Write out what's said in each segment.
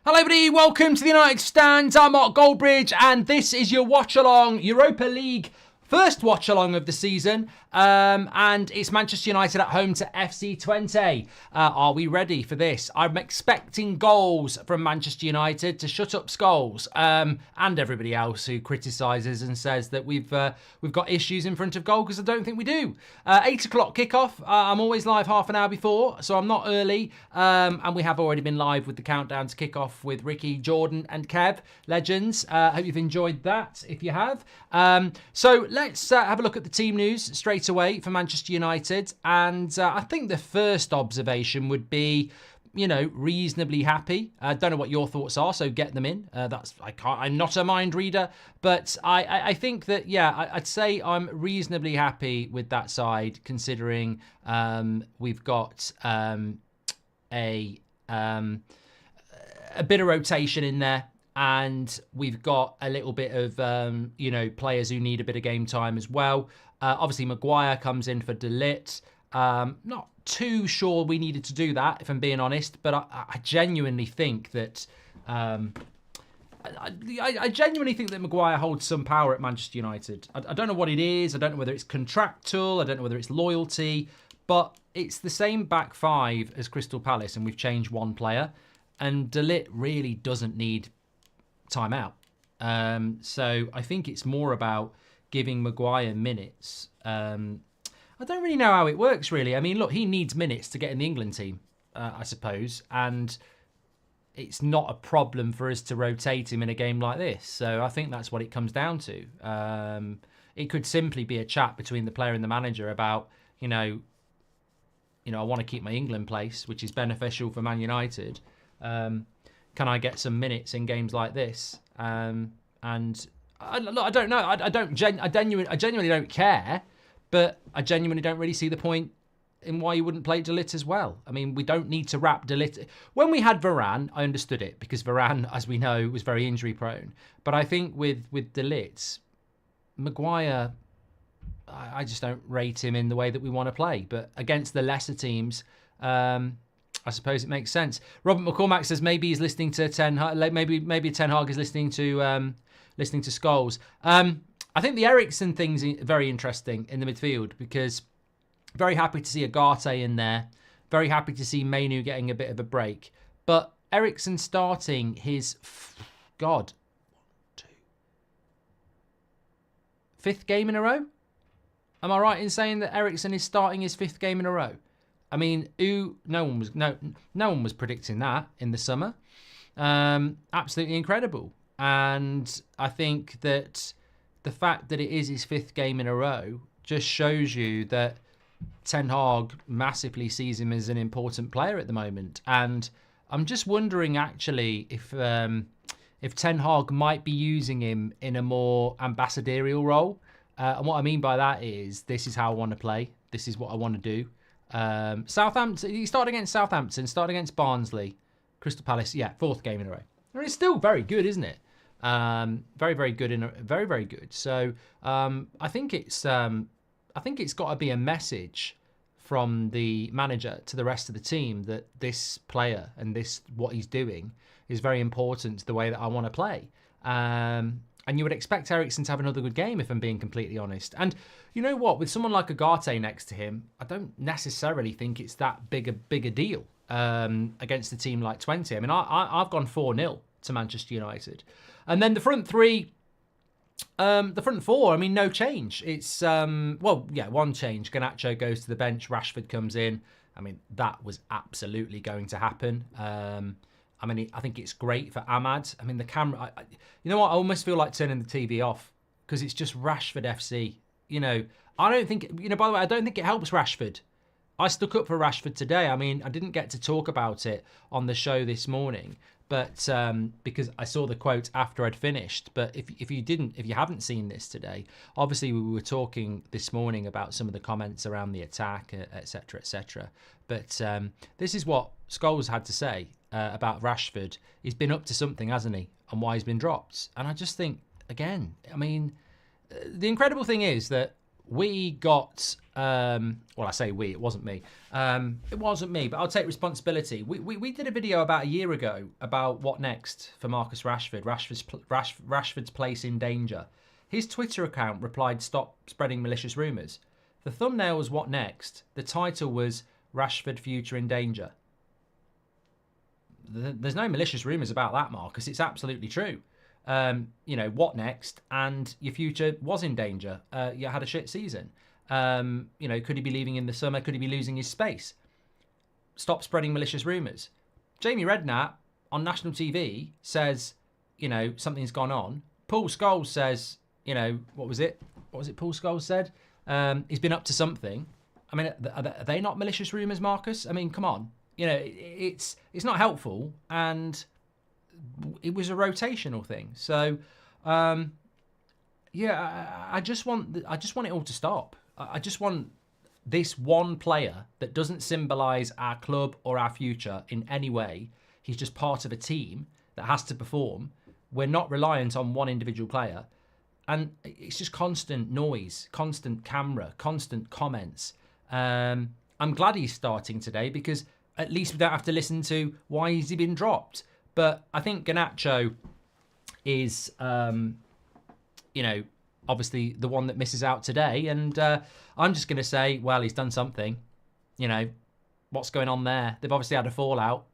Hello everybody, welcome to the United Stand. I'm Mark Goldbridge and this is your watch-along Europa League first watch-along of the season. And it's Manchester United at home to FC Twente. Are we ready for this? I'm expecting goals from Manchester United to shut up Scholes and everybody else who criticises and says that we've got issues in front of goal, because I don't think we do. 8 o'clock kickoff. I'm always live half an hour before, so I'm not early. And we have already been live with the countdown to kickoff with Ricky, Jordan and Kev, legends. Hope you've enjoyed that, if you have. So let's have a look at the team news straight away for Manchester United. And I think the first observation would be, you know, reasonably happy. I don't know what your thoughts are, so get them in. I'm not a mind reader, but I think that, yeah, I'd say I'm reasonably happy with that side, considering we've got a bit of rotation in there. And we've got a little bit of, you know, players who need a bit of game time as well. Obviously, Maguire comes in for De Ligt. Not too sure we needed to do that, if I'm being honest. But I genuinely think that... I genuinely think that Maguire holds some power at Manchester United. I don't know what it is. I don't know whether it's contractual. I don't know whether it's loyalty. But it's the same back five as Crystal Palace, and we've changed one player. And De Ligt really doesn't need timeout. So I think it's more about giving Maguire minutes. I don't really know how it works, really. I mean, look, he needs minutes to get in the England team, I suppose. And it's not a problem for us to rotate him in a game like this. So I think that's what it comes down to. It could simply be a chat between the player and the manager about, you know, I want to keep my England place, which is beneficial for Man United. Can I get some minutes in games like this? And look, I don't know. I genuinely don't care, but I genuinely don't really see the point in why you wouldn't play De Ligt as well. I mean, we don't need to wrap De Ligt. When we had Varane, I understood it, because Varane, as we know, was very injury prone. But I think with De Ligt, Maguire, I just don't rate him in the way that we want to play. But against the lesser teams, I suppose it makes sense. Robert McCormack says maybe he's listening to Ten Hag. Maybe Ten Hag is listening to Scholes. I think the Eriksen thing's very interesting in the midfield, because very happy to see Agate in there. Very happy to see Mainu getting a bit of a break. But Eriksen starting his fifth game in a row. Am I right in saying that Eriksen is starting his fifth game in a row? I mean, no one was predicting that in the summer. Absolutely incredible. And I think that the fact that it is his fifth game in a row just shows you that Ten Hag massively sees him as an important player at the moment. And I'm just wondering, actually, if Ten Hag might be using him in a more ambassadorial role. And what I mean by that is, this is how I want to play. This is what I want to do. Southampton, he started against Southampton, started against Barnsley, Crystal Palace, yeah, fourth game in a row. I mean, it's still very good, isn't it? Very, very good, very, very good. So I think it's got to be a message from the manager to the rest of the team that this player and what he's doing is very important to the way that I want to play. And you would expect Eriksen to have another good game, if I'm being completely honest. And you know what? With someone like Agate next to him, I don't necessarily think it's that big a deal against a team like Twente. I mean, I've gone 4-0 to Manchester United. And then the front three, the front four, I mean, no change. It's, one change. Garnacho goes to the bench. Rashford comes in. I mean, that was absolutely going to happen. I mean, I think it's great for Ahmad. I mean, the camera... you know what? I almost feel like turning the TV off, because it's just Rashford FC. You know, I don't think... You know, by the way, I don't think it helps Rashford. I stuck up for Rashford today. I mean, I didn't get to talk about it on the show this morning, but because I saw the quote after I'd finished. But if you haven't seen this today, obviously we were talking this morning about some of the comments around the attack, etc., etc. But this is what Scholes had to say about Rashford. He's been up to something, hasn't he? And why he's been dropped. And I just think, again, I mean, the incredible thing is that we got, well, I say we, it wasn't me. It wasn't me, but I'll take responsibility. We did a video about a year ago about what next for Marcus Rashford, Rashford's place in danger. His Twitter account replied, "Stop spreading malicious rumours." The thumbnail was what next. The title was Rashford future in danger. There's no malicious rumours about that, Marcus. It's absolutely true. You know, what next? And your future was in danger. You had a shit season. You know, could he be leaving in the summer? Could he be losing his space? Stop spreading malicious rumours. Jamie Redknapp on national TV says, you know, something's gone on. Paul Scholes says, you know, what was it Paul Scholes said? He's been up to something. I mean, are they not malicious rumours, Marcus? I mean, come on. You know, it's not helpful, and it was a rotational thing. So, yeah, I just want it all to stop. I just want this one player that doesn't symbolise our club or our future in any way. He's just part of a team that has to perform. We're not reliant on one individual player. And it's just constant noise, constant camera, constant comments. I'm glad he's starting today because at least we don't have to listen to why has he been dropped. But I think Garnacho is, you know, obviously the one that misses out today. And I'm just going to say, well, he's done something. You know, what's going on there? They've obviously had a fallout.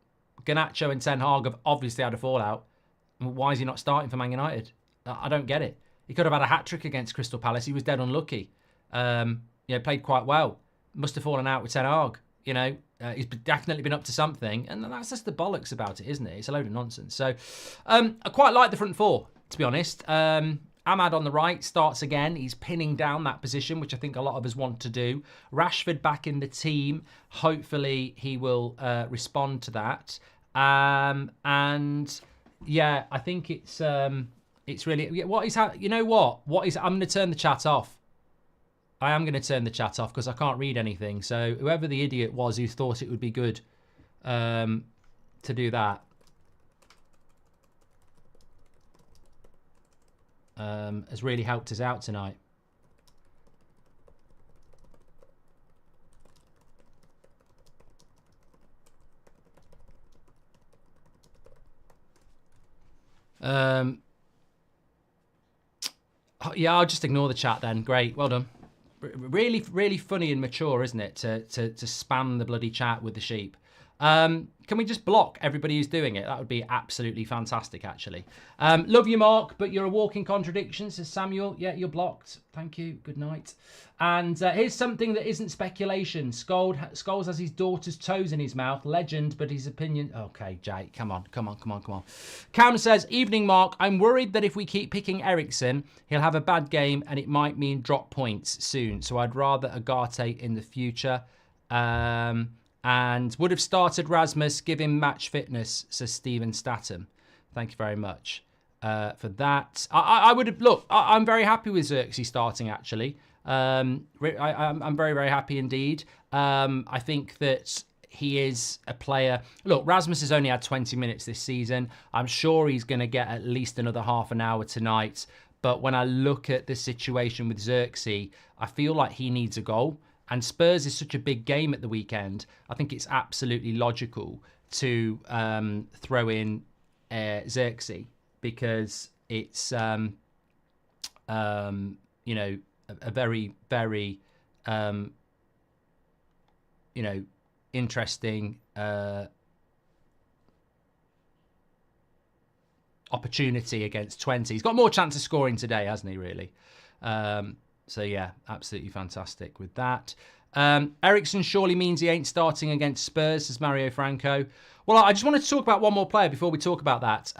Garnacho and Ten Hag have obviously had a fallout. Why is he not starting for Man United? I don't get it. He could have had a hat-trick against Crystal Palace. He was dead unlucky. You know, played quite well. Must have fallen out with Ten Hag. You know, he's definitely been up to something. And that's just the bollocks about it, isn't it? It's a load of nonsense. So, I quite like the front four, to be honest. Ahmad on the right starts again. He's pinning down that position, which I think a lot of us want to do. Rashford back in the team. Hopefully he will respond to that. And yeah, I think it's really, what is, you know what? I'm going to turn the chat off. I am going to turn the chat off because I can't read anything. So whoever the idiot was who thought it would be good to do that has really helped us out tonight. Yeah, I'll just ignore the chat then. Great, well done. Really, really funny and mature, isn't it, to spam the bloody chat with the sheep? Can we just block everybody who's doing it? That would be absolutely fantastic, actually. Love you, Mark, but you're a walking contradiction, says Samuel. Yeah, you're blocked. Thank you. Good night. And here's something that isn't speculation. Scholes has his daughter's toes in his mouth. Legend, but his opinion... Okay, Jay, come on. Cam says, evening, Mark. I'm worried that if we keep picking Eriksen, he'll have a bad game and it might mean drop points soon. So I'd rather Agate in the future. And would have started Rasmus, give him match fitness, says Stephen Statham. Thank you very much for that. I would have, look, I'm very happy with Zirkzee starting, actually. I'm very, very happy indeed. I think that he is a player. Look, Rasmus has only had 20 minutes this season. I'm sure he's going to get at least another half an hour tonight. But when I look at the situation with Zirkzee, I feel like he needs a goal. And Spurs is such a big game at the weekend. I think it's absolutely logical to throw in Zirkzee because it's, you know, a very, very, you know, interesting opportunity against Twente. He's got more chance of scoring today, hasn't he, really? So, yeah, absolutely fantastic with that. Eriksen surely means he ain't starting against Spurs, says Mario Franco. Well, I just wanted to talk about one more player before we talk about that.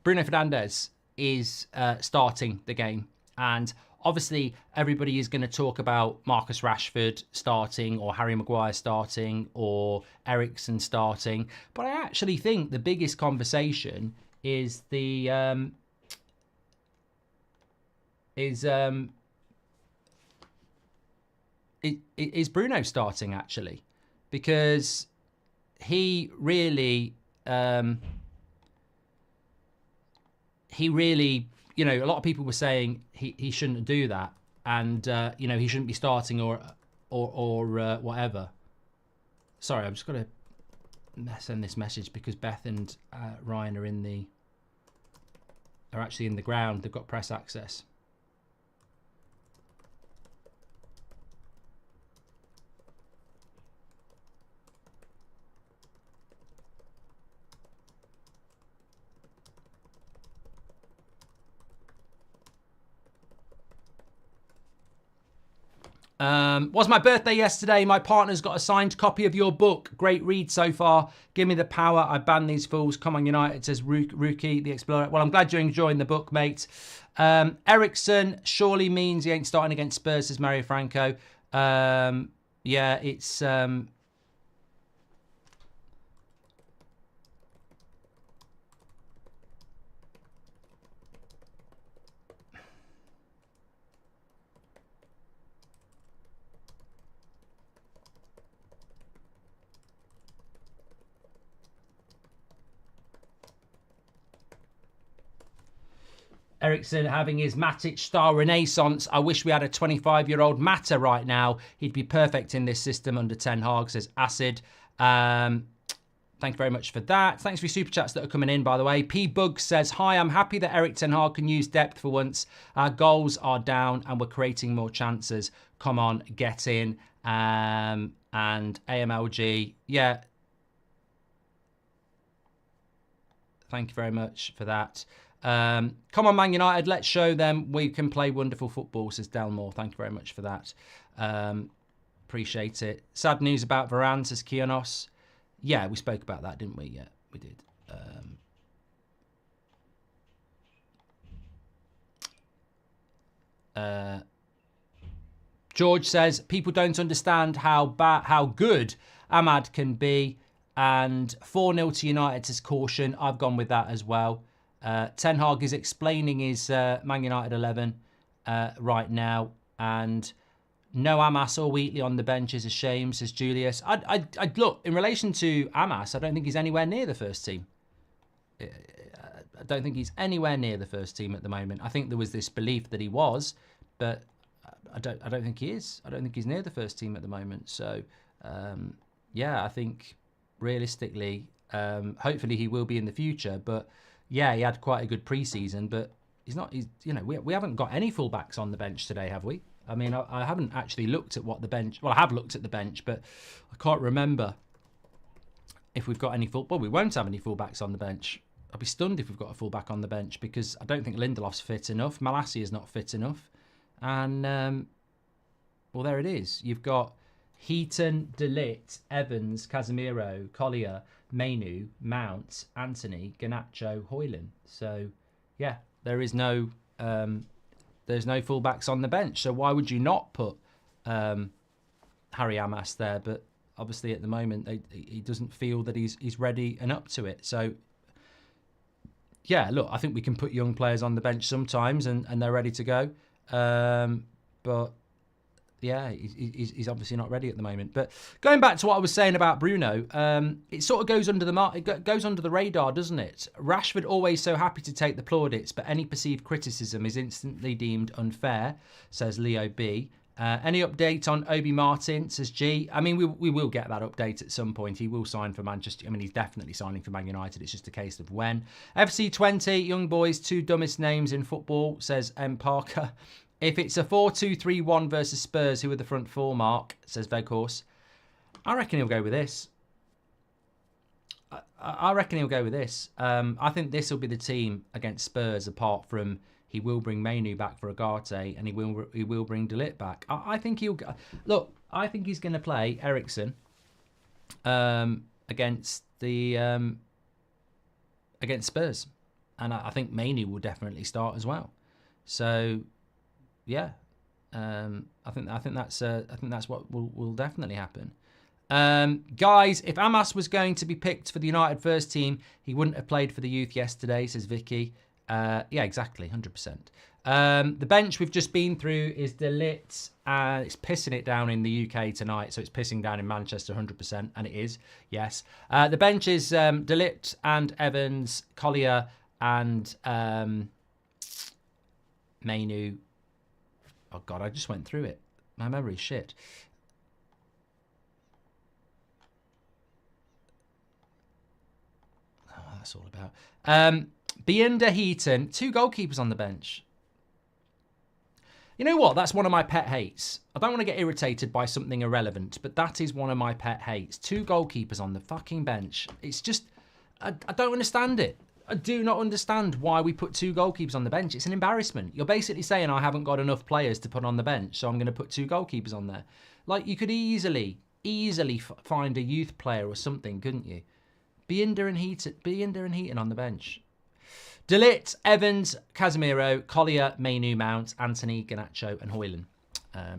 Bruno Fernandes is starting the game. And obviously, everybody is going to talk about Marcus Rashford starting or Harry Maguire starting or Eriksen starting. But I actually think the biggest conversation is is Bruno starting, actually, because he really, you know, a lot of people were saying he shouldn't do that. and he shouldn't be starting or whatever. Sorry, I'm just going to send this message because Beth and Ryan are actually in the ground. They've got press access. Was my birthday yesterday. My partner's got a signed copy of your book. Great read so far. Give me the power. I ban these fools. Come on, United, says Rookie, the Explorer. Well, I'm glad you're enjoying the book, mate. Eriksen surely means he ain't starting against Spurs, says Mario Franco. Yeah, it's... Eriksen having his Matic star renaissance. I wish we had a 25-year-old Mata right now. He'd be perfect in this system under Ten Hag, says Acid. Thank you very much for that. Thanks for your super chats that are coming in, by the way. P-Bug says, hi, I'm happy that Erik Ten Hag can use depth for once. Our goals are down and we're creating more chances. Come on, get in. And AMLG, yeah. Thank you very much for that. Come on, Man United, let's show them we can play wonderful football, says Delmore. Thank you very much for that. Appreciate it. Sad news about Varane, says Kionos. Yeah, we spoke about that, didn't we? Yeah, we did. George says, people don't understand how good Ahmad can be. And 4-0 to United, says Caution. I've gone with that as well. Ten Hag is explaining his Man United 11 right now, and no Amas or Wheatley on the bench is a shame, says Julius. I'd look, in relation to Amas, I don't think he's anywhere near the first team. I don't think he's anywhere near the first team at the moment. I think there was this belief that he was, but I don't think he is. I don't think he's near the first team at the moment. So yeah, I think realistically, hopefully he will be in the future, but. Yeah, he had quite a good pre-season, but he's not. We haven't got any fullbacks on the bench today, have we? I mean, I haven't actually looked at what the bench. Well, I have looked at the bench, but I can't remember if we've got any Well, we won't have any fullbacks on the bench. I'll be stunned if we've got a fullback on the bench because I don't think Lindelof's fit enough. Malassi is not fit enough, and well, there it is. You've got Heaton, De Ligt, Evans, Casemiro, Collier, Mainu, Mount, Anthony, Garnacho, Hoyland. So, yeah, there's no fullbacks on the bench. So why would you not put Harry Amas there? But obviously at the moment he doesn't feel that he's ready and up to it. So, yeah, look, I think we can put young players on the bench sometimes and they're ready to go. But yeah, he's obviously not ready at the moment. But going back to what I was saying about Bruno, it sort of goes under the radar, doesn't it? Rashford always so happy to take the plaudits, but any perceived criticism is instantly deemed unfair, says Leo B. Any update on Obi Martin, says G? I mean, we will get that update at some point. He will sign for Manchester. I mean, he's definitely signing for Man United. It's just a case of when. FC Twente, young boys, two dumbest names in football, says M. Parker. If it's a 4-2-3-1 versus Spurs, who are the front four, Mark, says Veghorst. I reckon he'll go with this. I reckon he'll go with this. I think this will be the team against Spurs, apart from he will bring Mainu back for Agate and he will bring De Ligt back. I think he'll... Look, I think he's going to play Eriksen against Spurs. And I think Mainu will definitely start as well. So... yeah, I think that's what will definitely happen. Guys, if Amas was going to be picked for the United first team, he wouldn't have played for the youth yesterday, says Vicky. Yeah, exactly, 100%. The bench we've just been through is De Ligt, and it's pissing it down in the UK tonight, so it's pissing down in Manchester 100%, and it is, yes. The bench is De Ligt and Evans, Collier, and Mainu. Oh, God, I just went through it. My memory's shit. Oh, that's all about. Beynder Heaton, 2 goalkeepers on the bench. You know what? That's one of my pet hates. I don't want to get irritated by something irrelevant, but that is one of my pet hates. 2 goalkeepers on the fucking bench. It's just, I don't understand it. I do not understand why we put 2 goalkeepers on the bench. It's an embarrassment. You're basically saying I haven't got enough players to put on the bench, so I'm going to put 2 goalkeepers on there. Like, you could easily find a youth player or something, couldn't you? Beynder and Heaton on the bench. De Ligt, Evans, Casemiro, Collier, Mainu, Mount, Anthony, Garnacho and Højlund.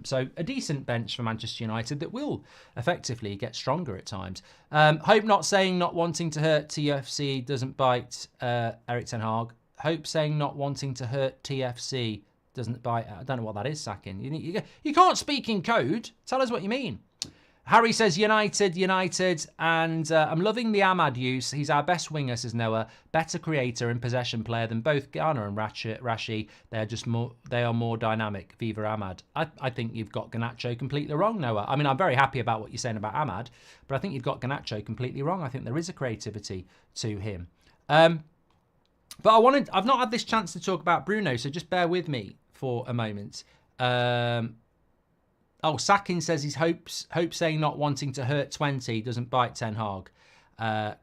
So a decent bench for Manchester United that will effectively get stronger at times. Hope not saying not wanting to hurt TFC doesn't bite Erik ten Hag. Hope saying not wanting to hurt TFC doesn't bite. I don't know what that is, Sacking. You can't speak in code. Tell us what you mean. Harry says United, and I'm loving the Ahmad use. He's our best winger, says Noah. Better creator and possession player than both Garner and Rashi. They are more dynamic. Viva Ahmad. I think you've got Garnacho completely wrong, Noah. I mean, I'm very happy about what you're saying about Ahmad, but I think you've got Garnacho completely wrong. I think there is a creativity to him. But I've not had this chance to talk about Bruno, so just bear with me for a moment. Sacking says his hopes saying not wanting to hurt Twente doesn't bite Ten Hag.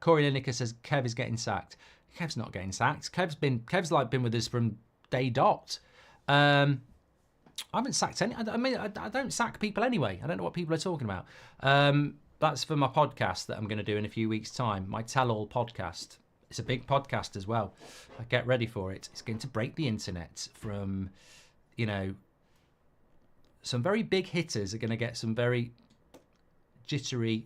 Corey Lineker says Kev is getting sacked. Kev's not getting sacked. Kev's been with us from day dot. I haven't sacked any. I don't sack people anyway. I don't know what people are talking about. That's for my podcast that I'm going to do in a few weeks' time. My tell-all podcast. It's a big podcast as well. Get ready for it. It's going to break the internet from, some very big hitters are going to get some very jittery...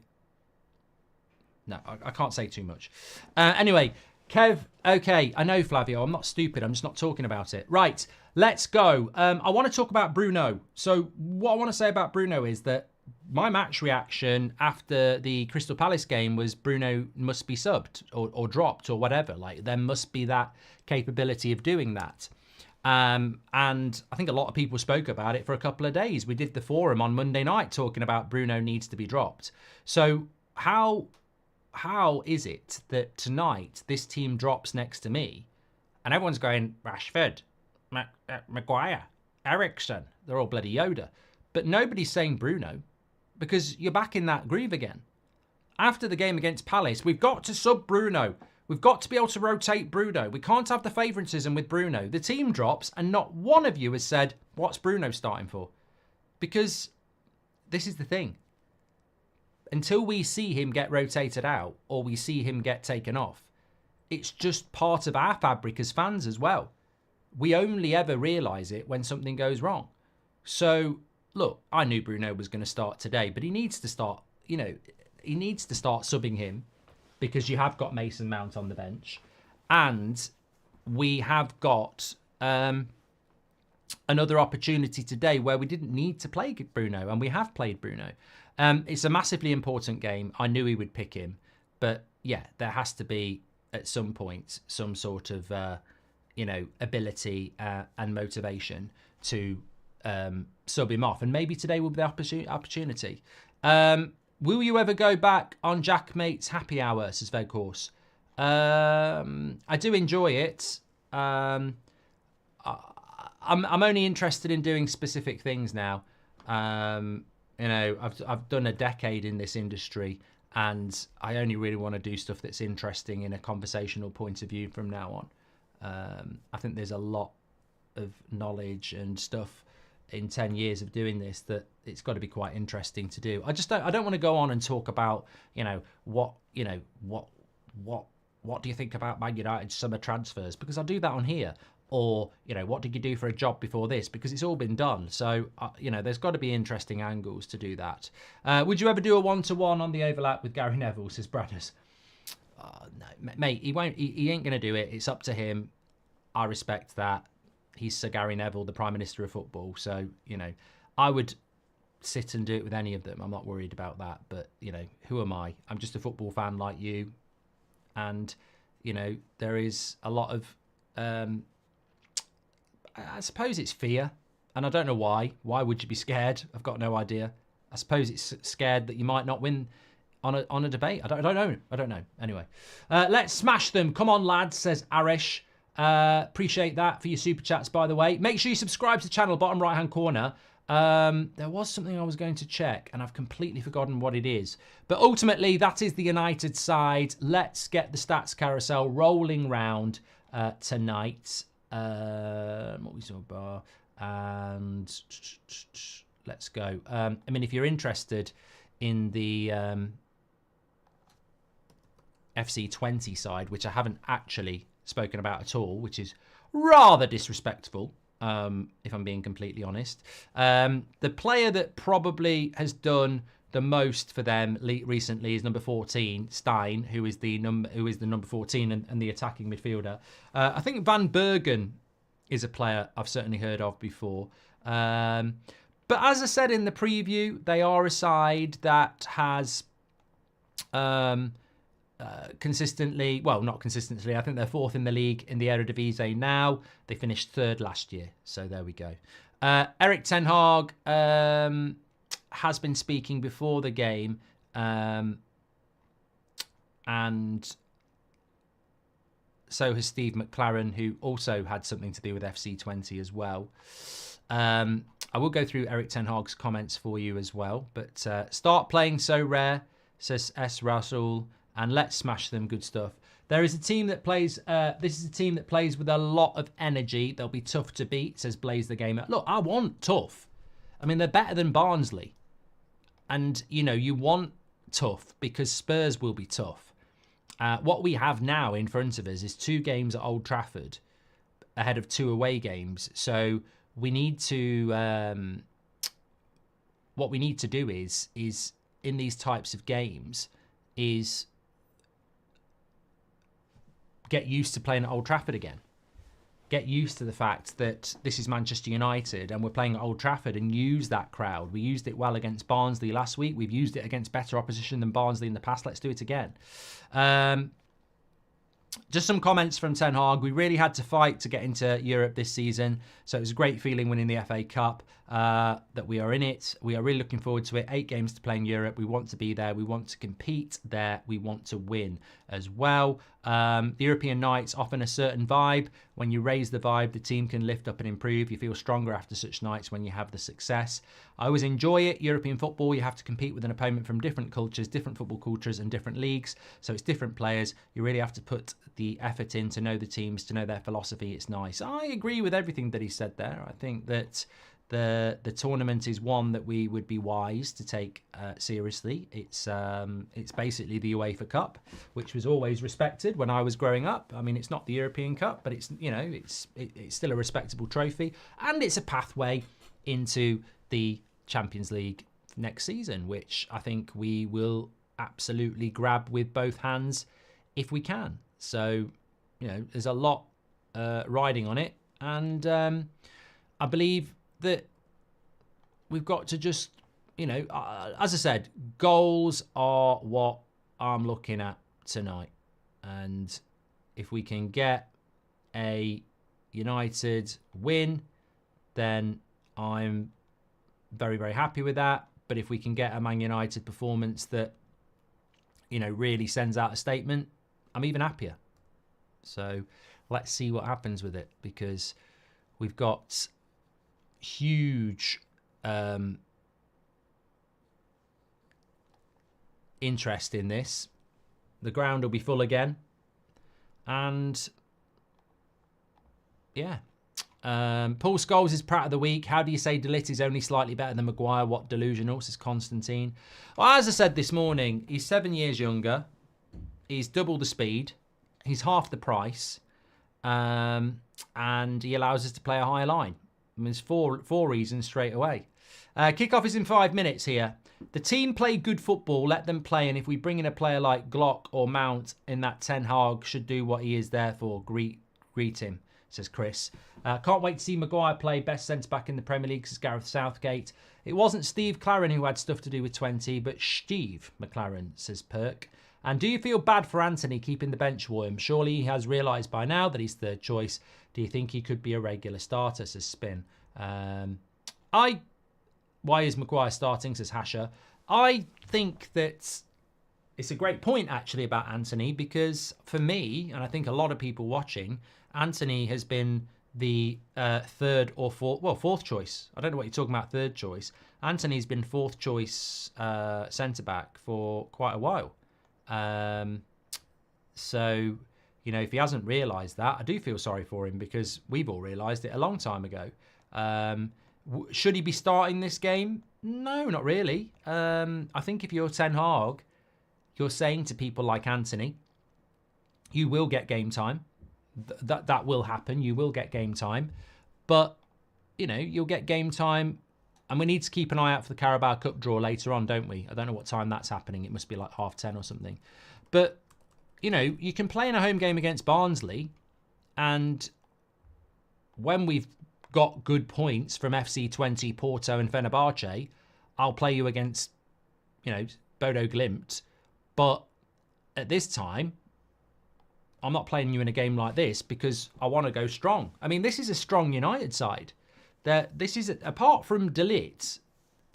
No, I can't say too much. Anyway, Kev, okay, I know, Flavio, I'm not stupid. I'm just not talking about it. Right, let's go. I want to talk about Bruno. So what I want to say about Bruno is that my match reaction after the Crystal Palace game was Bruno must be subbed or dropped or whatever. Like, there must be that capability of doing that. And I think a lot of people spoke about it for a couple of days. We did the forum on Monday night talking about Bruno needs to be dropped. So how is it that tonight this team drops next to me and everyone's going, Rashford, Maguire, Eriksen, they're all bloody Yoda. But nobody's saying Bruno because you're back in that groove again. After the game against Palace, we've got to sub Bruno. We've got to be able to rotate Bruno. We can't have the favouritism with Bruno. The team drops and not one of you has said, what's Bruno starting for? Because this is the thing. Until we see him get rotated out or we see him get taken off, it's just part of our fabric as fans as well. We only ever realise it when something goes wrong. So, look, I knew Bruno was going to start today, but he needs to start, he needs to start subbing him. Because you have got Mason Mount on the bench. And we have got another opportunity today where we didn't need to play Bruno. And we have played Bruno. It's a massively important game. I knew he would pick him. But, yeah, there has to be, at some point, some sort of, ability and motivation to sub him off. And maybe today will be the opportunity. Will you ever go back on Jack Mate's happy hour, says Veghorse? I do enjoy it. I'm only interested in doing specific things now. I've done a decade in this industry and I only really want to do stuff that's interesting in a conversational point of view from now on. I think there's a lot of knowledge and stuff in 10 years of doing this that it's got to be quite interesting to do. I don't want to go on and talk about, what do you think about Man United summer transfers? Because I do that on here. Or, what did you do for a job before this? Because it's all been done. So, there's got to be interesting angles to do that. Would you ever do a one-to-one on the overlap with Gary Neville, says Bradders? No, mate, he won't. He ain't going to do it. It's up to him. I respect that. He's Sir Gary Neville, the Prime Minister of Football. So, I would sit and do it with any of them. I'm not worried about that. But, who am I? I'm just a football fan like you. And, there is a lot of, I suppose it's fear And I don't know why. Why would you be scared? I've got no idea. I suppose it's scared that you might not win on a debate. I don't know. I don't know. Anyway, let's smash them. Come on, lads, says Arish. Appreciate that for your super chats, by the way. Make sure you subscribe to the channel, bottom right-hand corner. There was something I was going to check, and I've completely forgotten what it is. But ultimately, that is the United side. Let's get the stats carousel rolling round tonight. What we saw, bar, and let's go. I mean, if you're interested in the FC Twente side, which I haven't actually spoken about at all, which is rather disrespectful, if I'm being completely honest. The player that probably has done the most for them recently is number 14, Stein, who is the number 14 and the attacking midfielder. I think Van Bergen is a player I've certainly heard of before. But as I said in the preview, they are a side that has consistently, well, not consistently, I think they're fourth in the league in the Eredivisie now. They finished third last year, so there we go. Erik ten Hag has been speaking before the game, and so has Steve McLaren, who also had something to do with FC Twente as well. I will go through Erik ten Hag's comments for you as well, but start playing so rare, says S. Rasul, and let's smash them. Good stuff. There is a team that plays, this is a team that plays with a lot of energy. They'll be tough to beat, says Blaze the Gamer. Look, I want tough. I mean, they're better than Barnsley. And, you know, you want tough because Spurs will be tough. What we have now in front of us is 2 games at Old Trafford ahead of 2 away games. So we need to, what we need to do is in these types of games is get used to playing at Old Trafford again. Get used to the fact that this is Manchester United and we're playing at Old Trafford, and use that crowd. We used it well against Barnsley last week. We've used it against better opposition than Barnsley in the past. Let's do it again. Just some comments from Ten Hag. We really had to fight to get into Europe this season. So it was a great feeling winning the FA Cup, that we are in it. We are really looking forward to it. 8 games to play in Europe. We want to be there. We want to compete there. We want to win as well. The European nights often a certain vibe. When you raise the vibe, the team can lift up and improve. You feel stronger after such nights when you have the success. I always enjoy it. European football, you have to compete with an opponent from different cultures, different football cultures and different leagues. So it's different players. You really have to put the effort in to know the teams, to know their philosophy. It's nice. I agree with everything that he said there. I think that the tournament is one that we would be wise to take seriously. It's basically the UEFA Cup, which was always respected when I was growing up. I mean, it's not the European Cup, but it's, you know, it's still a respectable trophy, and it's a pathway into the Champions League next season, which I think we will absolutely grab with both hands if we can. So, you know, there's a lot riding on it, and I believe that we've got to just, you know, as I said, goals are what I'm looking at tonight. And if we can get a United win, then I'm very, very happy with that. But if we can get a Man United performance that, you know, really sends out a statement, I'm even happier. So let's see what happens with it, because we've got huge interest in this. The ground will be full again, and yeah. Paul Scholes is Pratt of the Week. How do you say De Ligt is only slightly better than Maguire? What delusional, says Constantine. Well, as I said this morning, he's 7 years younger. He's double the speed. He's half the price. And he allows us to play a higher line. I mean, there's four reasons straight away. Kickoff is in 5 minutes here. The team play good football, let them play, and if we bring in a player like Glock or Mount in that, Ten Hag should do what he is there for. Greet him, says Chris. Can't wait to see Maguire play. Best centre-back in the Premier League, says Gareth Southgate. It wasn't Steve McLaren who had stuff to do with Twente, but Steve McLaren, says Perk. And do you feel bad for Anthony keeping the bench warm? Surely he has realised by now that he's third choice. Do you think he could be a regular starter, says Spin? Why is Maguire starting, says Hasher. I think that it's a great point, actually, about Anthony, because for me, and I think a lot of people watching, Anthony has been the third or fourth choice. I don't know what you're talking about, third choice. Anthony's been fourth choice centre-back for quite a while. So, you know, if he hasn't realised that, I do feel sorry for him, because we've all realised it a long time ago. Should he be starting this game? No, not really. I think if you're Ten Hag, you're saying to people like Anthony, you will get game time. That will happen. You will get game time. But, you know, you'll get game time. And we need to keep an eye out for the Carabao Cup draw later on, don't we? I don't know what time that's happening. It must be like 10:30 or something. But, you know, you can play in a home game against Barnsley. And when we've got good points from FC Twente, Porto and Fenerbahce, I'll play you against, you know, Bodo Glimt. But at this time, I'm not playing you in a game like this because I want to go strong. I mean, this is a strong United side. This is, apart from De Ligt,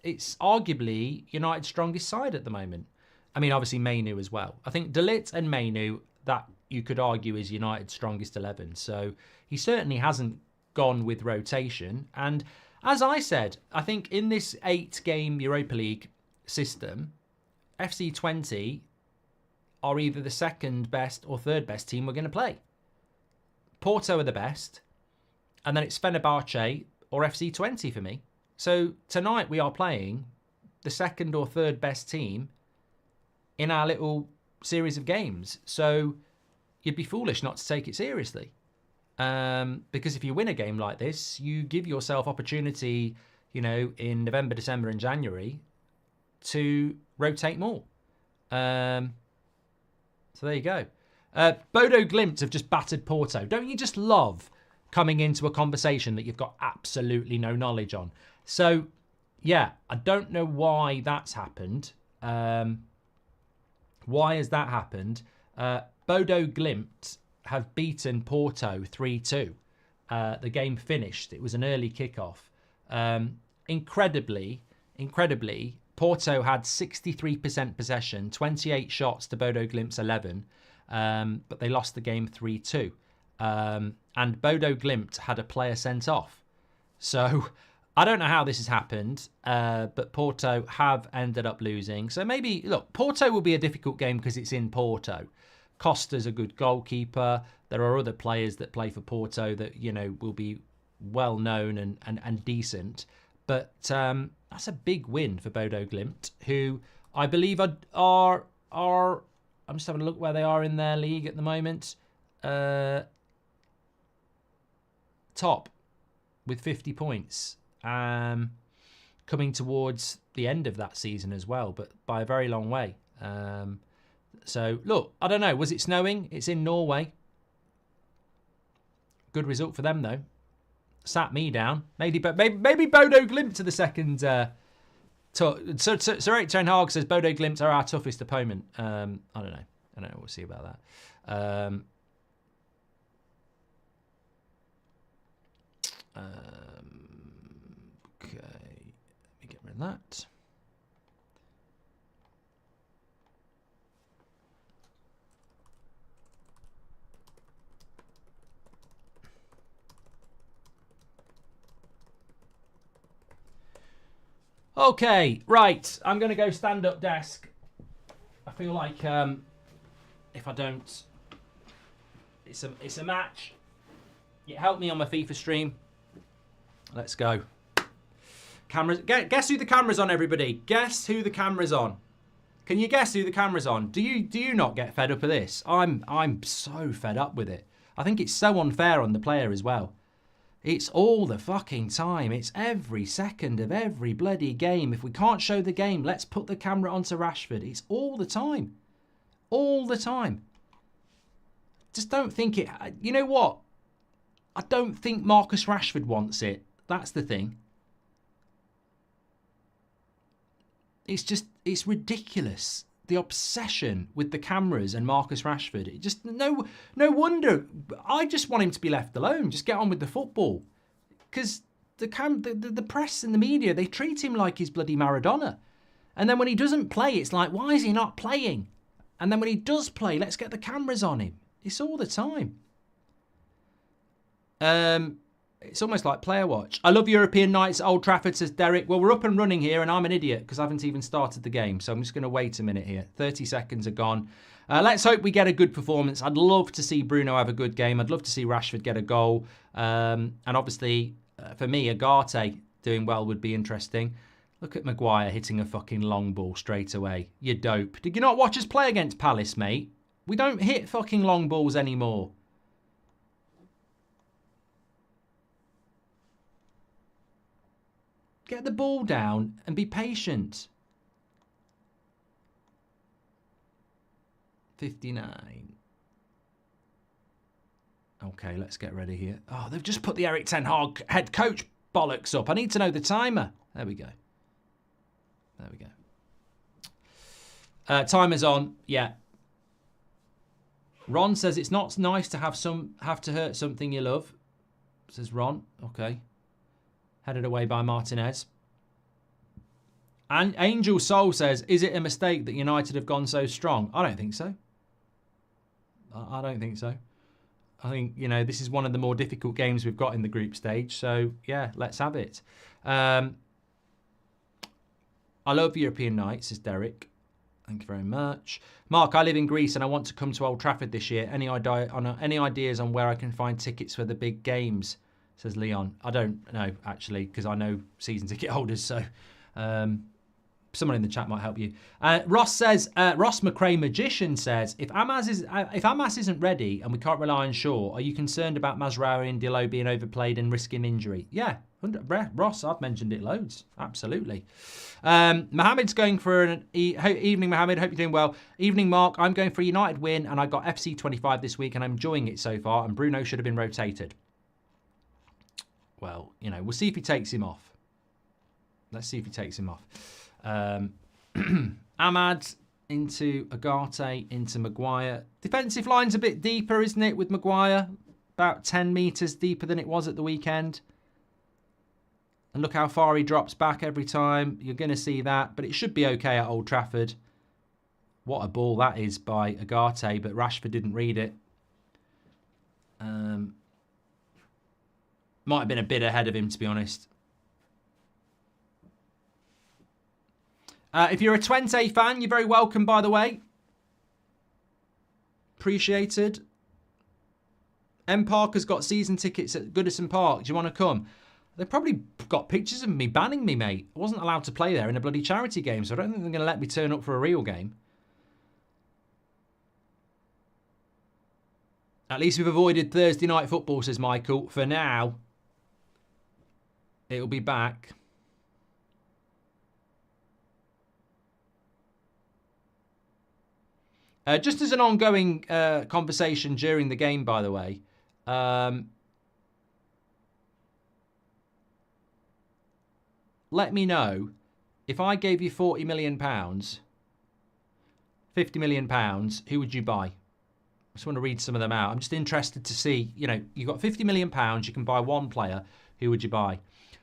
it's arguably United's strongest side at the moment. I mean, obviously Mainu as well. I think De Ligt and Mainu, that you could argue is United's strongest 11. So he certainly hasn't gone with rotation. And as I said, I think in this 8-game Europa League system, FC Twente are either the second best or third best team we're going to play. Porto are the best, and then it's Fenerbahce or FC Twente for me. So tonight we are playing the second or third best team in our little series of games. So you'd be foolish not to take it seriously. Because if you win a game like this, you give yourself opportunity, you know, in November, December and January to rotate more. So there you go. Bodo Glimt have just battered Porto. Don't you just love coming into a conversation that you've got absolutely no knowledge on? So, yeah, I don't know why that's happened. Why has that happened? Bodo Glimt have beaten Porto 3-2. The game finished. It was an early kickoff. Incredibly, Porto had 63% possession, 28 shots to Bodo Glimt's 11, but they lost the game 3-2. And Bodo Glimt had a player sent off. So I don't know how this has happened, but Porto have ended up losing. So maybe, look, Porto will be a difficult game because it's in Porto. Costa's a good goalkeeper. There are other players that play for Porto that, you know, will be well known and decent. But that's a big win for Bodo Glimt, who I believe are I'm just having a look where they are in their league at the moment. Top with 50 points. Coming towards the end of that season as well, but by a very long way. So, look, I don't know. Was it snowing? It's in Norway. Good result for them, though. Sat me down. Maybe Bodo Glimt to the second. Sir Erik Ten Hag says Bodo Glimt are our toughest opponent. I don't know. We'll see about that. Okay. Let me get rid of that. Okay, right. I'm going to go stand up desk. I feel like if I don't, it's a match. It helped me on my FIFA stream. Let's go. Cameras. Guess who the camera's on, everybody? Guess who the camera's on. Can you guess who the camera's on? Do you not get fed up with this? I'm so fed up with it. I think it's so unfair on the player as well. It's all the fucking time. It's every second of every bloody game. If we can't show the game, let's put the camera onto Rashford. It's all the time. All the time. Just don't think it... You know what? I don't think Marcus Rashford wants it. That's the thing. It's ridiculous. The obsession with the cameras and Marcus Rashford. It just no wonder. I just want him to be left alone. Just get on with the football. Because the press and the media, they treat him like he's bloody Maradona. And then when he doesn't play, it's like, why is he not playing? And then when he does play, let's get the cameras on him. It's all the time. It's almost like player watch. I love European nights at Old Trafford, says Derek. Well, we're up and running here, and I'm an idiot because I haven't even started the game. So I'm just going to wait a minute here. 30 seconds are gone. Let's hope we get a good performance. I'd love to see Bruno have a good game. I'd love to see Rashford get a goal. And obviously, for me, Agate doing well would be interesting. Look at Maguire hitting a fucking long ball straight away. You're dope. Did you not watch us play against Palace, mate? We don't hit fucking long balls anymore. Get the ball down and be patient. 59. Okay, let's get ready here. Oh, they've just put the Erik ten Hag head coach bollocks up. I need to know the timer. There we go. There we go. Timer's on. Yeah. Ron says it's not nice to have to hurt something you love. Says Ron. Okay. Headed away by Martinez. And Angel Soul says, is it a mistake that United have gone so strong? I don't think so. I don't think so. I think, this is one of the more difficult games we've got in the group stage. So, yeah, let's have it. I love European nights, says Derek. Thank you very much. Mark, I live in Greece and I want to come to Old Trafford this year. Any ideas on where I can find tickets for the big games? Says Leon. I don't know, actually, because I know season ticket holders. So someone in the chat might help you. Ross says, Ross McRae Magician says, if Amas isn't ready and we can't rely on Shaw, are you concerned about Mazraoui and Dillo being overplayed and risking injury? Yeah, Ross, I've mentioned it loads. Absolutely. Mohammed's going for an evening, Mohammed. Hope you're doing well. Evening, Mark. I'm going for a United win and I got FC 25 this week and I'm enjoying it so far. And Bruno should have been rotated. Well, we'll see if he takes him off. Let's see if he takes him off. Ahmad into Agate, into Maguire. Defensive line's a bit deeper, isn't it, with Maguire? About 10 metres deeper than it was at the weekend. And look how far he drops back every time. You're going to see that. But it should be okay at Old Trafford. What a ball that is by Agate, but Rashford didn't read it. Might have been a bit ahead of him, to be honest. If you're a Twente fan, you're very welcome, by the way. Appreciated. M Parker's got season tickets at Goodison Park. Do you want to come? They've probably got pictures of me banning me, mate. I wasn't allowed to play there in a bloody charity game, so I don't think they're going to let me turn up for a real game. At least we've avoided Thursday night football, says Michael. For now, it'll be back. Just as an ongoing conversation during the game, by the way, let me know if I gave you £40 million, £50 million, who would you buy? I just want to read some of them out. I'm just interested to see, you've got £50 million, you can buy one player. Who would you buy?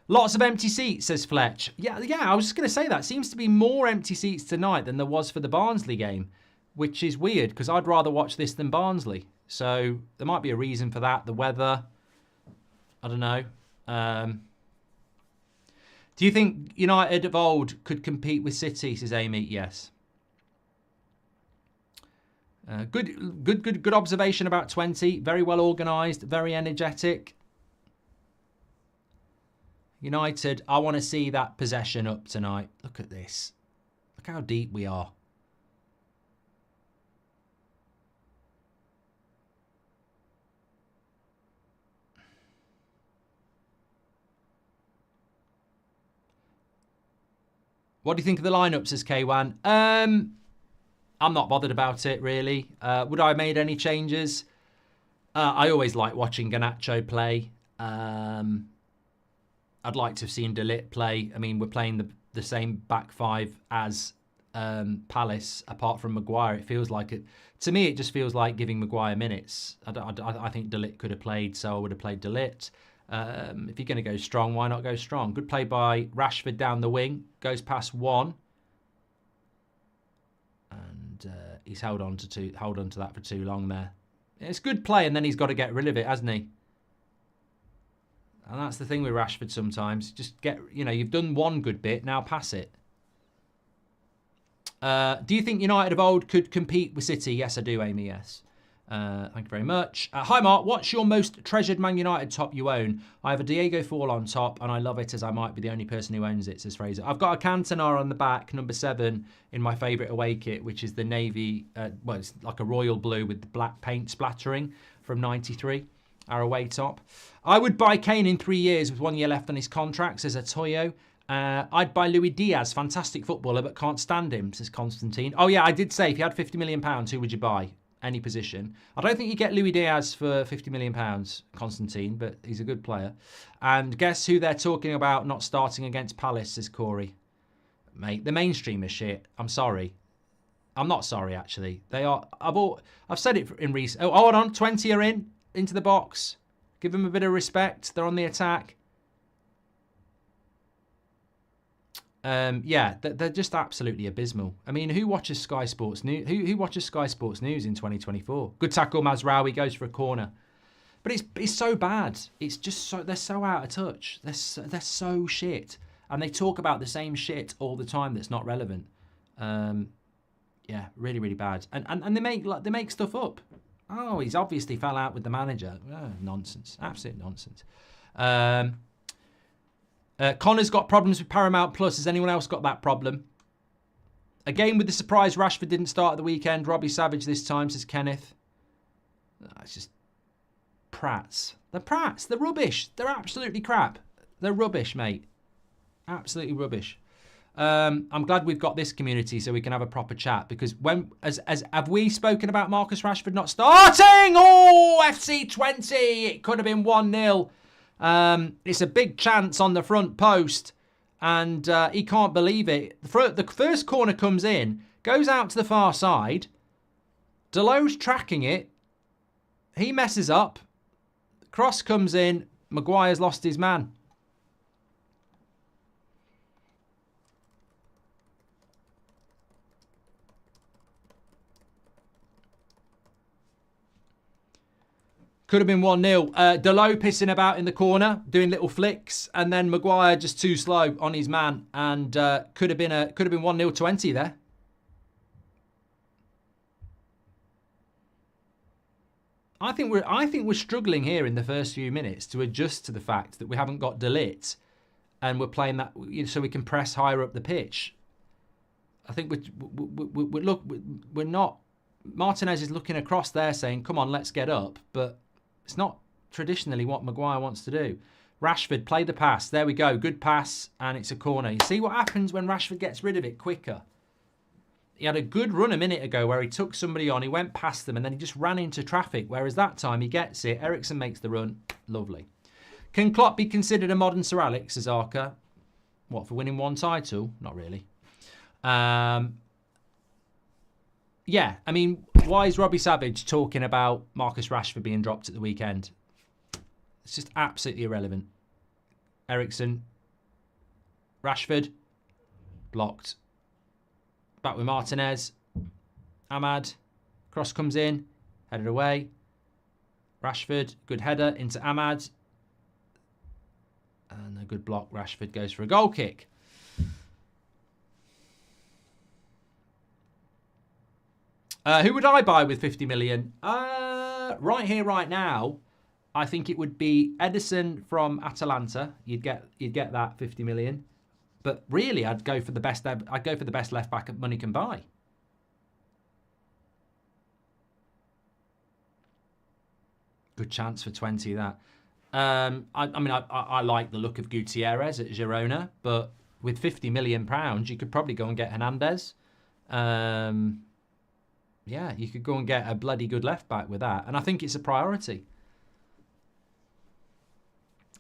Lots of empty seats, says Fletch. Yeah, I was just going to say that. Seems to be more empty seats tonight than there was for the Barnsley game, which is weird because I'd rather watch this than Barnsley. So there might be a reason for that. The weather, I don't know. Do you think United of old could compete with City, says Amy? Yes. Good observation about Twente. Very well organised, very energetic. United, I want to see that possession up tonight. Look at this. Look how deep we are. What do you think of the lineup, says K1? I'm not bothered about it, really. Would I have made any changes? I always like watching Garnacho play. I'd like to have seen De Ligt play. I mean, we're playing the same back five as Palace, apart from Maguire. It feels like it. To me, it just feels like giving Maguire minutes. I think De Ligt could have played, so I would have played De Ligt. If you're going to go strong, why not go strong? Good play by Rashford down the wing. Goes past one. And he's held on to that for too long there. It's good play, and then he's got to get rid of it, hasn't he? And that's the thing with Rashford sometimes. Just get, you've done one good bit, now pass it. Do you think United of old could compete with City? Yes, I do, Amy, yes. Thank you very much. Hi, Mark. What's your most treasured Man United top you own? I have a Diego Fall on top, and I love it as I might be the only person who owns it, says Fraser. I've got a Cantona on the back, number 7, in my favourite away kit, which is the navy, well, it's like a royal blue with the black paint splattering from 93, our away top. I would buy Kane in 3 years with 1 year left on his contract, says Atoyo. I'd buy Luis Diaz, fantastic footballer, but can't stand him, says Constantine. Oh, yeah, I did say if you had £50 million, who would you buy? Any position. I don't think you get Luis Diaz for £50 million, Constantine, but he's a good player. And guess who they're talking about not starting against Palace, says Corey. Mate, the mainstream is shit. I'm sorry. I'm not sorry, actually. They are. I've said it in recent. Oh, hold on. 20 are into the box. Give them a bit of respect. They're on the attack. Yeah, they're just absolutely abysmal. I mean, who watches Sky Sports News? Who watches Sky Sports News in 2024? Good tackle, Mazraoui goes for a corner, but it's so bad. It's just they're so out of touch. They're so shit, and they talk about the same shit all the time that's not relevant. Yeah, really, really bad. And they make stuff up. Oh, he's obviously fell out with the manager. Oh, nonsense, absolute nonsense. Connor's got problems with Paramount Plus. Has anyone else got that problem? Again, with the surprise, Rashford didn't start at the weekend. Robbie Savage this time, says Kenneth. It's just prats. They're prats. They're rubbish. They're absolutely crap. They're rubbish, mate. Absolutely rubbish. I'm glad we've got this community so we can have a proper chat, because have we spoken about Marcus Rashford not starting? Oh, FC Twente. It could have been 1-0. It's a big chance on the front post, and he can't believe it. The first corner comes in, goes out to the far side. Dalot's tracking it. He messes up. Cross comes in. Maguire's lost his man. Could have been 1-0. Dalot pissing about in the corner, doing little flicks, and then Maguire just too slow on his man, and could have been 1-0 Twente there. I think we're struggling here in the first few minutes to adjust to the fact that we haven't got De Ligt, and we're playing that so we can press higher up the pitch. I think we're not. Martinez is looking across there saying, "Come on, let's get up," but it's not traditionally what Maguire wants to do. Rashford, play the pass. There we go. Good pass, and it's a corner. You see what happens when Rashford gets rid of it quicker? He had a good run a minute ago where he took somebody on, he went past them, and then he just ran into traffic, whereas that time he gets it. Eriksen makes the run. Lovely. Can Klopp be considered a modern Sir Alex, says Arca? What, for winning one title? Not really. Yeah, I mean, why is Robbie Savage talking about Marcus Rashford being dropped at the weekend? It's just absolutely irrelevant. Eriksen. Rashford. Blocked. Back with Martinez. Ahmad. Cross comes in. Headed away. Rashford. Good header into Ahmad. And a good block. Rashford goes for a goal kick. Who would I buy with 50 million? Right here, right now, I think it would be Ederson from Atalanta. You'd get that 50 million. But really, I'd go for the best left back that money can buy. Good chance for 20 that. I like the look of Gutierrez at Girona, but with 50 million pounds, you could probably go and get Hernandez. Yeah, you could go and get a bloody good left back with that, and I think it's a priority.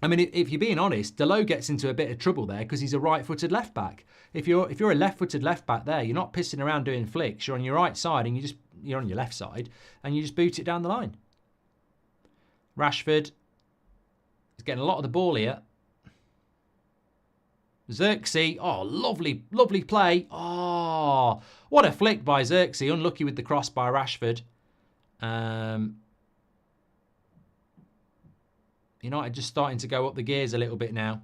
I mean, if you're being honest, Dalot gets into a bit of trouble there because he's a right-footed left back. If you're a left-footed left back there, you're not pissing around doing flicks. You're on your right side and you're on your left side and you just boot it down the line. Rashford. He's getting a lot of the ball here. Zirkzee. Oh, lovely, lovely play. Oh, what a flick by Zirkzee. Unlucky with the cross by Rashford. United just starting to go up the gears a little bit now.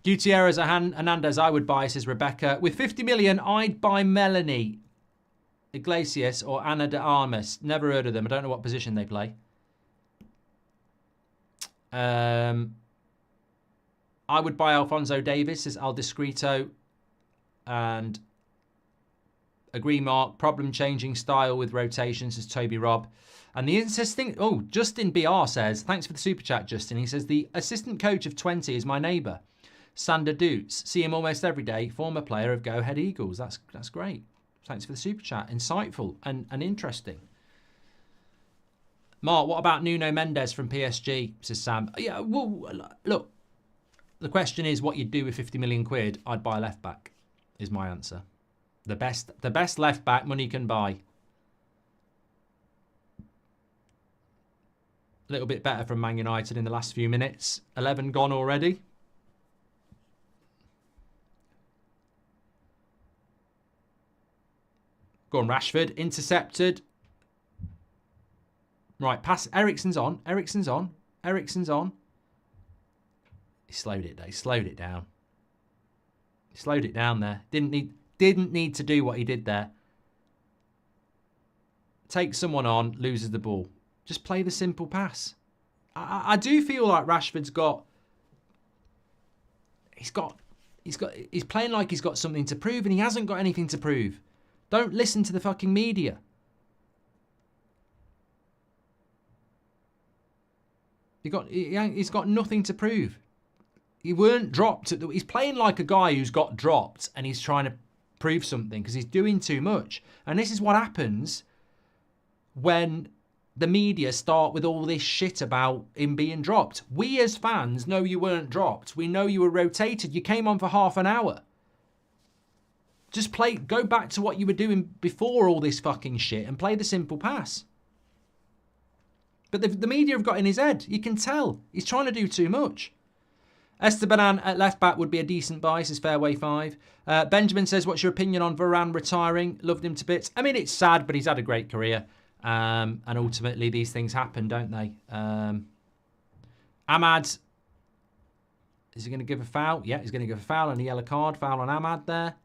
Gutierrez Hernandez, I would buy, says Rebecca. With 50 million, I'd buy Melanie Iglesias or Ana de Armas. Never heard of them. I don't know what position they play. I would buy Alphonso Davies, says Al Discreto. And agree, Mark. Problem-changing style with rotations, says Toby Robb. And the interesting... Oh, Justin BR says... Thanks for the super chat, Justin. He says, the assistant coach of Twente is my neighbour, Sander Doots. See him almost every day. Former player of Go Ahead Eagles. That's great. Thanks for the super chat. Insightful and interesting. Mark, what about Nuno Mendes from PSG, says Sam. Yeah, well, look. The question is what you'd do with 50 million quid. I'd buy a left-back, is my answer. The best left-back money can buy. A little bit better from Man United in the last few minutes. 11 gone already. Go on, Rashford. Intercepted. Right, pass. Eriksen's on. Eriksen's on. Eriksen's on. He slowed it down. He slowed it down. He slowed it down there. Didn't need to do what he did there. Takes someone on, loses the ball. Just play the simple pass. I do feel like Rashford's got... He's playing like he's got something to prove, and he hasn't got anything to prove. Don't listen to the fucking media. He's got nothing to prove. He weren't dropped. He's playing like a guy who's got dropped and he's trying to prove something because he's doing too much. And this is what happens when the media start with all this shit about him being dropped. We as fans know you weren't dropped. We know you were rotated. You came on for half an hour. Just go back to what you were doing before all this fucking shit and play the simple pass. But the media have got in his head. You can tell. He's trying to do too much. Esteban at left back would be a decent buy, says Fairway 5. Benjamin says, what's your opinion on Varane retiring? Loved him to bits. I mean, it's sad, but he's had a great career. And ultimately, these things happen, don't they? Ahmad, is he going to give a foul? Yeah, he's going to give a foul and a yellow card. Foul on Ahmad there.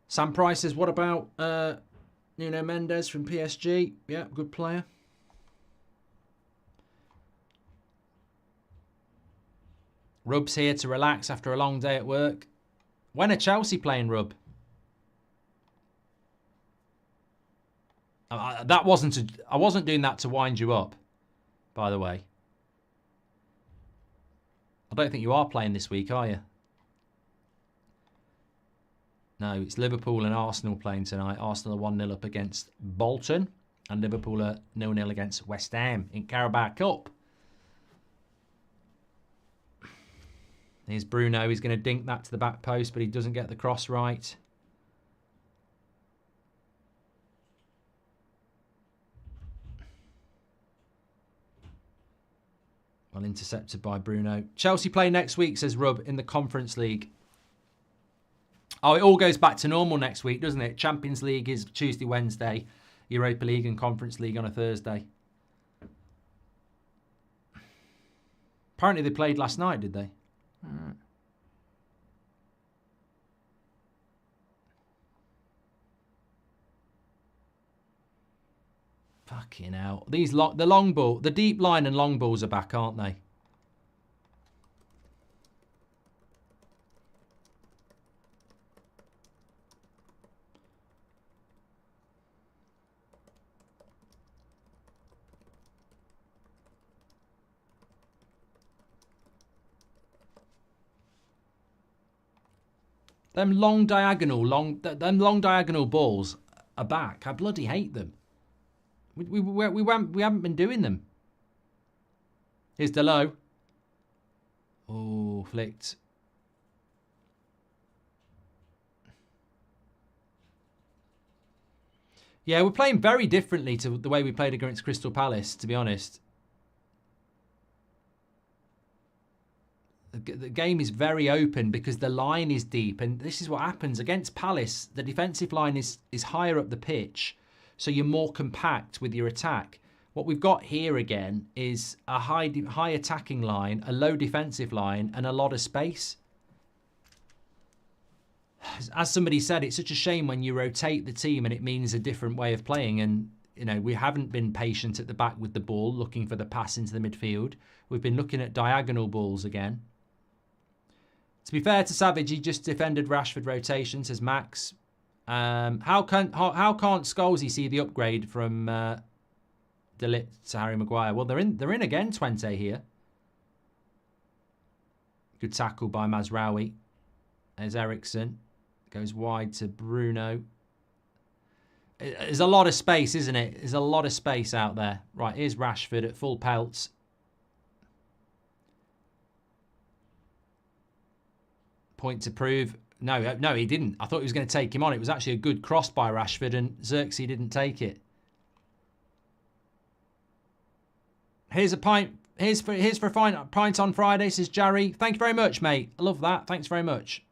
Sam Price says, what about Nuno Mendes from PSG? Yeah, good player. Rub's here to relax after a long day at work. When are Chelsea playing, Rub? I wasn't doing that to wind you up, by the way. I don't think you are playing this week, are you? No, it's Liverpool and Arsenal playing tonight. Arsenal are 1-0 up against Bolton. And Liverpool are 0-0 against West Ham in Carabao Cup. Here's Bruno. He's going to dink that to the back post, but he doesn't get the cross right. Well intercepted by Bruno. Chelsea play next week, says Rub, in the Conference League. Oh, it all goes back to normal next week, doesn't it? Champions League is Tuesday, Wednesday. Europa League and Conference League on a Thursday. Apparently they played last night, did they? Fucking hell. The long ball, the deep line and long balls are back, aren't they? Them long diagonal balls are back. I bloody hate them. We haven't been doing them. Here's Delo. Oh, flicked. Yeah, we're playing very differently to the way we played against Crystal Palace, to be honest. The game is very open because the line is deep, and this is what happens against Palace. The defensive line is higher up the pitch, so you're more compact with your attack. What we've got here again is a high attacking line, a low defensive line, and a lot of space. As somebody said, it's such a shame when you rotate the team and it means a different way of playing. And you know, we haven't been patient at the back with the ball, looking for the pass into the midfield. We've been looking at diagonal balls again. To be fair to Savage, he just defended Rashford rotation, says Max. How can't Zirkzee see the upgrade from De Ligt to Harry Maguire? Well, they're in again. Twente here. Good tackle by Mazraoui. There's Eriksen. Goes wide to Bruno. There's a lot of space, isn't it? There's a lot of space out there. Right, here's Rashford at full pelts. Point to prove. No, he didn't. I thought he was going to take him on. It was actually a good cross by Rashford, and Zirkzee didn't take it. Here's a pint. Here's for a pint on Friday, says Jerry. Thank you very much, mate. I love that. Thanks very much.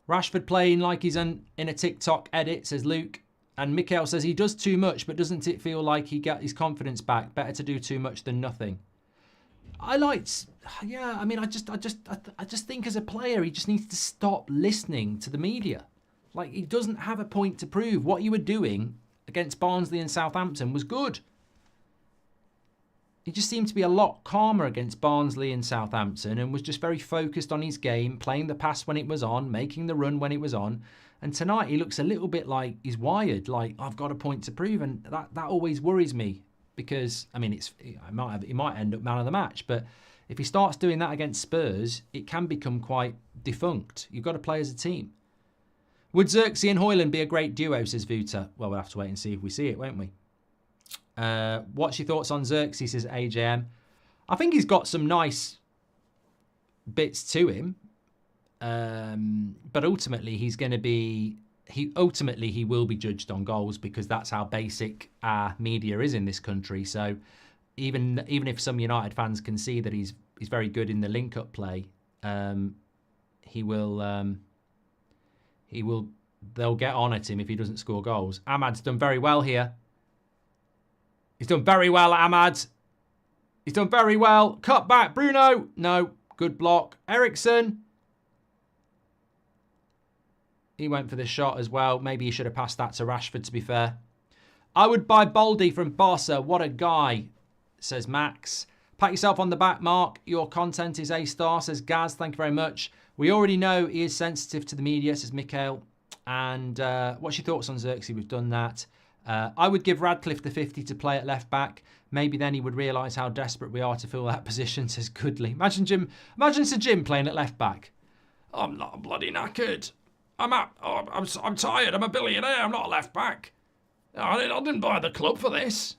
Rashford playing like he's in a TikTok edit, says Luke. And Mikhail says he does too much, but doesn't it feel like he got his confidence back? Better to do too much than nothing. Yeah, I mean, I just think as a player, he just needs to stop listening to the media. Like, he doesn't have a point to prove. What you were doing against Barnsley and Southampton was good. He just seemed to be a lot calmer against Barnsley and Southampton and was just very focused on his game, playing the pass when it was on, making the run when it was on. And tonight he looks a little bit like he's wired, like, I've got a point to prove, and that always worries me. Because, I mean, he might end up man of the match, but if he starts doing that against Spurs, it can become quite defunct. You've got to play as a team. Would Zirkzee and Højlund be a great duo, says Vuta? Well, we'll have to wait and see if we see it, won't we? What's your thoughts on Zirkzee, says AJM? I think he's got some nice bits to him, but ultimately he's going to be... He will be judged on goals because that's how basic our media is in this country. So even if some United fans can see that he's very good in the link-up play, they'll get on at him if he doesn't score goals. Ahmad's done very well here. He's done very well, Ahmad. He's done very well. Cut back, Bruno. No, good block. Eriksen. He went for the shot as well. Maybe he should have passed that to Rashford, to be fair. I would buy Baldy from Barca. What a guy, says Max. Pat yourself on the back, Mark. Your content is A-star, says Gaz. Thank you very much. We already know he is sensitive to the media, says Mikhail. And what's your thoughts on Zirkzee? We've done that. I would give Radcliffe the 50 to play at left back. Maybe then he would realise how desperate we are to fill that position, says Goodley. Imagine Sir Jim playing at left back. I'm not bloody knackered. I'm tired. I'm a billionaire. I'm not a left back. I didn't buy the club for this.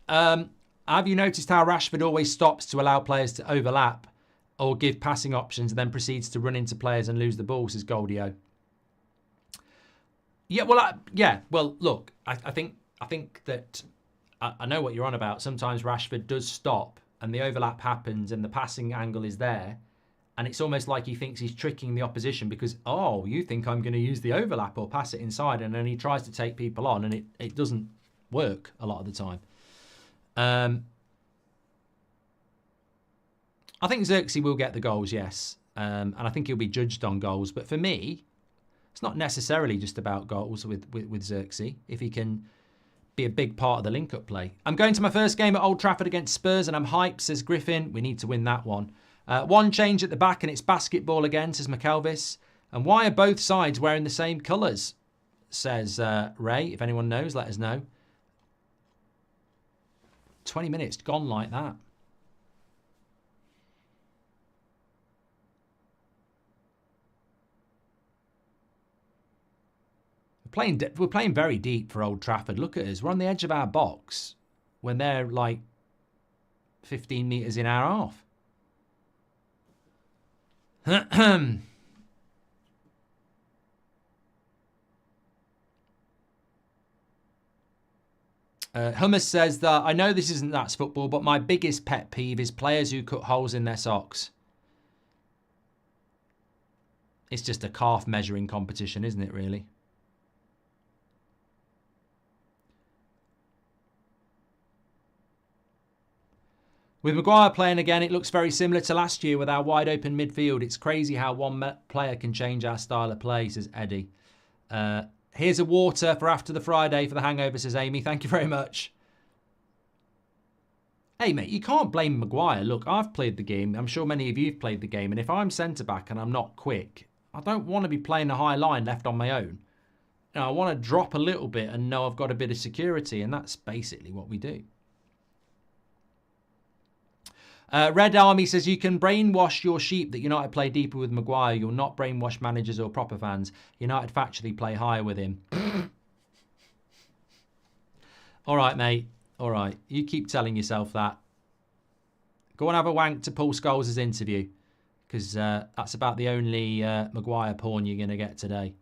Have you noticed how Rashford always stops to allow players to overlap or give passing options and then proceeds to run into players and lose the ball, says Goldio. Yeah, well, look, I think that I know what you're on about. Sometimes Rashford does stop and the overlap happens and the passing angle is there. And it's almost like he thinks he's tricking the opposition because, oh, you think I'm going to use the overlap or pass it inside. And then he tries to take people on and it doesn't work a lot of the time. I think Zirkzee will get the goals, yes. And I think he'll be judged on goals. But for me, it's not necessarily just about goals with Zirkzee. If he can be a big part of the link-up play. I'm going to my first game at Old Trafford against Spurs and I'm hyped, says Griffin. We need to win that one. One change at the back and it's basketball again, says McElvis. And why are both sides wearing the same colours, says Ray. If anyone knows, let us know. 20 minutes gone like that. We're playing very deep for Old Trafford. Look at us. We're on the edge of our box when they're like 15 metres in our half. Hummus says that, I know this isn't That's Football, but my biggest pet peeve is players who cut holes in their socks. It's just a calf measuring competition, isn't it, really? With Maguire playing again, it looks very similar to last year with our wide open midfield. It's crazy how one player can change our style of play, says Eddie. Here's a water for after the Friday for the hangover, says Amy. Thank you very much. Hey, mate, you can't blame Maguire. Look, I've played the game. I'm sure many of you have played the game. And if I'm centre-back and I'm not quick, I don't want to be playing a high line left on my own. You know, I want to drop a little bit and know I've got a bit of security. And that's basically what we do. Red Army says you can brainwash your sheep that United play deeper with Maguire. You'll not brainwash managers or proper fans. United factually play higher with him. All right, mate. All right. You keep telling yourself that. Go and have a wank to Paul Scholes' interview. Because that's about the only Maguire porn you're going to get today.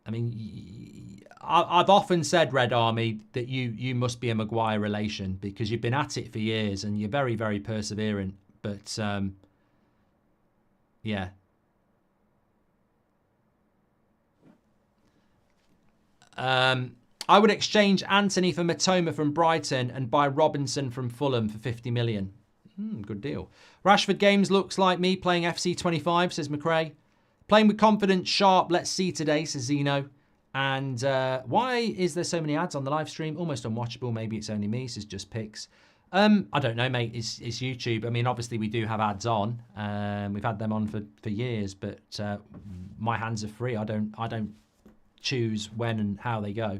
I mean, I've often said, Red Army, that you must be a Maguire relation because you've been at it for years and you're very, very perseverant. But, yeah. I would exchange Anthony for Matoma from Brighton and buy Robinson from Fulham for 50 million. Good deal. Rashford Games looks like me playing FC25, says McRae. Playing with confidence, sharp, let's see today, says Zeno. And why is there so many ads on the live stream? Almost unwatchable. Maybe it's only me, says Just Picks. I don't know, mate. It's YouTube. I mean, obviously we do have ads on. We've had them on for years, but my hands are free. I don't choose when and how they go.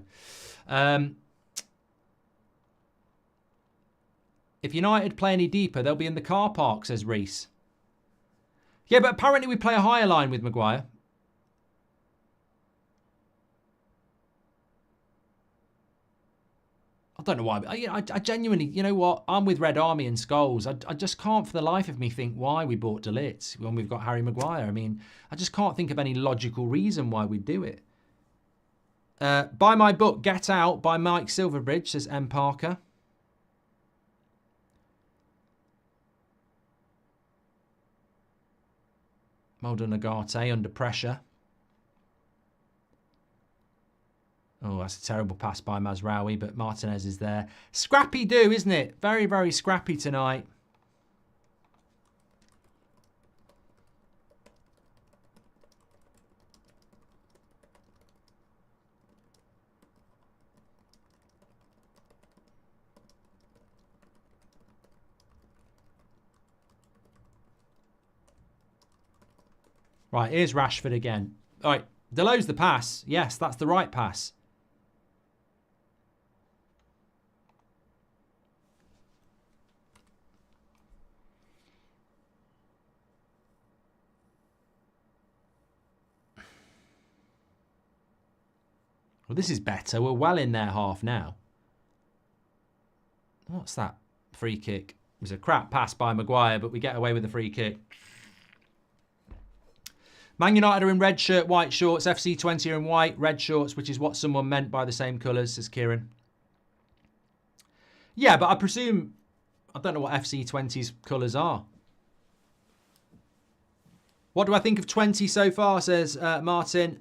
If United play any deeper, they'll be in the car park, says Reese. Yeah, but apparently we play a higher line with Maguire. I don't know why. But I genuinely, you know what? I'm with Red Army and Scholes. I just can't for the life of me think why we bought De Ligt when we've got Harry Maguire. I mean, I just can't think of any logical reason why we'd do it. Buy my book, Get Out, by Mike Silverbridge, says M. Parker. Mulder Nagate under pressure. Oh, that's a terrible pass by Mazraoui, but Martinez is there. Scrappy do, isn't it? Very, very scrappy tonight. Right, here's Rashford again. All right, Delo's the pass. Yes, that's the right pass. Well, this is better. We're well in their half now. What's that? Free kick. It was a crap pass by Maguire, but we get away with the free kick. Man United are in red shirt, white shorts. FC20 are in white, red shorts, which is what someone meant by the same colours, says Kieran. Yeah, but I presume... I don't know what FC20's colours are. What do I think of 20 so far, says Martin.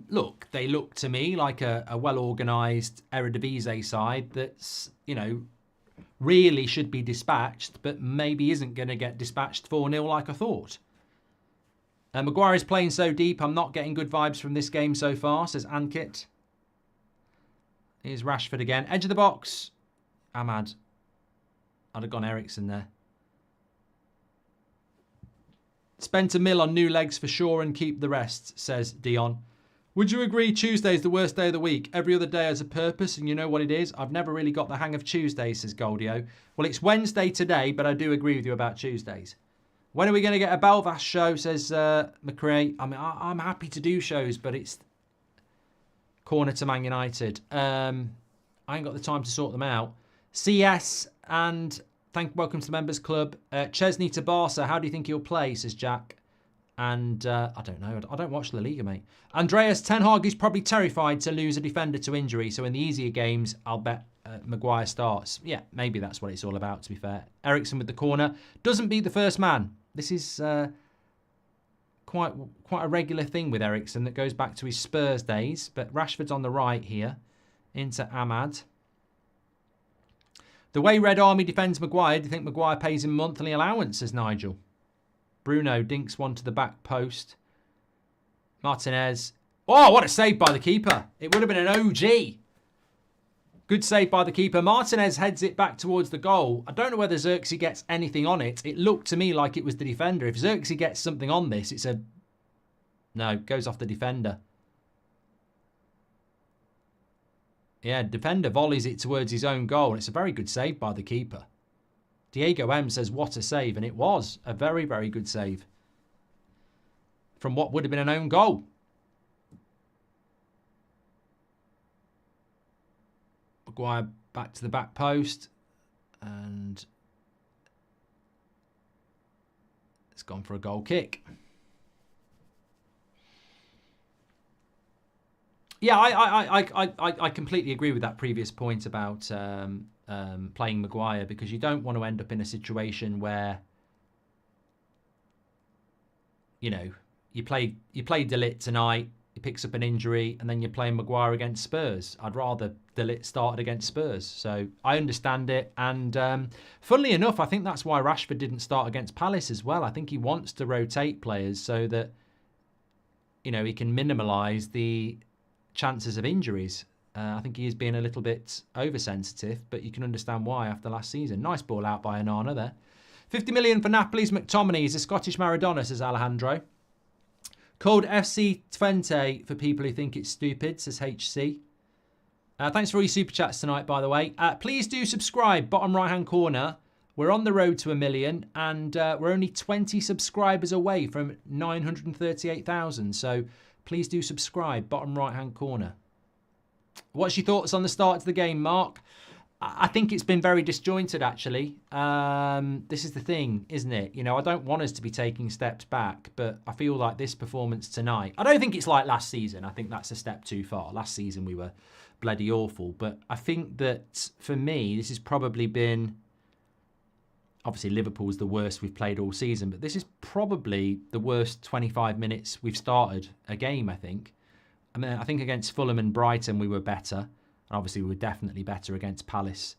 Look, they look to me like a well-organised Eredivisie side that's, you know, really should be dispatched, but maybe isn't going to get dispatched 4-0 like I thought. Maguire is playing so deep, I'm not getting good vibes from this game so far, says Ankit. Here's Rashford again. Edge of the box. Ahmad. I'd have gone Eriksen there. Spent £1 million on new legs for sure and keep the rest, says Dion. Would you agree Tuesday's the worst day of the week? Every other day has a purpose and you know what it is? I've never really got the hang of Tuesdays, says Goldio. Well, it's Wednesday today, but I do agree with you about Tuesdays. When are we going to get a Belfast show, says McRae. I mean, I'm happy to do shows, but it's corner to Man United. I ain't got the time to sort them out. CS and welcome to the Members Club. Chesney to Barca, how do you think he'll play, says Jack. And I don't know. I don't watch La Liga, mate. Andreas, Ten Hag is probably terrified to lose a defender to injury. So in the easier games, I'll bet Maguire starts. Yeah, maybe that's what it's all about, to be fair. Eriksen with the corner. Doesn't beat the first man. This is quite a regular thing with Eriksen that goes back to his Spurs days. But Rashford's on the right here. Into Ahmad. The way Red Army defends Maguire, do you think Maguire pays him monthly allowance, says Nigel? Bruno dinks one to the back post. Martinez. Oh, what a save by the keeper. It would have been an OG. Good save by the keeper. Martinez heads it back towards the goal. I don't know whether Zirkzee gets anything on it. It looked to me like it was the defender. If Zirkzee gets something on this, it's a... No, goes off the defender. Yeah, defender volleys it towards his own goal. It's a very good save by the keeper. Diego M says, what a save. And it was a very, very good save. From what would have been an own goal. Maguire back to the back post. And it's gone for a goal kick. Yeah, I completely agree with that previous point about playing Maguire, because you don't want to end up in a situation where, you know, you play De Ligt tonight, he picks up an injury, and then you're playing Maguire against Spurs. I'd rather De Ligt started against Spurs. So I understand it. And funnily enough, I think that's why Rashford didn't start against Palace as well. I think he wants to rotate players so that, you know, he can minimalise the chances of injuries. I think he is being a little bit oversensitive, but you can understand why after last season. Nice ball out by Onana there. 50 million for Napoli's McTominay. He's a Scottish Maradona, says Alejandro. Called FC Twente for people who think it's stupid, says HC. Thanks for all your super chats tonight, by the way. Please do subscribe, bottom right-hand corner. We're on the road to 1 million, and we're only 20 subscribers away from 938,000. So please do subscribe, bottom right-hand corner. What's your thoughts on the start of the game, Mark? I think it's been very disjointed, actually. This is the thing, isn't it? You know, I don't want us to be taking steps back, but I feel like this performance tonight... I don't think it's like last season. I think that's a step too far. Last season, we were bloody awful. But I think that, for me, this has probably been... Obviously, Liverpool's the worst we've played all season, but this is probably the worst 25 minutes we've started a game, I think. I mean, I think against Fulham and Brighton, we were better. And obviously, we were definitely better against Palace,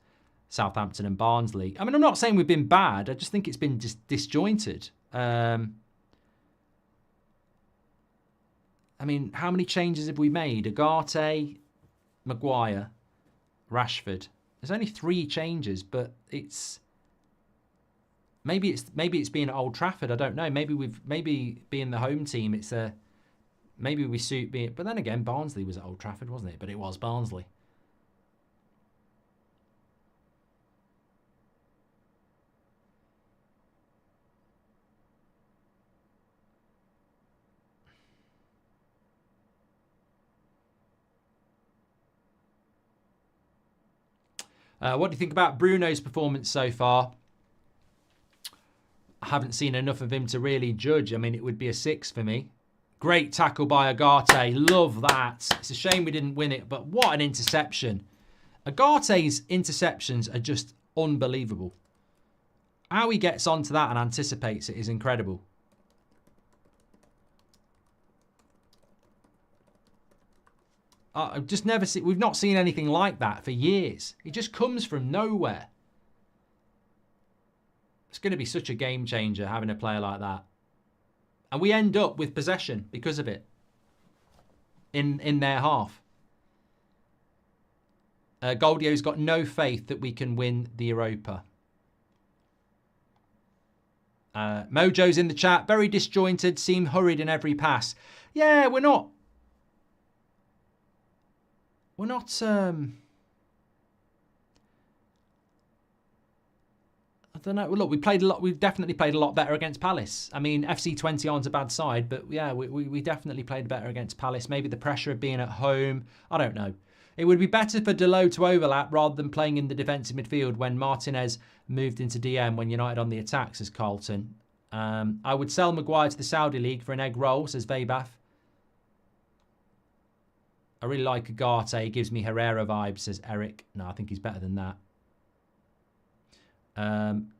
Southampton and Barnsley. I mean, I'm not saying we've been bad. I just think it's been disjointed. I mean, how many changes have we made? Ugarte, Maguire, Rashford. There's only 3 changes, but it's... Maybe it's being at Old Trafford. I don't know. Maybe being the home team, it's a... Maybe we suit being... But then again, Barnsley was at Old Trafford, wasn't it? But it was Barnsley. What do you think about Bruno's performance so far? I haven't seen enough of him to really judge. I mean, it would be a 6 for me. Great tackle by Ugarte. Love that. It's a shame we didn't win it, but what an interception. Ugarte's interceptions are just unbelievable. How he gets onto that and anticipates it is incredible. I've just never seen... We've not seen anything like that for years. It just comes from nowhere. It's going to be such a game changer having a player like that. And we end up with possession because of it. In their half. Goldio's got no faith that we can win the Europa. Mojo's in the chat. Very disjointed. Seem hurried in every pass. Yeah, we're not... We're not... I don't know. Look, we played a lot. We've definitely played a lot better against Palace. I mean, FC Twente aren't a bad side, but yeah, we definitely played better against Palace. Maybe the pressure of being at home. I don't know. It would be better for Delo to overlap rather than playing in the defensive midfield when Martinez moved into DM when United on the attack, says Carlton. I would sell Maguire to the Saudi League for an egg roll, says Vaybath. I really like Ugarte. He gives me Herrera vibes, says Eric. No, I think he's better than that.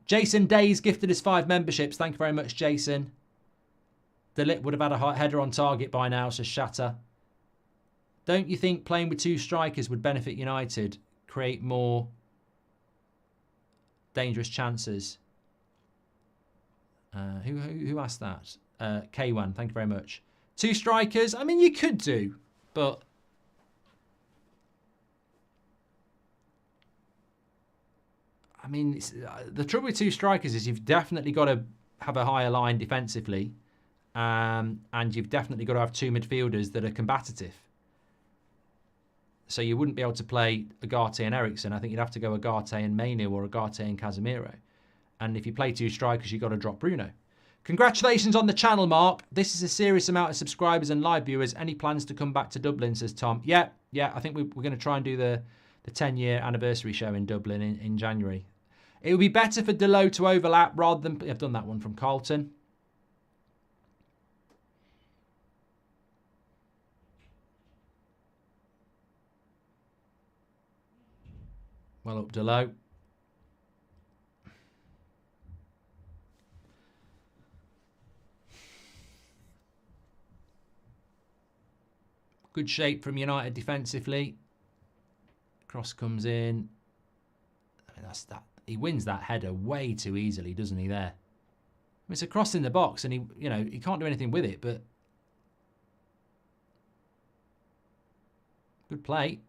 Jason Days gifted us 5 memberships. Thank you very much, Jason. De Ligt would have had a header on target by now, says Shatter. Don't you think playing with 2 strikers would benefit United? Create more dangerous chances? Who asked that? K1, thank you very much. 2 strikers? I mean, you could do, but... I mean, the trouble with 2 strikers is you've definitely got to have a higher line defensively. And you've definitely got to have 2 midfielders that are combative. So you wouldn't be able to play Ugarte and Eriksen. I think you'd have to go Ugarte and Mainu or Ugarte and Casemiro. And if you play 2 strikers, you've got to drop Bruno. Congratulations on the channel, Mark. This is a serious amount of subscribers and live viewers. Any plans to come back to Dublin, says Tom. Yeah. I think we're going to try and do the 10-year anniversary show in Dublin in January. It would be better for Delo to overlap rather than... I've done that one from Carlton. Well up Delo. Good shape from United defensively. Cross comes in. I mean, that's that. He wins that header way too easily, doesn't he? There. I mean, it's a cross in the box, and he can't do anything with it. But good play.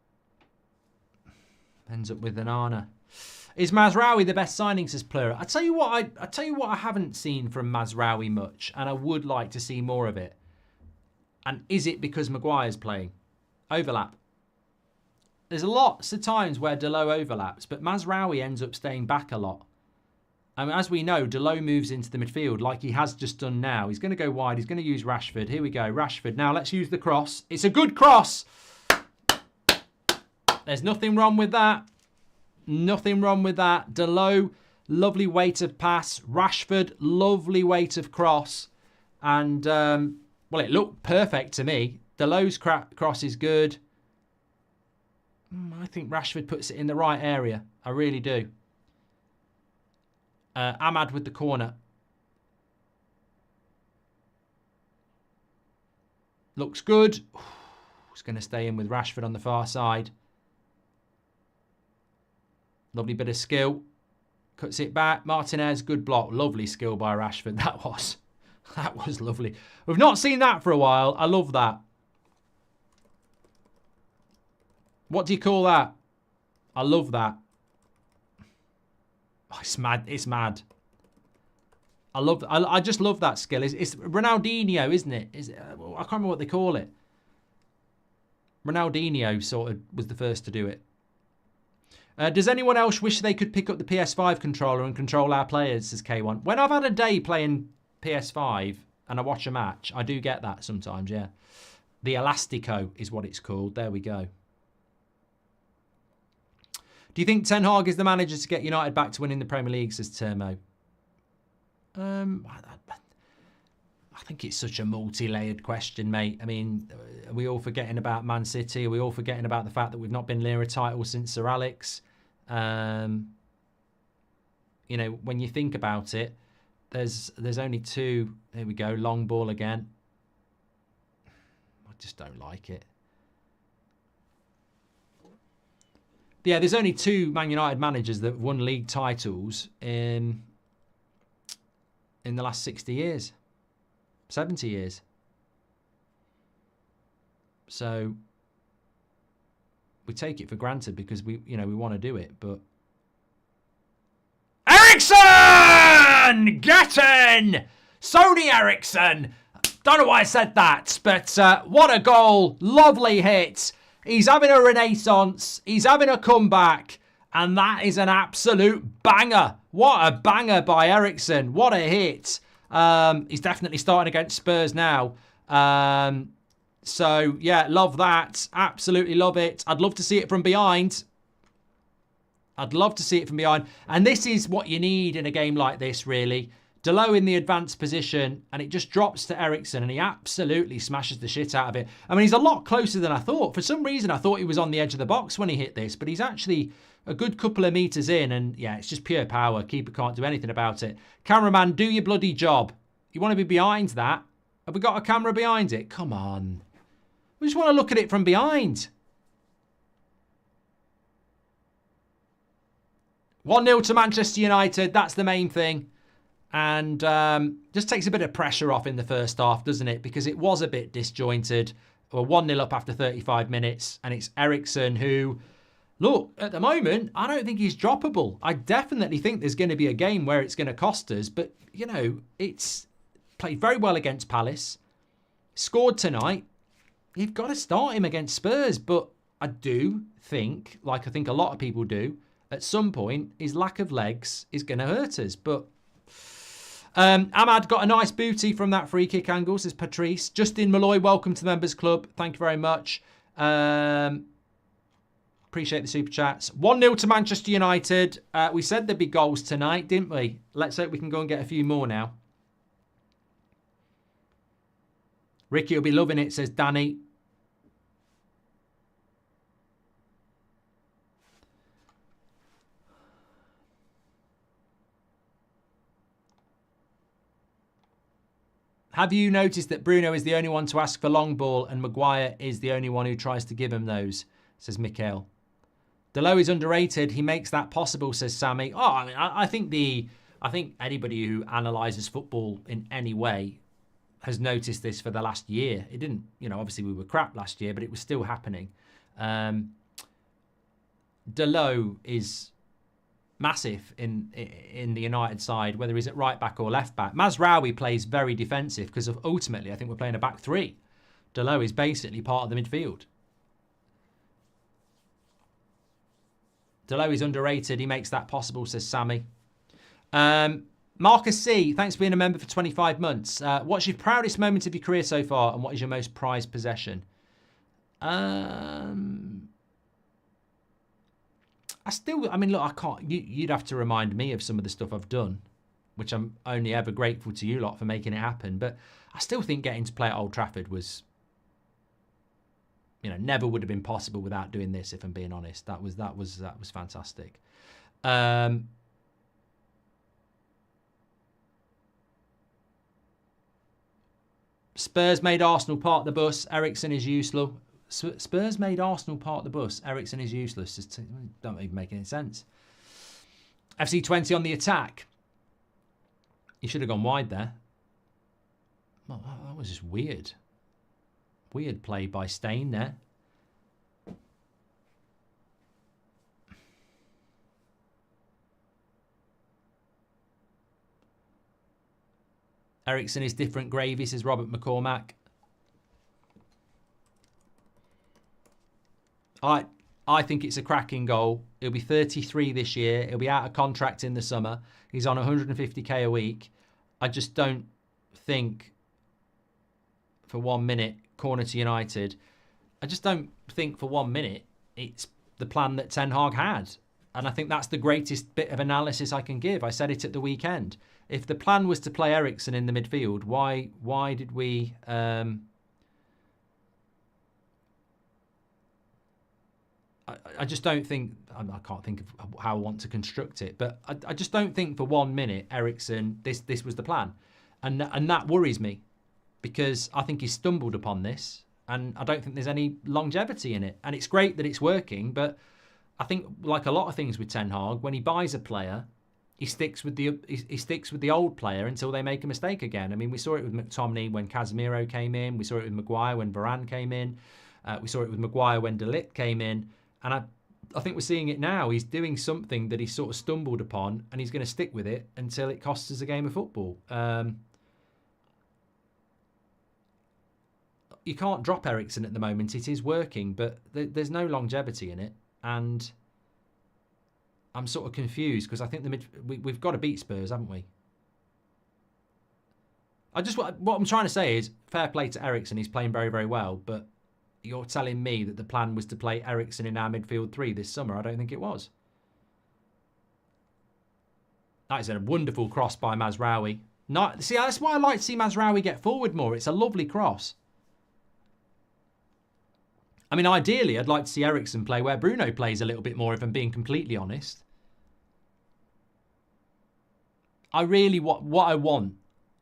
Ends up with Onana. Is Mazraoui the best signing, says Plura? I tell you what, I haven't seen from Mazraoui much, and I would like to see more of it. And is it because Maguire's playing? Overlap. There's lots of times where Delo overlaps, but Mazraoui ends up staying back a lot. I mean, as we know, Delo moves into the midfield like he has just done now. He's going to go wide. He's going to use Rashford. Here we go, Rashford. Now let's use the cross. It's a good cross. There's nothing wrong with that. Nothing wrong with that. Delo, lovely weight of pass. Rashford, lovely weight of cross. And, well, it looked perfect to me. Delo's cross is good. I think Rashford puts it in the right area. I really do. Ahmad with the corner. Looks good. He's going to stay in with Rashford on the far side. Lovely bit of skill. Cuts it back. Martinez, good block. Lovely skill by Rashford. That was lovely. We've not seen that for a while. I love that. What do you call that? I love that. Oh, it's mad. It's mad. I just love that skill. It's Ronaldinho, isn't it? I can't remember what they call it. Ronaldinho sort of was the first to do it. Does anyone else wish they could pick up the PS5 controller and control our players, says K1? When I've had a day playing PS5 and I watch a match, I do get that sometimes, yeah. The Elastico is what it's called. There we go. Do you think Ten Hag is the manager to get United back to winning the Premier League, says Termo? I think it's such a multi-layered question, mate. I mean, are we all forgetting about Man City? Are we all forgetting about the fact that we've not been near a title since Sir Alex? You know, when you think about it, there's only 2. Here we go, long ball again. I just don't like it. Yeah, there's only 2 Man United managers that have won league titles in the last 60 years. 70 years. So we take it for granted because we want to do it, but Eriksen! Get in! Sony Eriksen! Don't know why I said that, but what a goal. Lovely hit. He's having a renaissance. He's having a comeback. And that is an absolute banger. What a banger by Eriksen. What a hit. He's definitely starting against Spurs now. So, yeah, love that. Absolutely love it. I'd love to see it from behind. I'd love to see it from behind. And this is what you need in a game like this, really. Delo in the advanced position, and it just drops to Eriksen, and he absolutely smashes the shit out of it. I mean, he's a lot closer than I thought. For some reason, I thought he was on the edge of the box when he hit this, but he's actually a good couple of metres in, and yeah, it's just pure power. Keeper can't do anything about it. Cameraman, do your bloody job. You want to be behind that? Have we got a camera behind it? Come on. We just want to look at it from behind. 1-0 to Manchester United. That's the main thing. And just takes a bit of pressure off in the first half, doesn't it? Because it was a bit disjointed. We're 1-0 up after 35 minutes. And it's Eriksen who, look, at the moment, I don't think he's droppable. I definitely think there's going to be a game where it's going to cost us. But, you know, it's played very well against Palace. Scored tonight. You've got to start him against Spurs. But I do think, like I think a lot of people do, at some point, his lack of legs is going to hurt us. But Ahmad got a nice booty from that free kick angle, says Patrice. Justin Malloy, welcome to the Members Club. Thank you very much. Appreciate the super chats. 1-0 to Manchester United. We said there'd be goals tonight, didn't we? Let's hope we can go and get a few more now. Ricky will be loving it, says Danny. Have you noticed that Bruno is the only one to ask for long ball and Maguire is the only one who tries to give him those, says Mikhail. Delo is underrated. He makes that possible, says Sammy. Oh, I mean, I think anybody who analyses football in any way has noticed this for the last year. It didn't, you know, obviously we were crap last year, but it was still happening. Delo is massive in the United side, whether he's at right back or left back. Mazraoui plays very defensive because of ultimately I think we're playing a back three. Delo is basically part of the midfield. Delo is underrated. He makes that possible, says Sammy. Marcus C, thanks for being a member for 25 months. What's your proudest moment of your career so far and what is your most prized possession? I mean, look, I can't, you'd have to remind me of some of the stuff I've done, which I'm only ever grateful to you lot for making it happen. But I still think getting to play at Old Trafford was, you know, never would have been possible without doing this, if I'm being honest. That was fantastic. Spurs made Arsenal part the bus. Eriksen is useless. Spurs made Arsenal part the bus. Eriksen is useless. Just don't even make any sense. FC Twente on the attack. He should have gone wide there. Well, that was just weird. Weird play by Stain there. Eriksen is different gravy, says Robert McCormack. I think it's a cracking goal. He'll be 33 this year. He'll be out of contract in the summer. He's on 150k a week. I just don't think for 1 minute, corner to United, I just don't think for 1 minute it's the plan that Ten Hag had. And I think that's the greatest bit of analysis I can give. I said it at the weekend. If the plan was to play Eriksen in the midfield, why did we... I just don't think, I can't think of how I want to construct it, but I just don't think for 1 minute, Eriksen, this was the plan. And that worries me because I think he stumbled upon this and I don't think there's any longevity in it. And it's great that it's working, but I think like a lot of things with Ten Hag, when he buys a player, he sticks with the old player until they make a mistake again. I mean, we saw it with McTominay when Casemiro came in. We saw it with Maguire when Varane came in. We saw it with Maguire when De Ligt came in. And I think we're seeing it now. He's doing something that he sort of stumbled upon and he's going to stick with it until it costs us a game of football. You can't drop Eriksen at the moment. It is working, but there's no longevity in it. And I'm sort of confused because I think we've got to beat Spurs, haven't we? What I'm trying to say is fair play to Eriksen. He's playing very, very well, but you're telling me that the plan was to play Eriksen in our midfield three this summer. I don't think it was. That is a wonderful cross by Mazraoui. Not, see, that's why I like to see Mazraoui get forward more. It's a lovely cross. I mean, ideally, I'd like to see Eriksen play where Bruno plays a little bit more, if I'm being completely honest. I really, what I want,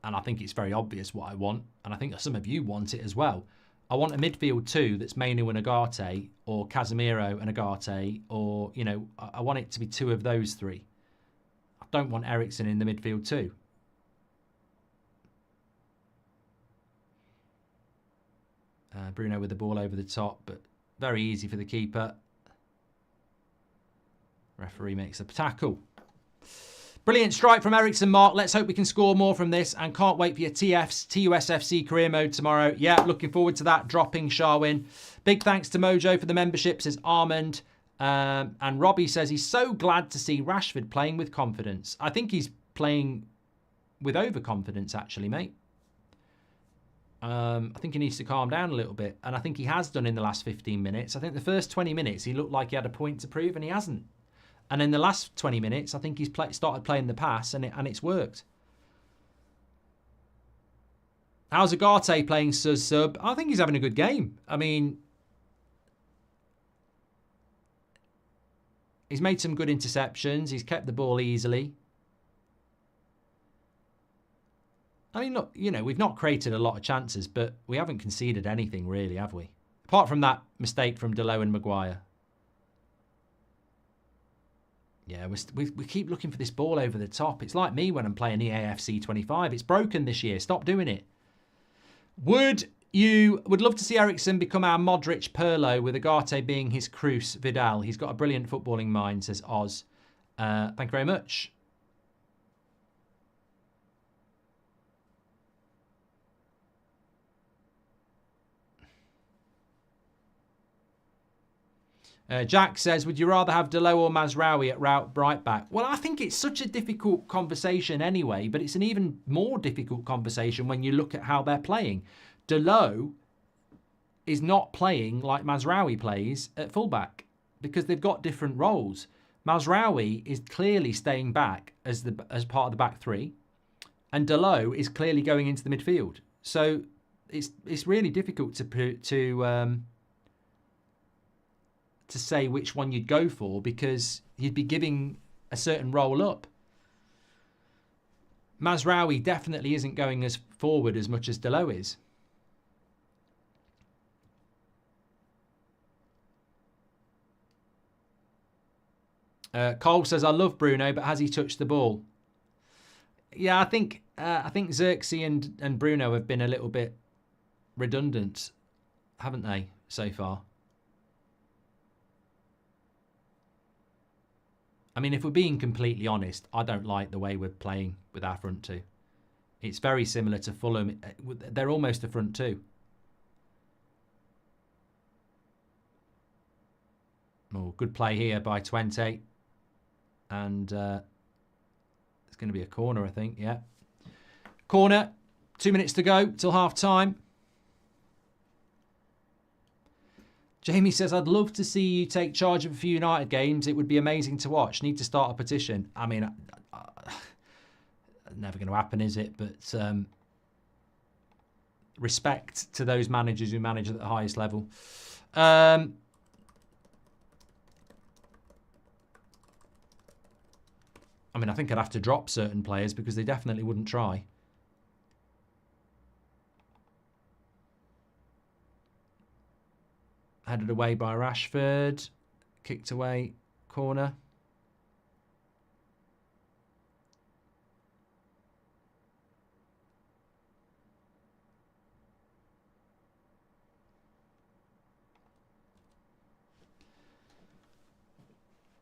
and I think it's very obvious what I want, and I think some of you want it as well. I want a midfield two that's Mainoo and Agate, or Casemiro and Agate, or, you know, I want it to be two of those three. I don't want Eriksen in the midfield too. Bruno with the ball over the top, but very easy for the keeper. Referee makes a tackle. Brilliant strike from Eriksen, Mark. Let's hope we can score more from this, and can't wait for your TUSFC career mode tomorrow. Yeah, looking forward to that, dropping Sharwin. Big thanks to Mojo for the membership, says Armand. And Robbie says he's so glad to see Rashford playing with confidence. I think he's playing with overconfidence, actually, mate. I think he needs to calm down a little bit, and I think he has done in the last 15 minutes. I think the first 20 minutes he looked like he had a point to prove, and he hasn't. And in the last 20 minutes, I think he's started playing the pass, and it's worked. How's Agate playing sub? I think he's having a good game. I mean, he's made some good interceptions. He's kept the ball easily. I mean, look, you know, we've not created a lot of chances, but we haven't conceded anything really, have we? Apart from that mistake from Delo and Maguire. Yeah, we keep looking for this ball over the top. It's like me when I'm playing EAFC 25. It's broken this year. Stop doing it. Would love to see Eriksen become our Modric Pirlo, with Agate being his Cruz Vidal. He's got a brilliant footballing mind, says Oz. Thank you very much. Jack says, would you rather have Delo or Mazraoui at right back? Well, I think it's such a difficult conversation anyway, but it's an even more difficult conversation when you look at how they're playing. Delo is not playing like Mazraoui plays at fullback because they've got different roles. Mazraoui is clearly staying back as part of the back three, and Delo is clearly going into the midfield. So it's really difficult to say which one you'd go for, because you'd be giving a certain role up. Mazraoui definitely isn't going as forward as much as Delo is. Cole says, I love Bruno, but has he touched the ball? Yeah, I think Zirkzee and Bruno have been a little bit redundant, haven't they, so far? I mean, if we're being completely honest, I don't like the way we're playing with our front two. It's very similar to Fulham. They're almost a front two. Oh, good play here by Twente. And it's going to be a corner, I think. Yeah. Corner. 2 minutes to go till half time. Jamie says, I'd love to see you take charge of a few United games. It would be amazing to watch. Need to start a petition. I mean, never going to happen, is it? But respect to those managers who manage at the highest level. I mean, I think I'd have to drop certain players because they definitely wouldn't try. Headed away by Rashford. Kicked away. Corner.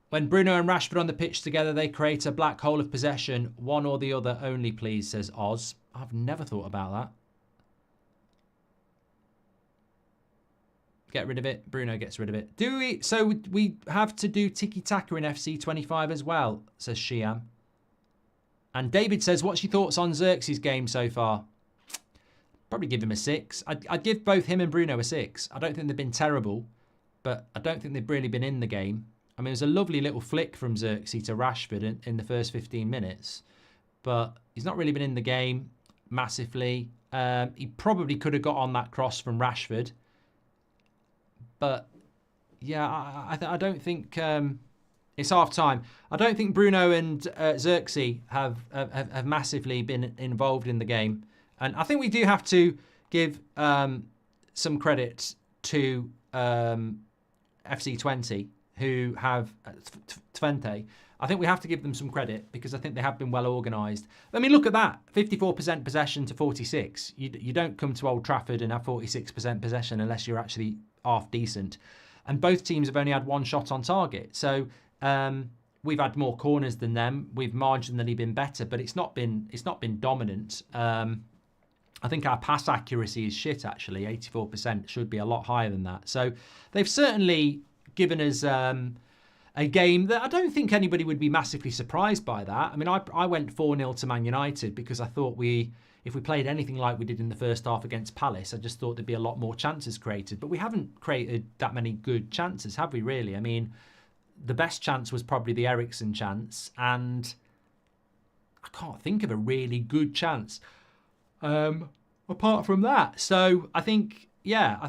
When Bruno and Rashford on the pitch together, they create a black hole of possession. One or the other only, please, says Oz. I've never thought about that. Get rid of it. Bruno gets rid of it. Do we? So we have to do tiki-taka in FC 25 as well, says Shiam. And David says, what's your thoughts on Zirkzee's game so far? Probably give him a 6. I'd give both him and Bruno a 6. I don't think they've been terrible, but I don't think they've really been in the game. I mean, it was a lovely little flick from Zirkzee to Rashford in the first 15 minutes. but he's not really been in the game massively. He probably could have got on that cross from Rashford. But, yeah, I don't think... it's half time. I don't think Bruno and Zirkzee have massively been involved in the game. And I think we do have to give some credit to FC Twente, who have Twente. I think we have to give them some credit because I think they have been well organised. I mean, look at that. 54% possession to 46. You don't come to Old Trafford and have 46% possession unless you're actually half decent. And both teams have only had one shot on target. So we've had more corners than them. We've marginally been better, but it's not been dominant. I think our pass accuracy is shit, actually. 84% should be a lot higher than that. So they've certainly given us a game that I don't think anybody would be massively surprised by that. I mean, I went 4-0 to Man United because I thought if we played anything like we did in the first half against Palace, I just thought there'd be a lot more chances created. But we haven't created that many good chances, have we, really? I mean, the best chance was probably the Eriksen chance, and I can't think of a really good chance apart from that. So I think, I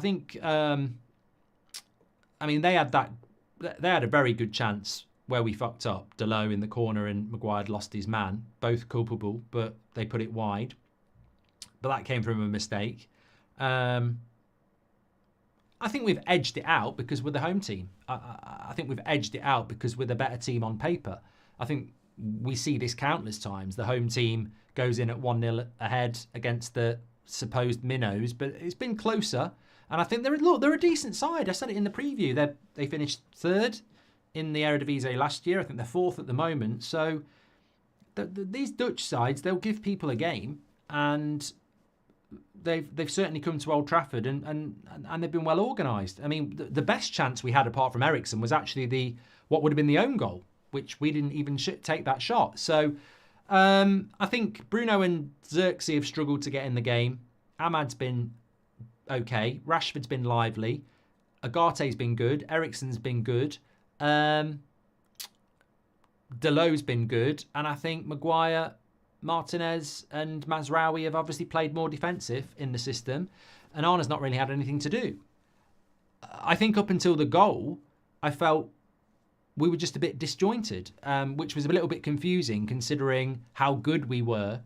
mean, they had a very good chance where we fucked up. Delot in the corner and Maguire had lost his man. Both culpable, but they put it wide. But that came from a mistake. I think we've edged it out because we're the home team. I think we've edged it out because we're the better team on paper. I think we see this countless times. The home team goes in at 1-0 ahead against the supposed minnows, but it's been closer. And I think they're a decent side. I said it in the preview. They finished third in the Eredivisie last year. I think they're fourth at the moment. So these Dutch sides, they'll give people a game, and they've certainly come to Old Trafford and they've been well organised. I mean, the best chance we had apart from Eriksen was actually what would have been the own goal, which we didn't even take that shot. So I think Bruno and Zirkzee have struggled to get in the game. Ahmad's been okay. Rashford's been lively. Agate's been good. Eriksen's been good. Delot's been good. And I think Maguire, Martinez and Mazraoui have obviously played more defensive in the system. And Arna's not really had anything to do. I think up until the goal, I felt we were just a bit disjointed, which was a little bit confusing considering how good we were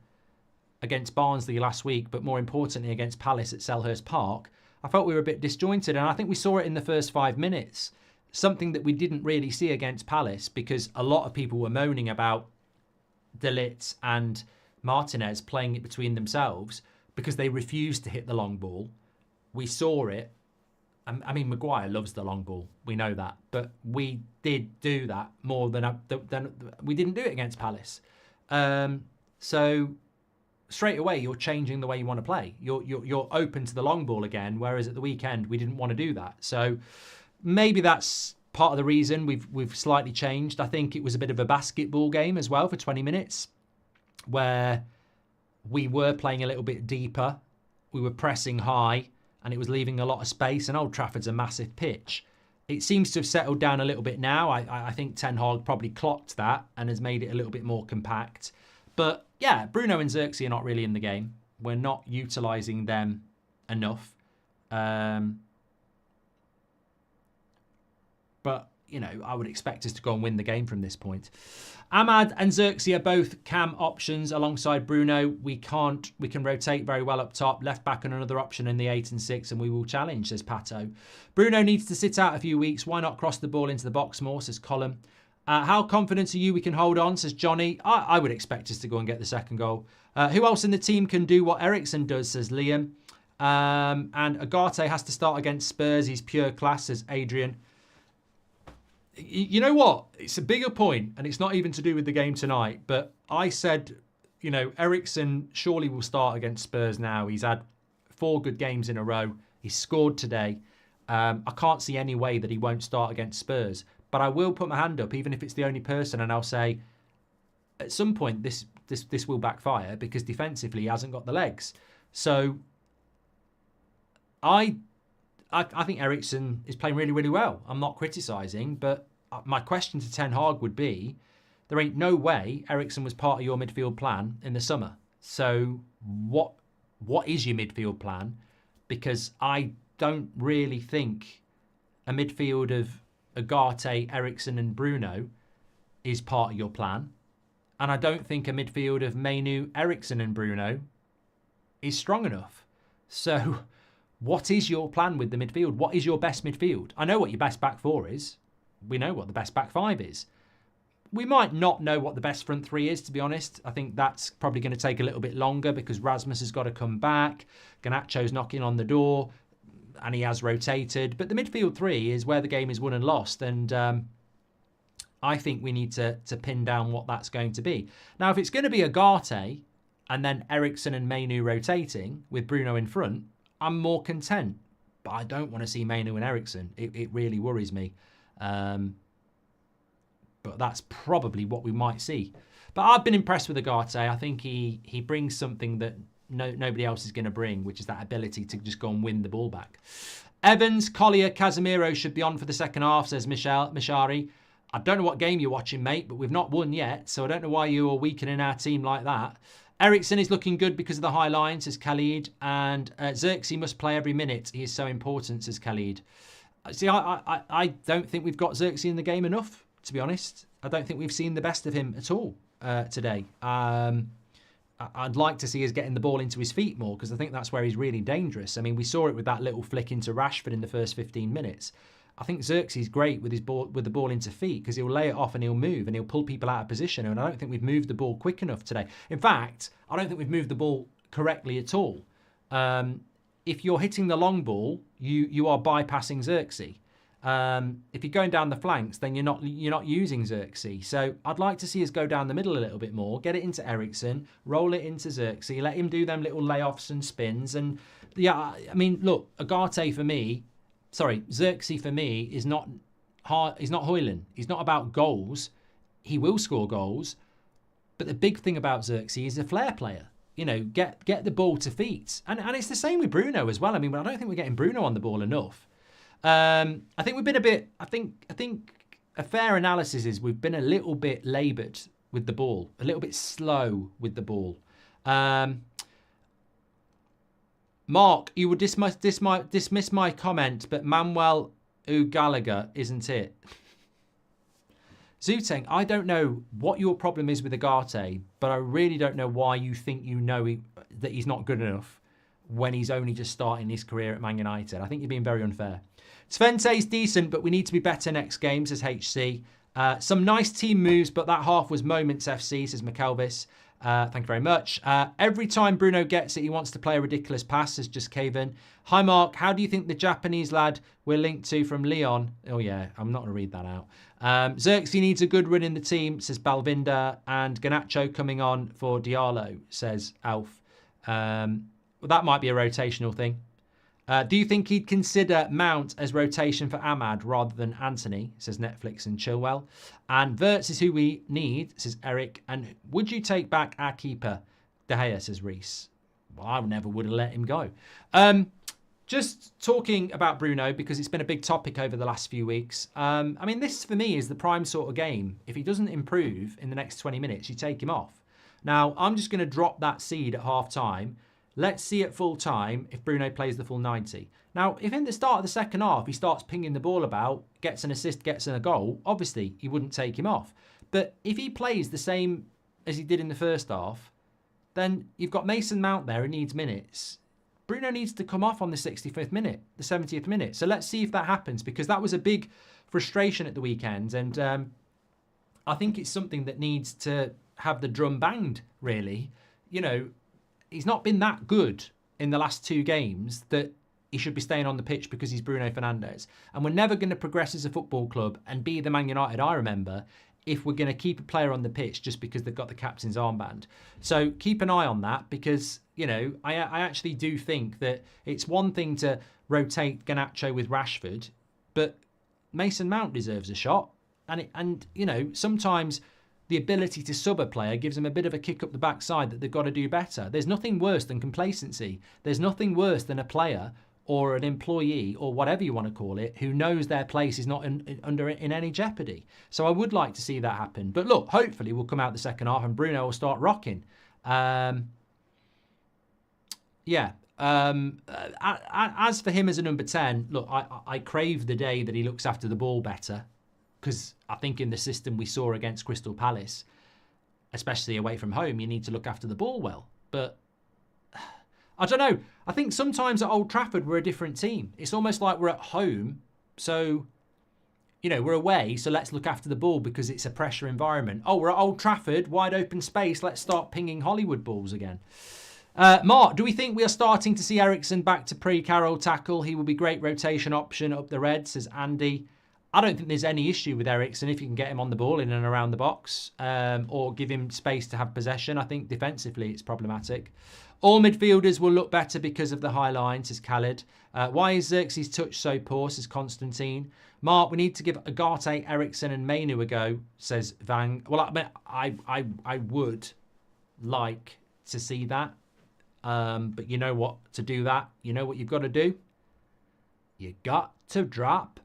against Barnsley last week, but more importantly against Palace at Selhurst Park. I felt we were a bit disjointed, and I think we saw it in the first 5 minutes, something that we didn't really see against Palace because a lot of people were moaning about De Ligt and Martinez playing it between themselves because they refused to hit the long ball. We saw it. I mean, Maguire loves the long ball. We know that. But we did do that more than we didn't do it against Palace. So straight away, you're changing the way you want to play. You're open to the long ball again, whereas at the weekend, we didn't want to do that. So maybe that's part of the reason we've slightly changed. I think it was a bit of a basketball game as well for 20 minutes where we were playing a little bit deeper. We were pressing high and it was leaving a lot of space, and Old Trafford's a massive pitch. It seems to have settled down a little bit now. I think Ten Hag probably clocked that and has made it a little bit more compact. But yeah, Bruno and Zirkzee are not really in the game. We're not utilising them enough. But, you know, I would expect us to go and win the game from this point. Ahmad and Zirkzee are both cam options alongside Bruno. We can rotate very well up top. Left back and another option in the 8 and 6, and we will challenge, says Pato. Bruno needs to sit out a few weeks. Why not cross the ball into the box more, says Colin. How confident are you we can hold on, says Johnny. I would expect us to go and get the second goal. Who else in the team can do what Eriksen does, says Liam. And Agate has to start against Spurs. He's pure class, says Adrian. You know what? It's a bigger point, and it's not even to do with the game tonight. But I said, you know, Eriksen surely will start against Spurs now. He's had 4 good games in a row. He's scored today. I can't see any way that he won't start against Spurs. But I will put my hand up, even if it's the only person, and I'll say, at some point, this will backfire because defensively he hasn't got the legs. So I think Eriksen is playing really, really well. I'm not criticising, but my question to Ten Hag would be, there ain't no way Eriksen was part of your midfield plan in the summer. So what is your midfield plan? Because I don't really think a midfield of Ugarte, Eriksen and Bruno is part of your plan. And I don't think a midfield of Mainu, Eriksen and Bruno is strong enough. So what is your plan with the midfield? What is your best midfield? I know what your best back four is. We know what the best back five is. We might not know what the best front three is, to be honest. I think that's probably going to take a little bit longer because Rasmus has got to come back. Garnacho's knocking on the door and he has rotated. But the midfield three is where the game is won and lost. And I think we need to pin down what that's going to be. Now, if it's going to be Ugarte and then Eriksen and Mainu rotating with Bruno in front, I'm more content. But I don't want to see Mainu and Eriksen. It really worries me. But that's probably what we might see. But I've been impressed with Ugarte. I think he brings something that nobody else is going to bring, which is that ability to just go and win the ball back. Evans, Collier, Casemiro should be on for the second half, says Mishari. I don't know what game you're watching, mate, but we've not won yet, so I don't know why you are weakening our team like that. Eriksen is looking good because of the high line, says Khalid. And Zirkzee must play every minute. He is so important, says Khalid. See, I don't think we've got Zirkzee in the game enough, to be honest. I don't think we've seen the best of him at all today. I'd like to see us getting the ball into his feet more because I think that's where he's really dangerous. I mean, we saw it with that little flick into Rashford in the first 15 minutes. I think Zirkzee's great with the ball into feet because he'll lay it off and he'll move and he'll pull people out of position. And I don't think we've moved the ball quick enough today. In fact, I don't think we've moved the ball correctly at all. If you're hitting the long ball, you are bypassing Zirkzee. If you're going down the flanks, then you're not using Zirkzee. So I'd like to see us go down the middle a little bit more, get it into Eriksen, roll it into Zirkzee, let him do them little layoffs and spins. And yeah, I mean, look, Zirkzee for me is not hard. He's not Højlund. He's not about goals. He will score goals, but the big thing about Zirkzee is a flair player. You know, get the ball to feet, and it's the same with Bruno as well. I mean, I don't think we're getting Bruno on the ball enough. I think we've been a bit. I think a fair analysis is we've been a little bit laboured with the ball, a little bit slow with the ball. Mark, you would dismiss my comment, but Manuel Gallagher isn't it? Zuteng, I don't know what your problem is with Ugarte, but I really don't know why you think that he's not good enough when he's only just starting his career at Man United. I think you're being very unfair. Twente's decent, but we need to be better next game, says HC. Some nice team moves, but that half was moments FC, says McElvis. Thank you very much. Every time Bruno gets it, he wants to play a ridiculous pass, says Just Caven. Hi, Mark. How do you think the Japanese lad we're linked to from Leon? Oh, yeah, I'm not going to read that out. Zirkzee needs a good run in the team, says Balvinda. And Garnacho coming on for Diallo, says Alf. Well, that might be a rotational thing. Do you think he'd consider Mount as rotation for Ahmad rather than Anthony, says Netflix and Chilwell. And Wirtz is who we need, says Eric. And would you take back our keeper, De Gea, says Reese. Well, I never would have let him go. Just talking about Bruno, because it's been a big topic over the last few weeks. I mean, this for me is the prime sort of game. If he doesn't improve in the next 20 minutes, you take him off. Now, I'm just going to drop that seed at half time. Let's see at full time if Bruno plays the full 90. Now, if in the start of the second half he starts pinging the ball about, gets an assist, gets in a goal, obviously he wouldn't take him off. But if he plays the same as he did in the first half, then you've got Mason Mount there who needs minutes. Bruno needs to come off on the 65th minute, the 70th minute. So let's see if that happens, because that was a big frustration at the weekend. And I think it's something that needs to have the drum banged, really. You know, he's not been that good in the last two games that he should be staying on the pitch because he's Bruno Fernandes. And we're never going to progress as a football club and be the Man United I remember if we're going to keep a player on the pitch just because they've got the captain's armband. So keep an eye on that, because, you know, I actually do think that it's one thing to rotate Garnacho with Rashford, but Mason Mount deserves a shot. And you know, sometimes the ability to sub a player gives them a bit of a kick up the backside that they've got to do better. There's nothing worse than complacency. There's nothing worse than a player or an employee or whatever you want to call it who knows their place is not in any jeopardy. So I would like to see that happen. But look, hopefully we'll come out the second half and Bruno will start rocking. As for him as a number 10, look, I crave the day that he looks after the ball better, because I think in the system we saw against Crystal Palace, especially away from home, you need to look after the ball well. But I don't know. I think sometimes at Old Trafford we're a different team. It's almost like we're at home, so, you know, we're away, so let's look after the ball because it's a pressure environment. Oh, we're at Old Trafford, wide open space, let's start pinging Hollywood balls again. Mark, do we think we are starting to see Eriksen back to pre-Carroll tackle? He will be great rotation option up the red, says Andy. I don't think there's any issue with Eriksen if you can get him on the ball in and around the box, or give him space to have possession. I think defensively it's problematic. All midfielders will look better because of the high line, says Khaled. Why is Zirkzee's touch so poor, says Constantine. Mark, we need to give Agate, Eriksen and Mainu a go, says Vang. Well, I mean, I would like to see that. But you know what, to do that, you know what you've got to do? You got to drop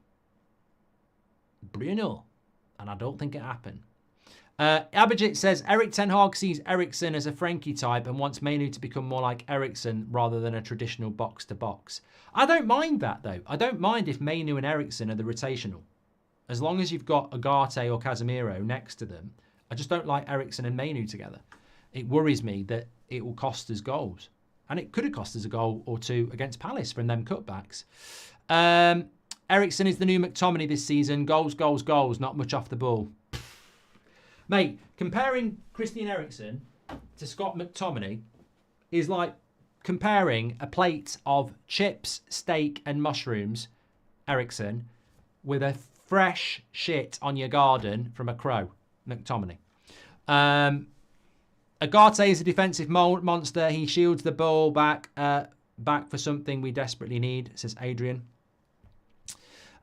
Bruno. And I don't think it happened. Abhijit says, Eric Ten Hag sees Eriksen as a Frankie type and wants Mainu to become more like Eriksen rather than a traditional box-to-box. I don't mind that, though. I don't mind if Mainu and Eriksen are the rotational. As long as you've got Agate or Casemiro next to them. I just don't like Eriksen and Mainu together. It worries me that it will cost us goals. And it could have cost us a goal or two against Palace from them cutbacks. Eriksen is the new McTominay this season. Goals, goals, goals. Not much off the ball. Mate, comparing Christian Eriksen to Scott McTominay is like comparing a plate of chips, steak and mushrooms, Eriksen, with a fresh shit on your garden from a crow, McTominay. Agate is a defensive monster. He shields the ball back for something we desperately need, says Adrian.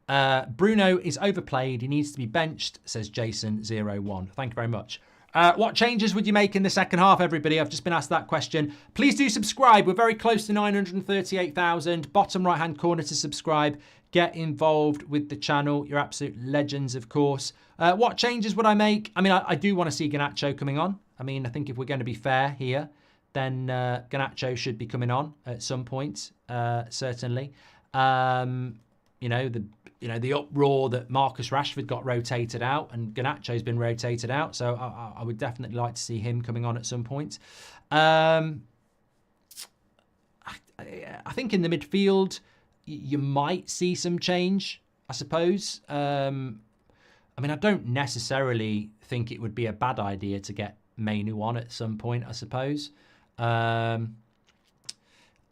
Bruno is overplayed. He needs to be benched, says Jason01. Thank you very much. What changes would you make in the second half, everybody? I've just been asked that question. Please do subscribe. We're very close to 938,000. Bottom right-hand corner to subscribe. Get involved with the channel. You're absolute legends, of course. What changes would I make? I mean, I do want to see Garnacho coming on. I mean, I think if we're going to be fair here, then Garnacho should be coming on at some point, certainly. The uproar that Marcus Rashford got rotated out and Garnacho's been rotated out. So I would definitely like to see him coming on at some point. I think in the midfield, you might see some change, I suppose. I mean, I don't necessarily think it would be a bad idea to get Mainu on at some point, I suppose. And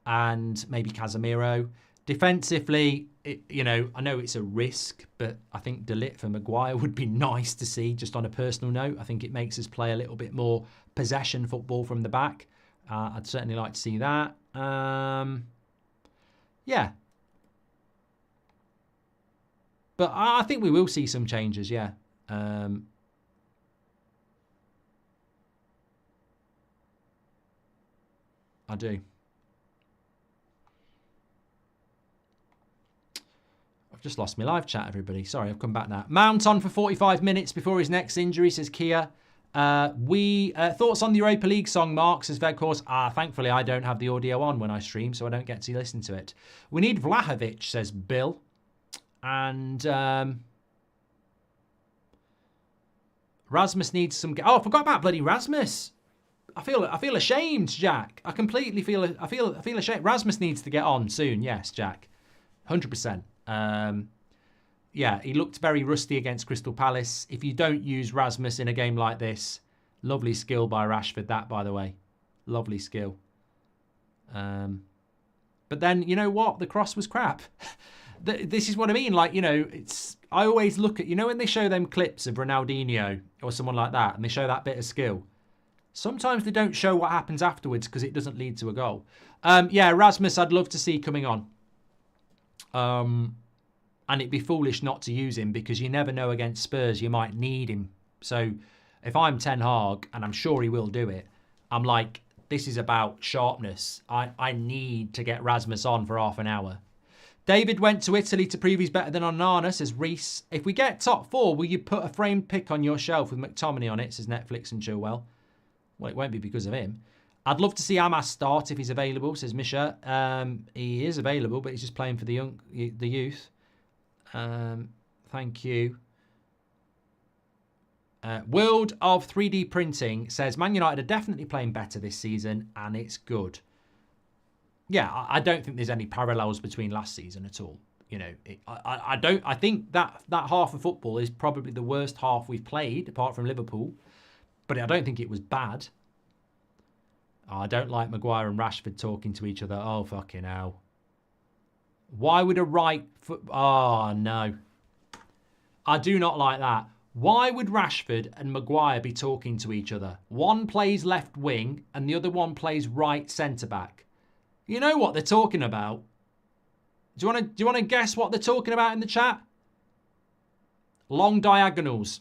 maybe Casemiro. Defensively, I know it's a risk, but I think De Ligt for Maguire would be nice to see, just on a personal note. I think it makes us play a little bit more possession football from the back. I'd certainly like to see that. Yeah. But I think we will see some changes, yeah. I do. I've just lost my live chat, everybody. Sorry, I've come back now. Mount on for 45 minutes before his next injury, says Kia. Thoughts on the Europa League song, Mark, says Vegcourse. Thankfully, I don't have the audio on when I stream, so I don't get to listen to it. We need Vlahovic, says Bill. And Rasmus needs some... Oh, I forgot about bloody Rasmus. I feel ashamed, Jack. I completely feel ashamed. Rasmus needs to get on soon. Yes, Jack. 100%. Yeah, he looked very rusty against Crystal Palace. If you don't use Rasmus in a game like this, lovely skill by Rashford, that, by the way. Lovely skill. But then, you know what? The cross was crap. This is what I mean. Like, I always look at, when they show them clips of Ronaldinho or someone like that, and they show that bit of skill. Sometimes they don't show what happens afterwards because it doesn't lead to a goal. Yeah, Rasmus, I'd love to see coming on. And it'd be foolish not to use him because you never know against Spurs, you might need him. So if I'm Ten Hag, and I'm sure he will do it, I'm like, this is about sharpness. I need to get Rasmus on for half an hour. David went to Italy to prove he's better than Onana, says Reese. If we get top 4, will you put a framed pic on your shelf with McTominay on it, says Netflix and Chilwell. Well, it won't be because of him. I'd love to see Amas start if he's available, says Misha. He is available, but he's just playing for the youth. Thank you. World of 3D Printing says Man United are definitely playing better this season, and it's good. Yeah, I don't think there's any parallels between last season at all. You know, I think that half of football is probably the worst half we've played, apart from Liverpool. But I don't think it was bad. Oh, I don't like Maguire and Rashford talking to each other. Oh, fucking hell. Why would a right foot... Oh, no. I do not like that. Why would Rashford and Maguire be talking to each other? One plays left wing and the other one plays right centre-back. You know what they're talking about? Do you want to guess what they're talking about in the chat? Long diagonals.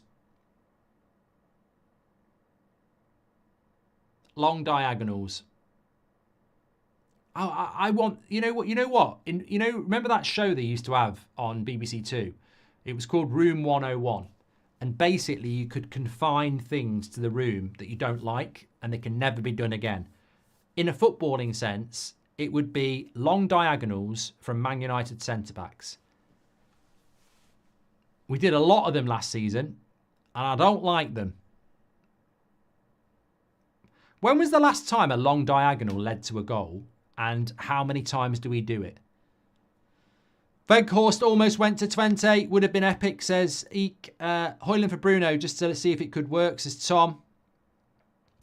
Long diagonals. I want... You know what? Remember that show they used to have on BBC Two? It was called Room 101. And basically, you could confine things to the room that you don't like, and they can never be done again. In a footballing sense, it would be long diagonals from Man United centre-backs. We did a lot of them last season, and I don't like them. When was the last time a long diagonal led to a goal, and how many times do we do it? Veghorst almost went to Twente. Would have been epic, says Eek. Hoyland for Bruno, just to see if it could work, says Tom.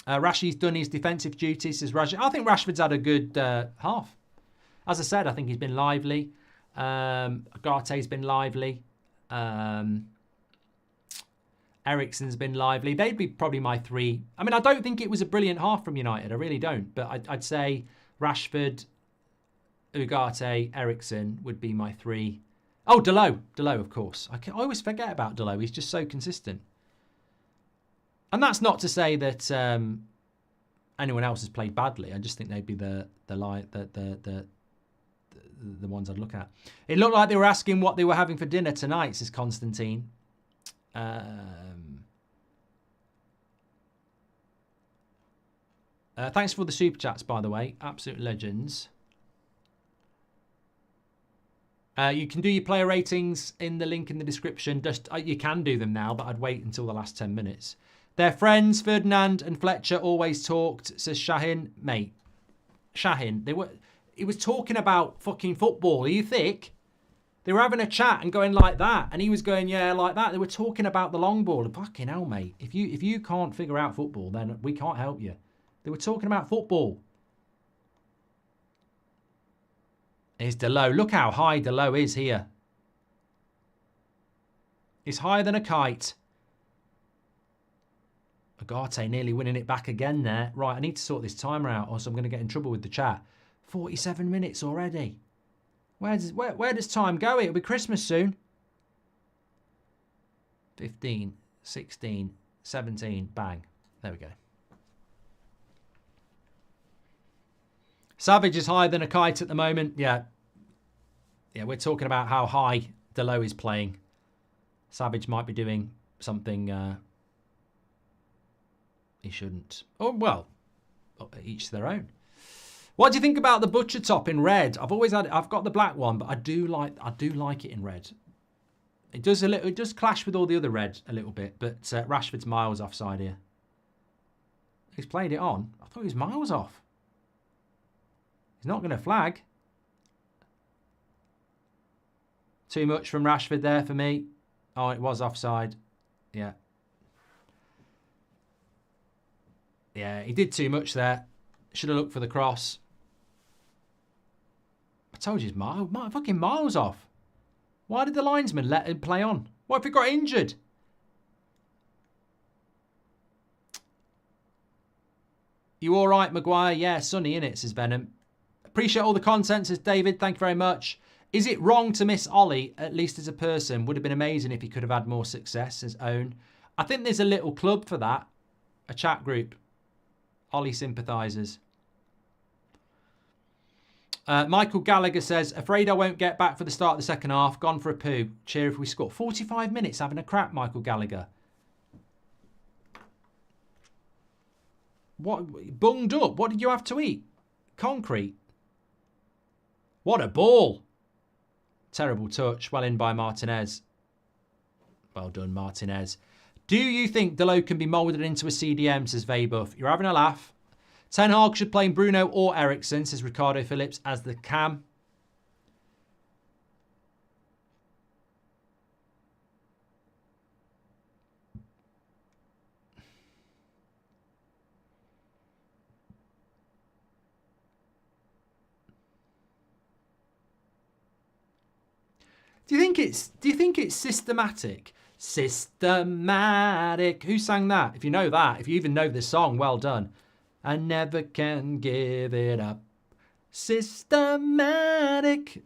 Rashi's done his defensive duties, says Rashi. I think Rashford's had a good half. As I said, I think he's been lively. Agarte's been lively. Eriksen's been lively. They'd be probably my 3. I mean, I don't think it was a brilliant half from United. I really don't. But I'd say Rashford, Ugarte, Eriksen would be my 3. Oh, Dalot, of course. I always forget about Dalot. He's just so consistent. And that's not to say that anyone else has played badly. I just think they'd be the ones I'd look at. It looked like they were asking what they were having for dinner tonight, says Constantine. Thanks for the super chats, by the way. Absolute legends. You can do your player ratings in the link in the description. Just you can do them now, but I'd wait until the last 10 minutes. Their friends, Ferdinand and Fletcher, always talked, says Shahin. Mate, Shahin, he was talking about fucking football. Are you thick? They were having a chat and going like that, and he was going, yeah, like that. They were talking about the long ball. Fucking hell, mate. If you can't figure out football, then we can't help you. They were talking about football. Here's Dalot. Look how high Dalot is here. It's higher than a kite. Agate nearly winning it back again there. Right, I need to sort this timer out, or else I'm going to get in trouble with the chat. 47 minutes already. Where does time go? It'll be Christmas soon. 15, 16, 17, bang. There we go. Savage is higher than a kite at the moment. Yeah, we're talking about how high Dalot is playing. Savage might be doing something he shouldn't. Oh, well, each their own. What do you think about the butcher top in red? I've got the black one, but I do like it in red. It does clash with all the other red a little bit, but Rashford's miles offside here. He's played it on. I thought he was miles off. He's not going to flag. Too much from Rashford there for me. Oh, it was offside. Yeah. Yeah, he did too much there. Should have looked for the cross. I told you he's fucking miles off. Why did the linesman let him play on? What if he got injured? You all right, Maguire? Yeah, sunny, innit, says Venom. Appreciate all the content, says David. Thank you very much. Is it wrong to miss Ollie, at least as a person? Would have been amazing if he could have had more success, says Owen. I think there's a little club for that. A chat group. Ollie sympathisers. Michael Gallagher says, afraid I won't get back for the start of the second half. Gone for a poo. Cheer if we score. 45 minutes having a crap, Michael Gallagher. What? Bunged up. What did you have to eat? Concrete. What a ball. Terrible touch. Well in by Martinez. Well done, Martinez. Do you think Delo can be moulded into a CDM, says Veybuff? You're having a laugh. Ten Hag should play Bruno or Eriksen, says Ricardo Phillips, as the cam. Do you think it's systematic? Systematic. Who sang that? If you know that, if you even know this song, well done. I never can give it up. Systematic.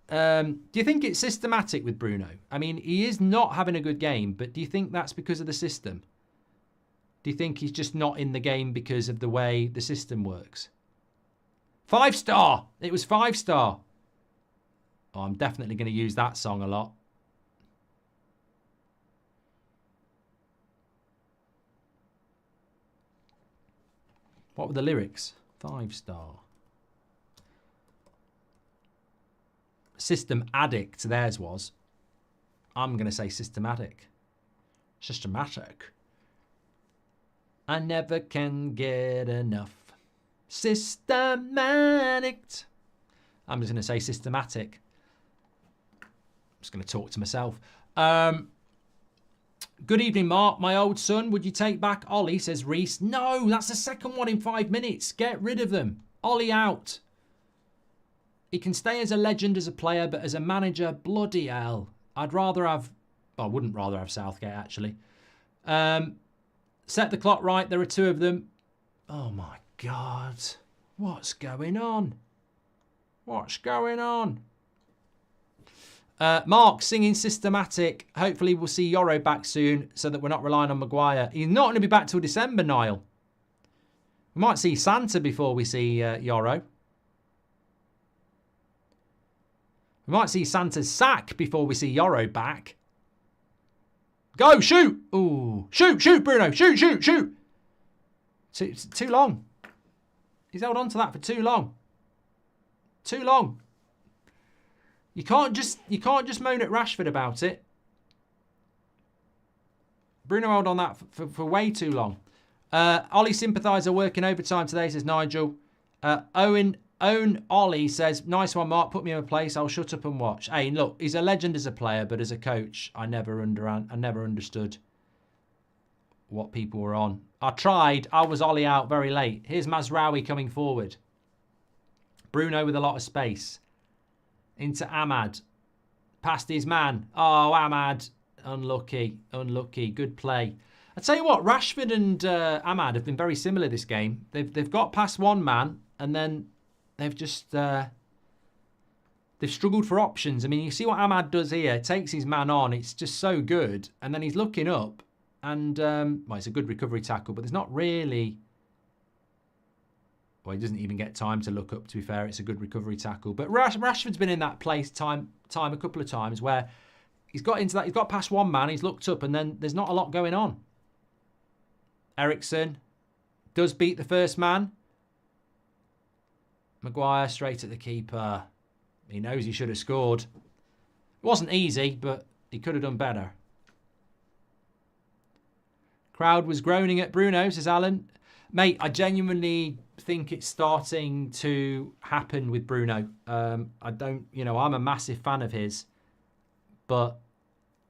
Do you think it's systematic with Bruno? I mean, he is not having a good game, but do you think that's because of the system? Do you think he's just not in the game because of the way the system works? 5-star. It was 5-star. Oh, I'm definitely going to use that song a lot. What were the lyrics? 5-star. System addict, theirs was. I'm going to say systematic. Systematic. I never can get enough. Systematic. I'm just going to say systematic. I'm just going to talk to myself. Good evening, Mark. My old son, would you take back Ollie, says Reese. No, that's the second one in 5 minutes. Get rid of them. Ollie out. He can stay as a legend as a player, but as a manager, bloody hell. I'd rather have... I wouldn't rather have Southgate, actually. Set the clock right. There are 2 of them. Oh, my God. What's going on? What's going on? Mark singing systematic. Hopefully we'll see Yoro back soon so that we're not relying on Maguire. He's not going to be back till December, Niall. We might see Santa before we see Yoro. We might see Santa's sack before we see Yoro back. Go, shoot! Ooh, shoot, Bruno, shoot! Too long. He's held on to that for too long. Too long. You can't just moan at Rashford about it. Bruno held on that for way too long. Ollie sympathiser working overtime today, says Nigel. Owen Ollie says, nice one, Mark. Put me in a place. I'll shut up and watch. Hey, look, he's a legend as a player, but as a coach, I never understood what people were on. I tried. I was Ollie out very late. Here's Mazraoui coming forward. Bruno with a lot of space. Into Ahmad. Past his man. Oh, Ahmad. Unlucky. Good play. I tell you what, Rashford and Ahmad have been very similar this game. They've got past one man and then they've just they've struggled for options. I mean, you see what Ahmad does here. Takes his man on. It's just so good. And then he's looking up and well, it's a good recovery tackle, but there's not really... Well, he doesn't even get time to look up, to be fair. It's a good recovery tackle. But Rashford's been in that place time a couple of times where he's got into that. He's got past one man. He's looked up and then there's not a lot going on. Eriksen does beat the first man. Maguire straight at the keeper. He knows he should have scored. It wasn't easy, but he could have done better. Crowd was groaning at Bruno, says Alan. Mate, I genuinely think it's starting to happen with Bruno. I don't, I'm a massive fan of his. But,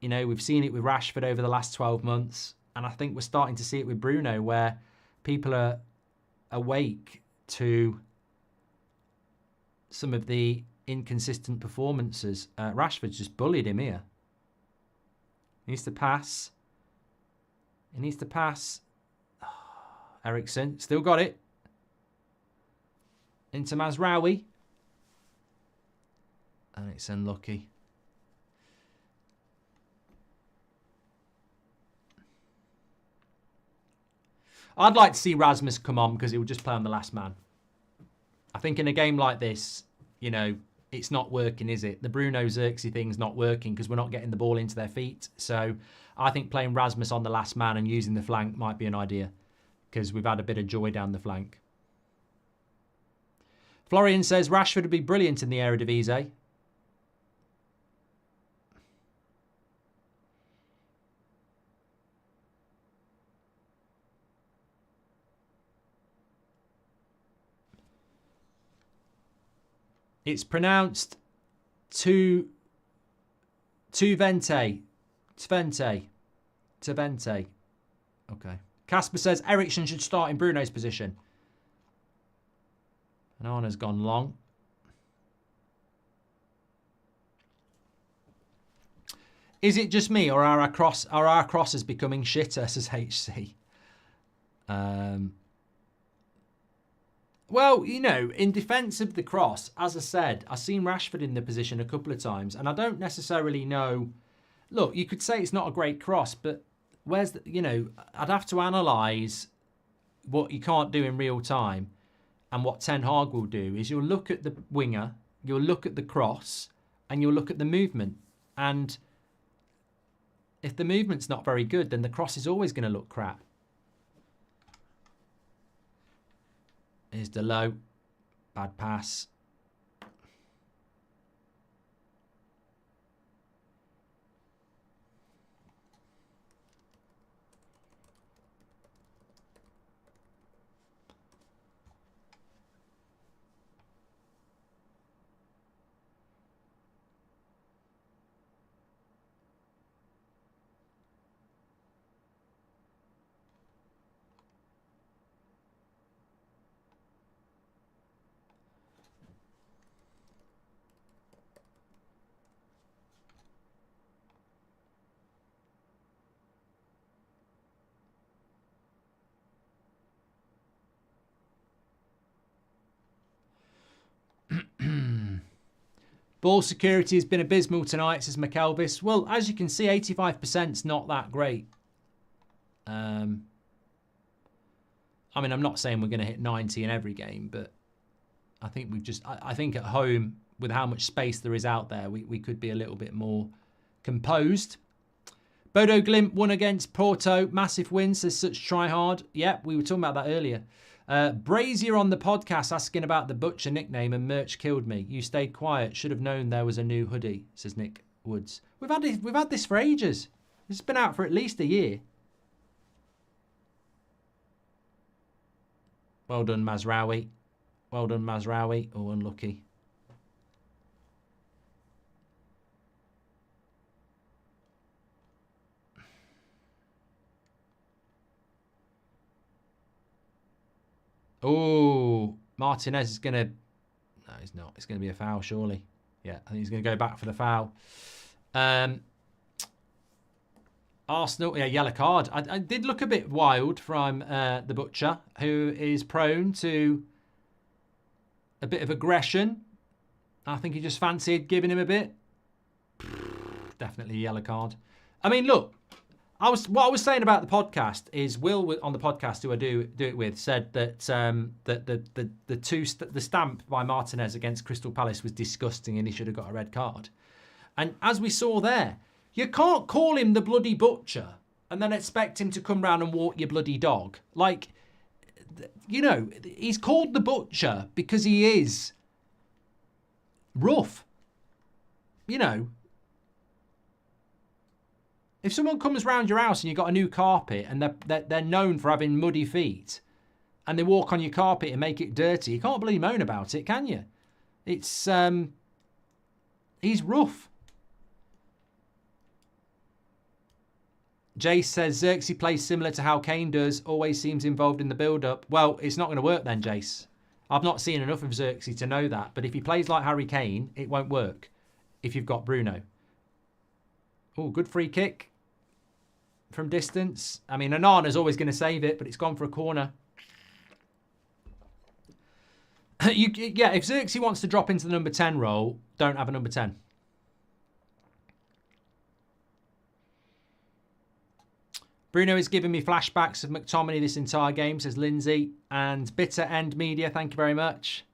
we've seen it with Rashford over the last 12 months. And I think we're starting to see it with Bruno where people are awake to some of the inconsistent performances. Rashford's just bullied him here. He needs to pass. Eriksen, still got it. Into Mazraoui. And it's unlucky. I'd like to see Rasmus come on because he would just play on the last man. I think in a game like this, you know, it's not working, is it? The Bruno Zirkzee thing's not working because we're not getting the ball into their feet. So I think playing Rasmus on the last man and using the flank might be an idea because we've had a bit of joy down the flank. Florian says Rashford would be brilliant in the Eredivisie. It's pronounced Twente. Okay. Casper says Eriksen should start in Bruno's position. And Arna's gone long. Is it just me, or are our crosses becoming shitter, says HC? Well, you know, in defence of the cross, as I said, I've seen Rashford in the position a couple of times, and I don't necessarily know. Look, you could say it's not a great cross, but where's the, you know, I'd have to analyse what you can't do in real time, and what Ten Hag will do is you'll look at the winger, you'll look at the cross, and you'll look at the movement. And if the movement's not very good, then the cross is always going to look crap. Here's the low. Bad pass. Ball security has been abysmal tonight, says McElvis. Well, as you can see, 85% is not that great. I mean, I'm not saying we're going to hit 90 in every game, but I think we've just... I think at home, with how much space there is out there, we could be a little bit more composed. Bodo Glimt won against Porto. Massive win, says such try hard. Yep, we were talking about that earlier. Brazier on the podcast asking about the Butcher nickname and merch killed me. You stayed quiet. Should have known there was a new hoodie, says Nick Woods. We've had this for ages. It's been out for at least a year. Well done, Mazraoui. Well done, Mazraoui. Oh, unlucky. Oh, Martinez is going to... No, he's not. It's going to be a foul, surely. Yeah, I think he's going to go back for the foul. Arsenal, yeah, yellow card. I did look a bit wild from the Butcher, who is prone to a bit of aggression. I think he just fancied giving him a bit. Definitely a yellow card. I mean, look. What I was saying about the podcast is Will on the podcast, who I do it with, said that the stamp by Martinez against Crystal Palace was disgusting and he should have got a red card. And as we saw there, you can't call him the bloody Butcher and then expect him to come round and walk your bloody dog. Like, you know, he's called the Butcher because he is rough. You know. If someone comes round your house and you've got a new carpet and they're known for having muddy feet and they walk on your carpet and make it dirty, you can't bloody moan about it, can you? It's, he's rough. Jace says, Zirkzee plays similar to how Kane does, always seems involved in the build-up. Well, it's not going to work then, Jace. I've not seen enough of Zirkzee to know that, but if he plays like Harry Kane, it won't work if you've got Bruno. Oh, good free kick from distance. I mean, Onana's always going to save it, but it's gone for a corner. Yeah, if Zirkzee wants to drop into the number 10 role, don't have a number 10. Bruno is giving me flashbacks of McTominay this entire game, says Lindsay. And Bitter End Media, thank you very much.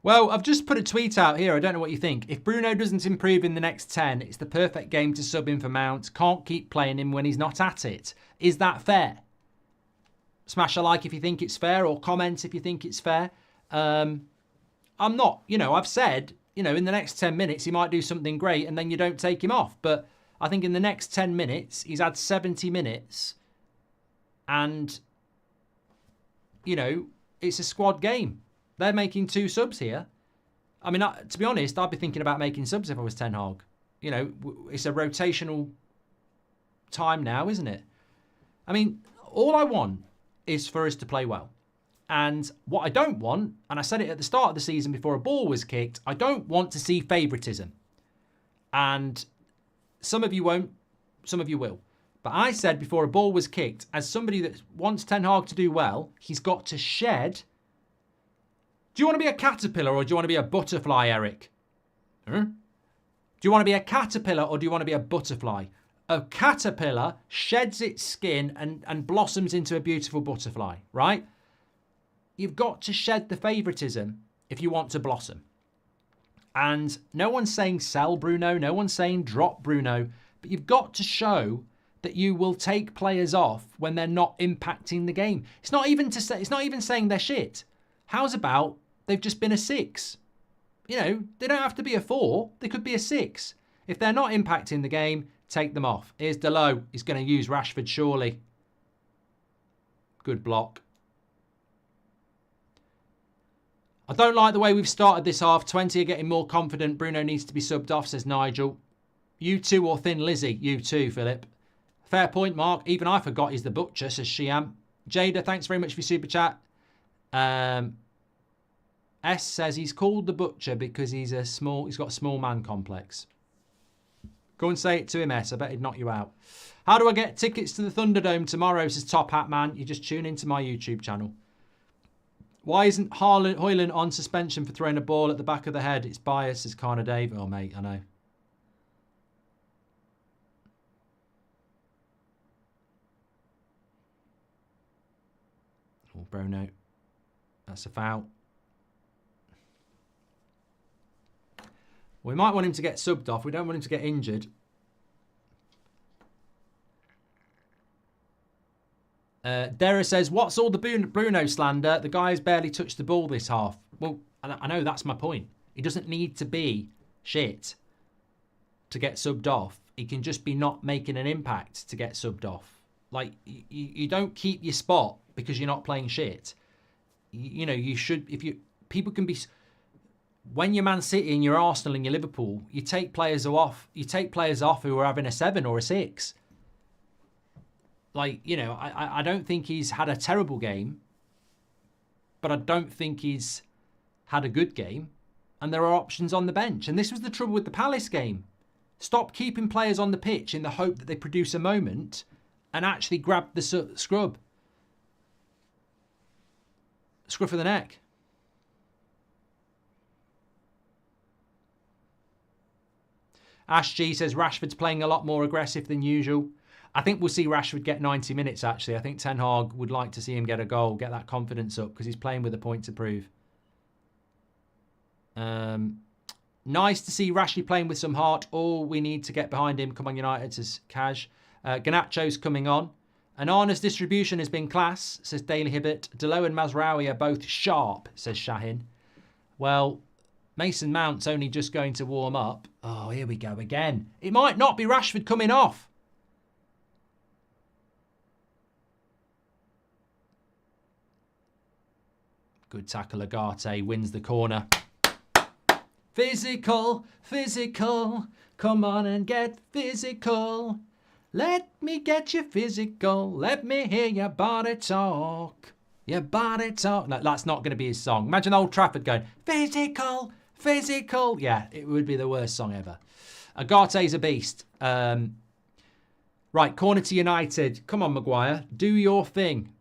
Well, I've just put a tweet out here. I don't know what you think. If Bruno doesn't improve in the next 10, it's the perfect game to sub in for Mount. Can't keep playing him when he's not at it. Is that fair? Smash a like if you think it's fair, or comment if you think it's fair. I'm not. I've said, in the next 10 minutes, he might do something great and then you don't take him off. But I think in the next 10 minutes, he's had 70 minutes and, it's a squad game. They're making 2 subs here. I mean, to be honest, I'd be thinking about making subs if I was Ten Hag. It's a rotational time now, isn't it? I mean, all I want is for us to play well. And what I don't want, and I said it at the start of the season before a ball was kicked, I don't want to see favouritism. And some of you won't, some of you will. But I said before a ball was kicked, as somebody that wants Ten Hag to do well, he's got to shed. Do you want to be a caterpillar or do you want to be a butterfly, Eric? Do you want to be a caterpillar or do you want to be a butterfly? A caterpillar sheds its skin and blossoms into a beautiful butterfly, right? You've got to shed the favouritism if you want to blossom. And no one's saying sell Bruno, no one's saying drop Bruno, but you've got to show that you will take players off when they're not impacting the game. It's not even saying they're shit. How's about they've just been a 6? They don't have to be a 4. They could be a 6. If they're not impacting the game, take them off. Here's Delo. He's going to use Rashford, surely. Good block. I don't like the way we've started this half. Twente are getting more confident. Bruno needs to be subbed off, says Nigel. You too or Thin Lizzy? You too, Philip. Fair point, Mark. Even I forgot he's the butcher, says Shiam. Jada, thanks very much for your super chat. S says he's called the butcher because he's got a small man complex. Go and say it to him, S. I bet he'd knock you out. How do I get tickets to the Thunderdome tomorrow, says Top Hat Man. You just tune into my YouTube channel. Why isn't Hoyland on suspension for throwing a ball at the back of the head? It's bias, says Connor Dave. Oh, mate, I know. Oh, Bruno. That's a foul. We might want him to get subbed off. We don't want him to get injured. Dara says, what's all the Bruno slander? The guy's barely touched the ball this half. Well, I know that's my point. He doesn't need to be shit to get subbed off. He can just be not making an impact to get subbed off. Like, you don't keep your spot because you're not playing shit. You should, people can be, when you're Man City and you're Arsenal and you're Liverpool, you take players off. You take players off who are having a 7 or a 6. Like, I don't think he's had a terrible game, but I don't think he's had a good game. And there are options on the bench. And this was the trouble with the Palace game. Stop keeping players on the pitch in the hope that they produce a moment and actually grab the scruff of the neck. Ash G says Rashford's playing a lot more aggressive than usual. I think we'll see Rashford get 90 minutes, actually. I think Ten Hag would like to see him get a goal, get that confidence up, because he's playing with a point to prove. Nice to see Rashford playing with some heart. All we need to get behind him. Come on, United, says Kaj. Garnacho's coming on. Anana's distribution has been class, says Daily Hibbert. Delo and Mazraoui are both sharp, says Shahin. Well, Mason Mount's only just going to warm up. Oh, here we go again. It might not be Rashford coming off. Good tackle, Agate wins the corner. Physical, physical. Come on and get physical. Let me get you physical. Let me hear your body talk. Your body talk. No, that's not going to be his song. Imagine Old Trafford going, physical, physical. Yeah, it would be the worst song ever. Agate's a beast. Right, corner to United. Come on, Maguire. Do your thing.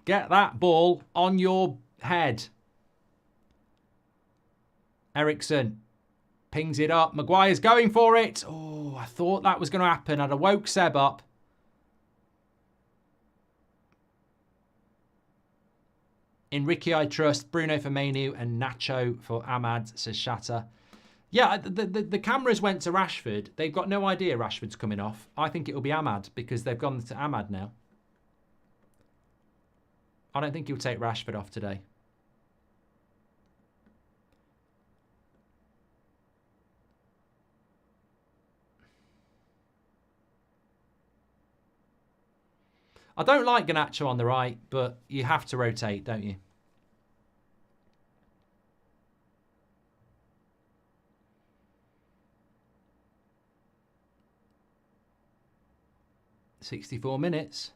Get that ball on your head. Eriksen pings it up. Maguire's going for it. Oh, I thought that was going to happen. I'd have woke Seb up. In Ricky I trust, Bruno for Mainu, and Nacho for Ahmad, says Shatter. Yeah, the cameras went to Rashford. They've got no idea Rashford's coming off. I think it'll be Ahmad because they've gone to Ahmad now. I don't think he'll take Rashford off today. I don't like Garnacho on the right, but you have to rotate, don't you? "64 minutes.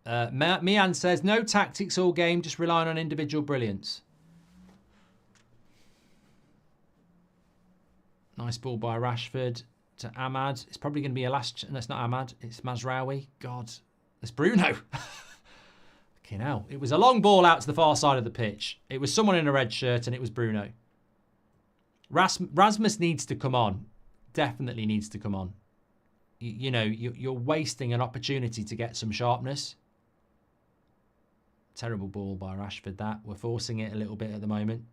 Mian says, no tactics all game, just relying on individual brilliance. Nice ball by Rashford to Ahmad. It's probably going to be a last... No, it's not Ahmad. It's Mazraoui. God, it's Bruno. Fucking hell. It was a long ball out to the far side of the pitch. It was someone in a red shirt and it was Bruno. Rasmus needs to come on. Definitely needs to come on. You know, you're wasting an opportunity to get some sharpness. Terrible ball by Rashford, that. We're forcing it a little bit at the moment.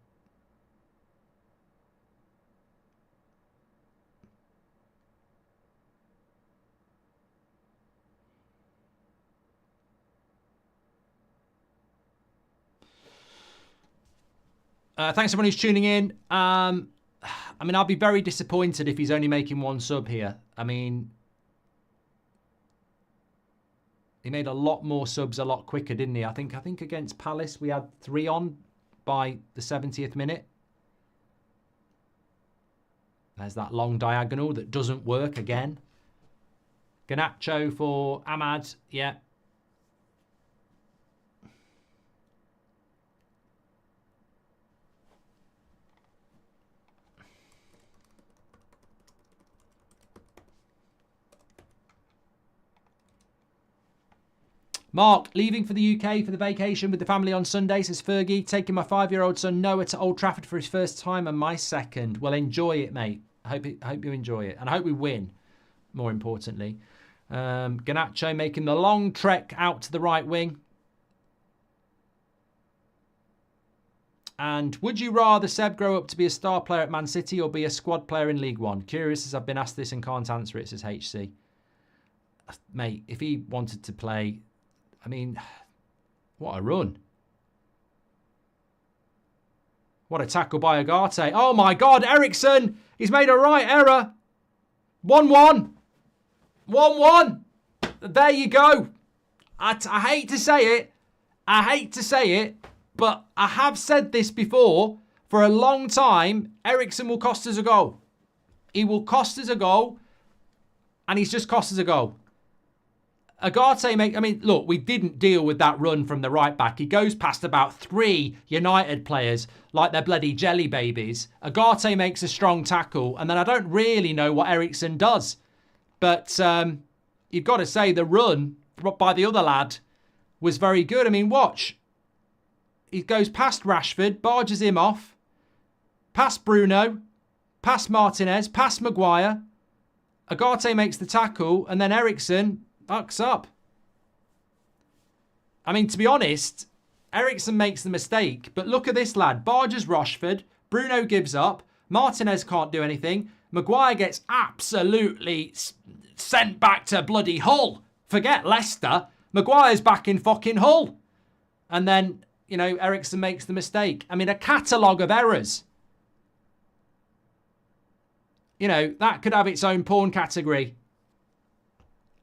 Thanks everyone who's tuning in. I mean, I'll be very disappointed if he's only making one sub here. I mean, he made a lot more subs a lot quicker, didn't he? I think against Palace we had 3 on by the 70th minute. There's that long diagonal that doesn't work again. Garnacho for Ahmad, yeah. Mark, leaving for the UK for the vacation with the family on Sunday, says Fergie. Taking my 5-year-old son Noah to Old Trafford for his first time and my second. Well, enjoy it, mate. I hope you enjoy it. And I hope we win, more importantly. Garnacho making the long trek out to the right wing. And would you rather Seb grow up to be a star player at Man City or be a squad player in League One? Curious as I've been asked this and can't answer it, says HC. Mate, if he wanted to play... I mean, what a run. What a tackle by Agate. Oh my God, Eriksen! He's made a right error. 1-1. 1-1. There you go. I hate to say it. I hate to say it. But I have said this before. For a long time, Eriksen will cost us a goal. He will cost us a goal. And he's just cost us a goal. Agate, I mean, look, we didn't deal with that run from the right back. He goes past about 3 United players like they're bloody jelly babies. Agate makes a strong tackle, and then I don't really know what Eriksen does. But you've got to say the run by the other lad was very good. I mean, watch. He goes past Rashford, barges him off, past Bruno, past Martinez, past Maguire. Agate makes the tackle, and then Eriksen... bucks up. I mean, to be honest, Eriksen makes the mistake, but look at this lad. Barges Rashford, Bruno gives up, Martinez can't do anything, Maguire gets absolutely sent back to bloody Hull. Forget Leicester. Maguire's back in fucking Hull. And then, you know, Eriksen makes the mistake. I mean, a catalogue of errors. You know, that could have its own porn category.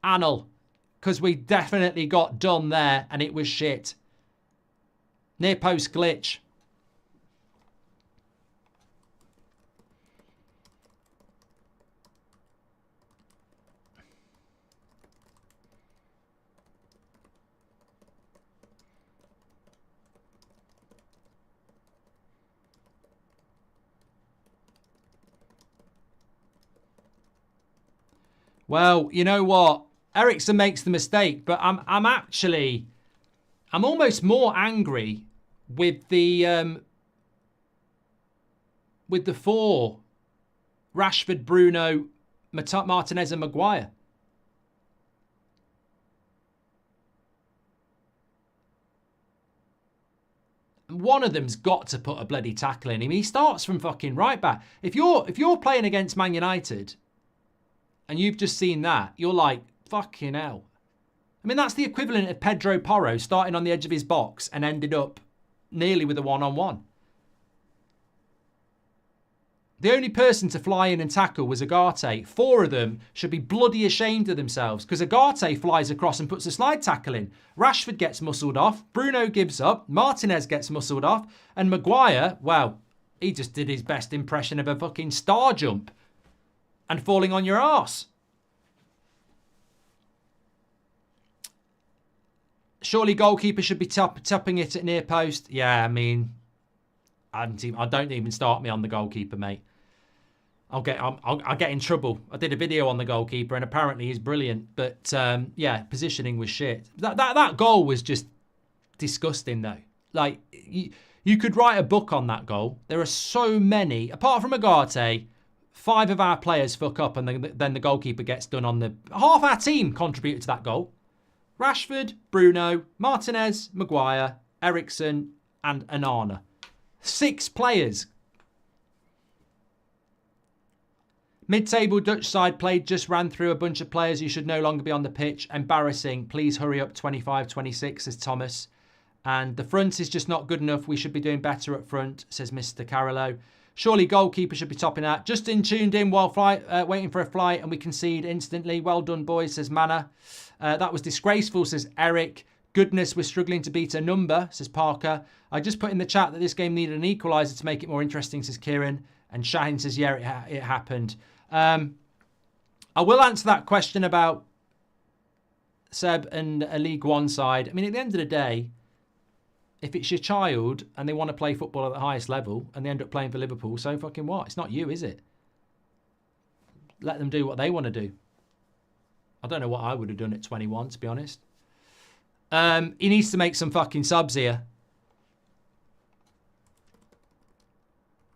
Annal. Because we definitely got done there and it was shit. Near post glitch. Well, you know what? Eriksen makes the mistake, but I'm almost more angry with the 4 Rashford, Bruno, Martinez and Maguire. one of them's got to put a bloody tackle in him. He starts from fucking right back. If you're playing against Man United and you've just seen that, you're like, fucking hell. I mean, that's the equivalent of Pedro Porro starting on the edge of his box and ended up nearly with a one-on-one. The only person to fly in and tackle was Ugarte. 4 of them should be bloody ashamed of themselves because Ugarte flies across and puts a slide tackle in. Rashford gets muscled off. Bruno gives up. Martinez gets muscled off. And Maguire, well, he just did his best impression of a fucking star jump and falling on your arse. Surely goalkeeper should be tapping it at near post. Yeah, I mean, I don't even start me on the goalkeeper, mate. I'll get in trouble. I did a video on the goalkeeper and apparently he's brilliant. But yeah, positioning was shit. That goal was just disgusting though. Like, you could write a book on that goal. There are so many, apart from Ugarte, 5 of our players fuck up and then the goalkeeper gets done on the... Half our team contributed to that goal. Rashford, Bruno, Martinez, Maguire, Eriksen and Anana. 6 players. Mid-table Dutch side played just ran through a bunch of players who should no longer be on the pitch. Embarrassing. Please hurry up 25-26, says Thomas. And the front is just not good enough. We should be doing better up front, says Mr. Carolo. Surely goalkeeper should be topping that. Justin tuned in while waiting for a flight and we concede instantly. Well done, boys, says Mana. That was disgraceful, says Eric. Goodness, we're struggling to beat a number, says Parker. I just put in the chat that this game needed an equaliser to make it more interesting, says Kieran. And Shahin says, yeah, it happened. I will answer that question about Seb and a League One side. I mean, at the end of the day, if it's your child and they want to play football at the highest level and they end up playing for Liverpool, so fucking what? It's not you, is it? Let them do what they want to do. I don't know what I would have done at 21, to be honest. He needs to make some fucking subs here.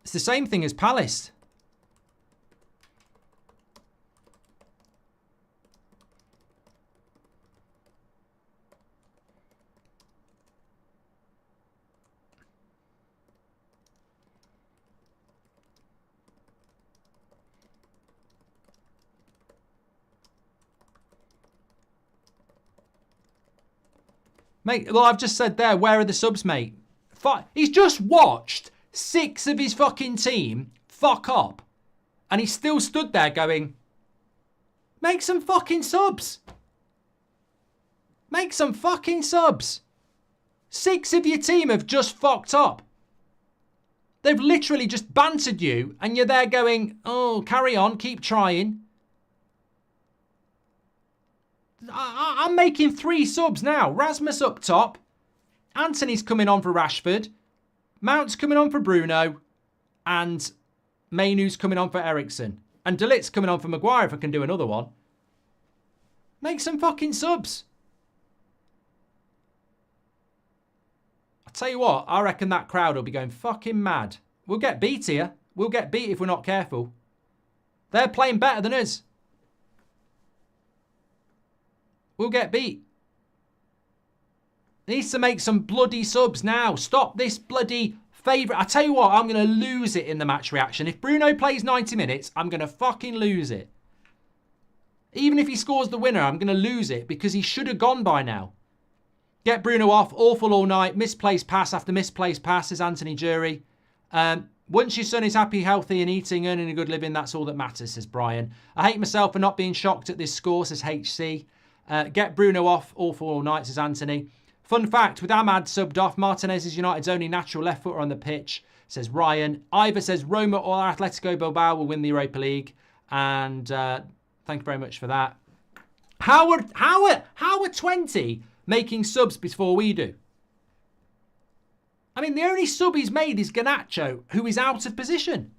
It's the same thing as Palace. Mate, well, I've just said there, where are the subs, mate? He's just watched 6 of his fucking team fuck up. And he still stood there going, make some fucking subs. Make some fucking subs. 6 of your team have just fucked up. They've literally just bantered you and you're there going, oh, carry on, keep trying. I'm making 3 subs now. Rasmus up top. Anthony's coming on for Rashford. Mount's coming on for Bruno. And Mainoo's coming on for Eriksen. And De Ligt's coming on for Maguire if I can do another one. Make some fucking subs. I'll tell you what, I reckon that crowd will be going fucking mad. We'll get beat here. We'll get beat if we're not careful. They're playing better than us. We'll get beat. Needs to make some bloody subs now. Stop this bloody favourite. I tell you what, I'm going to lose it in the match reaction. If Bruno plays 90 minutes, I'm going to fucking lose it. Even if he scores the winner, I'm going to lose it because he should have gone by now. Get Bruno off. Awful all night. Misplaced pass after misplaced pass, says Anthony Jury. Once your son is happy, healthy and eating, earning a good living, that's all that matters, says Brian. I hate myself for not being shocked at this score, says HC. Get Bruno off. Awful all night, says Anthony. Fun fact, with Ahmad subbed off, Martinez is United's only natural left footer on the pitch, says Ryan. Ivor says Roma or Atletico Bilbao will win the Europa League. And thank you very much for that. How are Twente making subs before we do? I mean, the only sub he's made is Garnacho, who is out of position.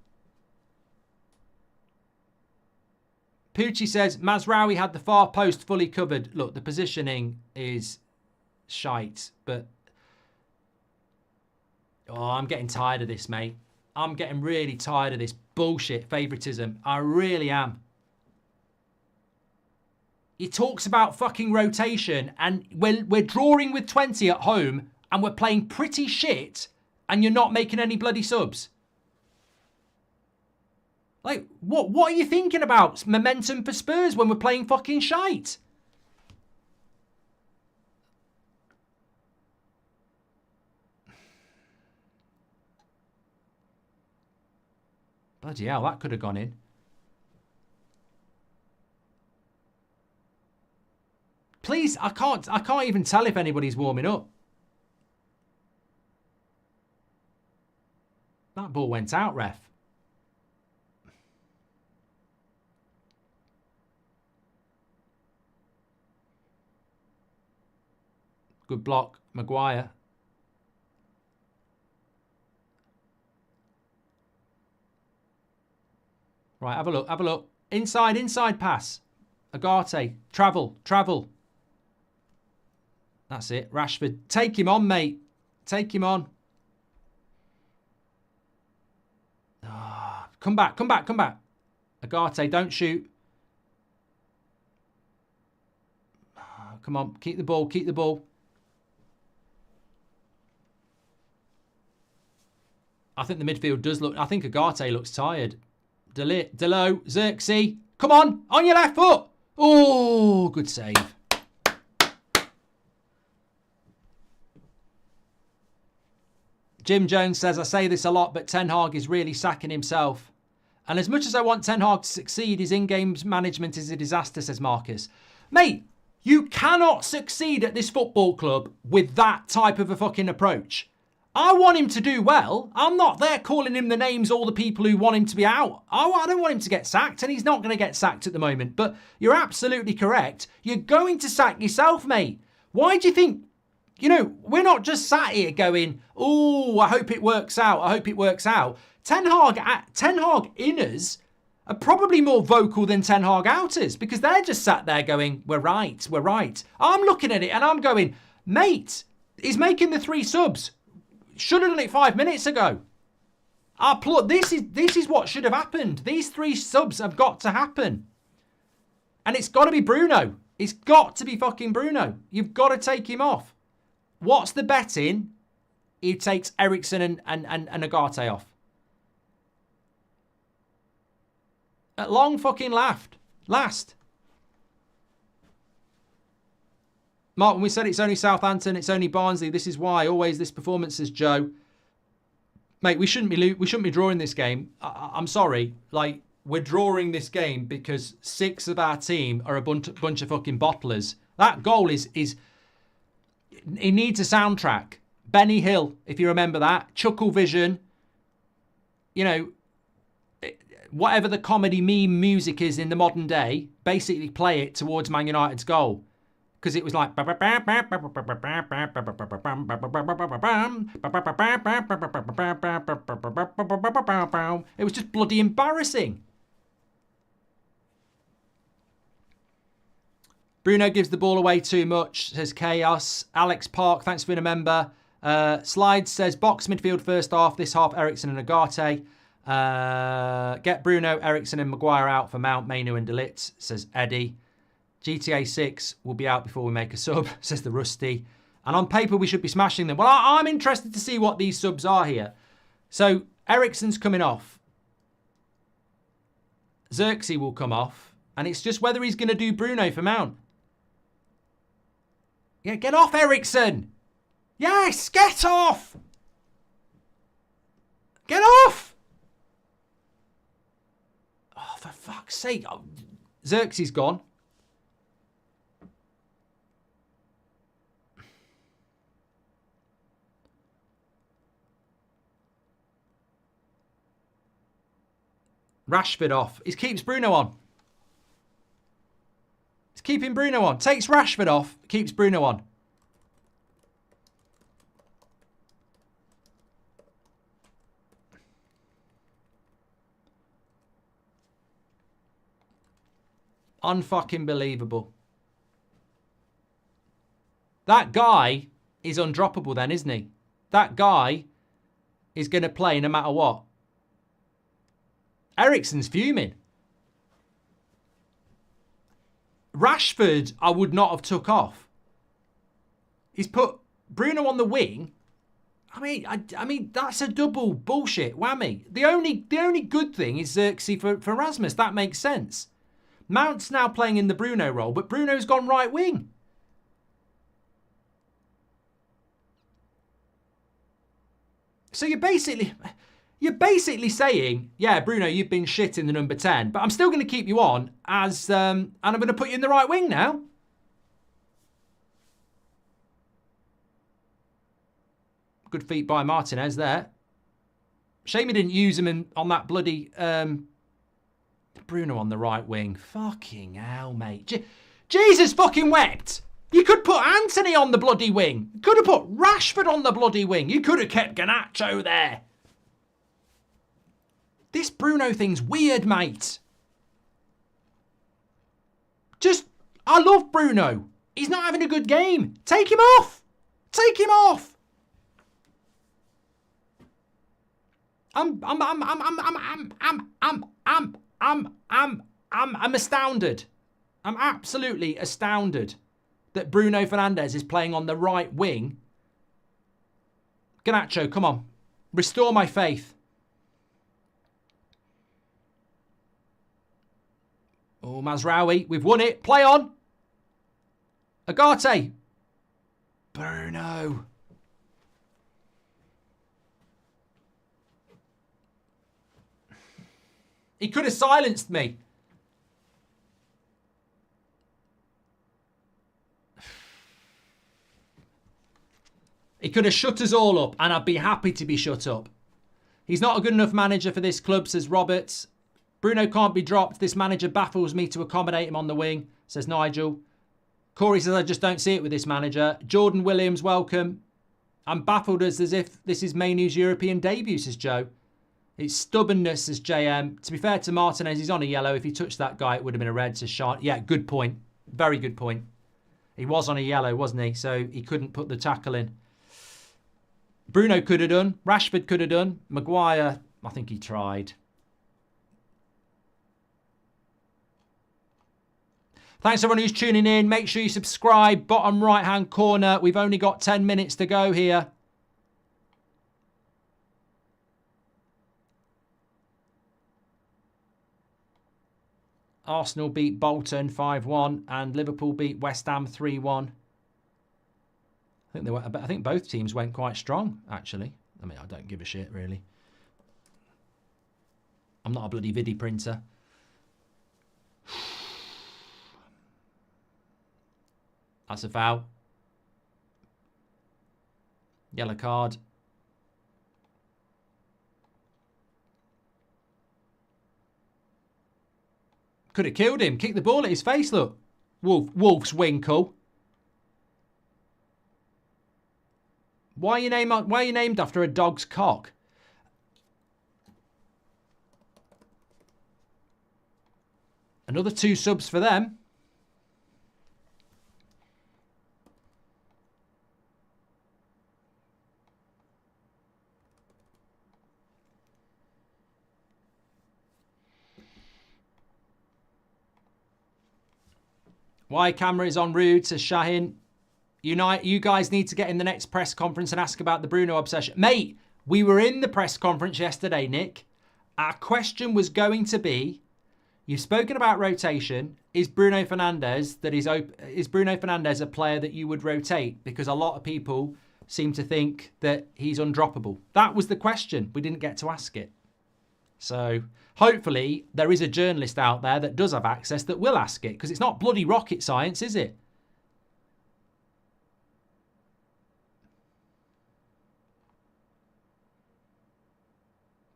Poochie says, Mazraoui had the far post fully covered. Look, the positioning is shite, but... Oh, I'm getting tired of this, mate. I'm getting really tired of this bullshit favouritism. I really am. He talks about fucking rotation, and we're drawing with 20 at home, and we're playing pretty shit and you're not making any bloody subs? Like, what are you thinking about? Momentum for Spurs when we're playing fucking shite. Bloody hell, that could have gone in. Please, I can't even tell if anybody's warming up. That ball went out, ref. Good block, Maguire. Right, have a look, have a look. Inside pass. Agate, travel. That's it, Rashford. Take him on, mate. Take him on. Oh, come back. Agate, don't shoot. Oh, come on, keep the ball. I think the midfield does look... I think Agate looks tired. Delo, Zirkzee. Come on your left foot. Oh, good save. Jim Jones says, I say this a lot, but Ten Hag is really sacking himself. And as much as I want Ten Hag to succeed, his in-game management is a disaster, says Marcus. Mate, you cannot succeed at this football club with that type of a fucking approach. I want him to do well. I'm not there calling him the names all the people who want him to be out. I don't want him to get sacked, and he's not going to get sacked at the moment. But you're absolutely correct. You're going to sack yourself, mate. Why do you think... You know, we're not just sat here going, oh, I hope it works out. Ten Hag inners are probably more vocal than Ten Hag outers because they're just sat there going, we're right. I'm looking at it and I'm going, mate, he's making the 3 subs. Should have done it 5 minutes ago. This is what should have happened. These 3 subs have got to happen. And it's got to be Bruno. It's got to be fucking Bruno. You've got to take him off. What's the betting? He takes Eriksen and Agate off. At long fucking last. Mark, when we said it's only Southampton, it's only Barnsley. This is why. Always this performance, says Joe. Mate, we shouldn't be drawing this game. I'm sorry. Like, we're drawing this game because 6 of our team are a bunch of fucking bottlers. That goal is... He needs a soundtrack. Benny Hill, if you remember that. Chuckle Vision. You know, whatever the comedy meme music is in the modern day, basically play it towards Man United's goal. Because it was like... It was just bloody embarrassing. Bruno gives the ball away too much, says Chaos. Alex Park, thanks for being a member. Slides says, box midfield first half, this half Eriksen and Agate. Get Bruno, Eriksen and Maguire out for Mount, Mainu and De Ligt, says Eddie. GTA 6 will be out before we make a sub, says the Rusty. And on paper, we should be smashing them. Well, I'm interested to see what these subs are here. So, Eriksen's coming off. Zirkzee will come off. And it's just whether he's going to do Bruno for Mount. Yeah, get off, Eriksen! Yes, get off! Get off! Oh, for fuck's sake. Oh, Zirkzee's gone. Rashford off. He keeps Bruno on. He's keeping Bruno on. Takes Rashford off. Keeps Bruno on. Unfucking believable. That guy is undroppable then, isn't he? That guy is going to play no matter what. Eriksen's fuming. Rashford, I would not have took off. He's put Bruno on the wing I mean, that's a double bullshit whammy. The only good thing is Zirkzee for Rasmus. That makes sense. Mount's now playing in the Bruno role, but Bruno's gone right wing. So you're basically saying, yeah, Bruno, you've been shit in the number 10, but I'm still going to keep you on as, and I'm going to put you in the right wing now. Good feet by Martinez there. Shame he didn't use him on that bloody Bruno on the right wing. Fucking hell, mate. Jesus fucking wept. You could put Anthony on the bloody wing. You could have put Rashford on the bloody wing. You could have kept Garnacho there. This Bruno thing's weird, mate. I love Bruno. He's not having a good game. Take him off. Take him off. I'm astounded. I'm absolutely astounded that Bruno Fernandes is playing on the right wing. Garnacho, come on. Restore my faith. Oh, Mazraoui, we've won it. Play on. Agate. Bruno. He could have silenced me. He could have shut us all up, and I'd be happy to be shut up. He's not a good enough manager for this club, says Roberts. Bruno can't be dropped. This manager baffles me to accommodate him on the wing, says Nigel. Corey says, I just don't see it with this manager. Jordan Williams, welcome. I'm baffled as if this is Mainu's European debut, says Joe. It's stubbornness, says JM. To be fair to Martinez, he's on a yellow. If he touched that guy, it would have been a red, says Sean. Yeah, good point. Very good point. He was on a yellow, wasn't he? So he couldn't put the tackle in. Bruno could have done. Rashford could have done. Maguire, I think he tried. Thanks everyone who's tuning in. Make sure you subscribe. Bottom right-hand corner. We've only got 10 minutes to go here. Arsenal beat Bolton 5-1 and Liverpool beat West Ham 3-1. I think both teams went quite strong, actually. I mean, I don't give a shit, really. I'm not a bloody vidi printer. That's a foul. Yellow card. Could have killed him. Kicked the ball at his face, look. Wolf's Winkle. Why are you named after a dog's cock? Another 2 subs for them. Why camera is on Rude, says Shahin. You guys need to get in the next press conference and ask about the Bruno obsession. Mate, we were in the press conference yesterday, Nick. Our question was going to be, you've spoken about rotation. Is Bruno Fernandes a player that you would rotate? Because a lot of people seem to think that he's undroppable. That was the question. We didn't get to ask it. So hopefully there is a journalist out there that does have access that will ask it, because it's not bloody rocket science, is it?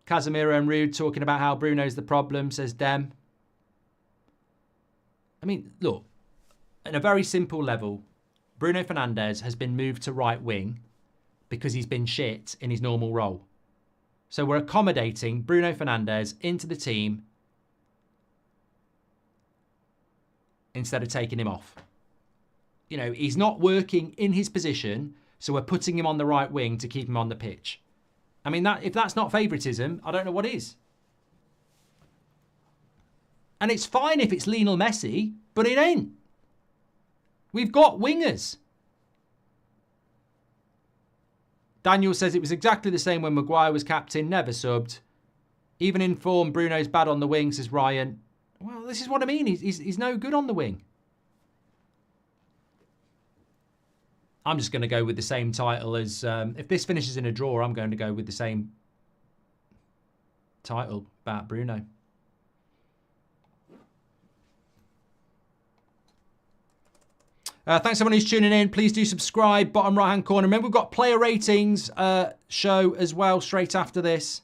Casemiro and Rude talking about how Bruno's the problem, says Dem. I mean, look, at a very simple level, Bruno Fernandes has been moved to right wing because he's been shit in his normal role. So we're accommodating Bruno Fernandes into the team instead of taking him off. You know, he's not working in his position, so we're putting him on the right wing to keep him on the pitch. I mean, if that's not favouritism, I don't know what is. And it's fine if it's Lionel Messi, but it ain't. We've got wingers. Daniel says it was exactly the same when Maguire was captain, never subbed. Even in form, Bruno's bad on the wing, says Ryan. Well, this is what I mean. He's no good on the wing. I'm just going to go with the same title as... if this finishes in a draw, I'm going to go with the same title about Bruno. Thanks everyone who's tuning in. Please do subscribe. Bottom right-hand corner. Remember, we've got player ratings show as well straight after this.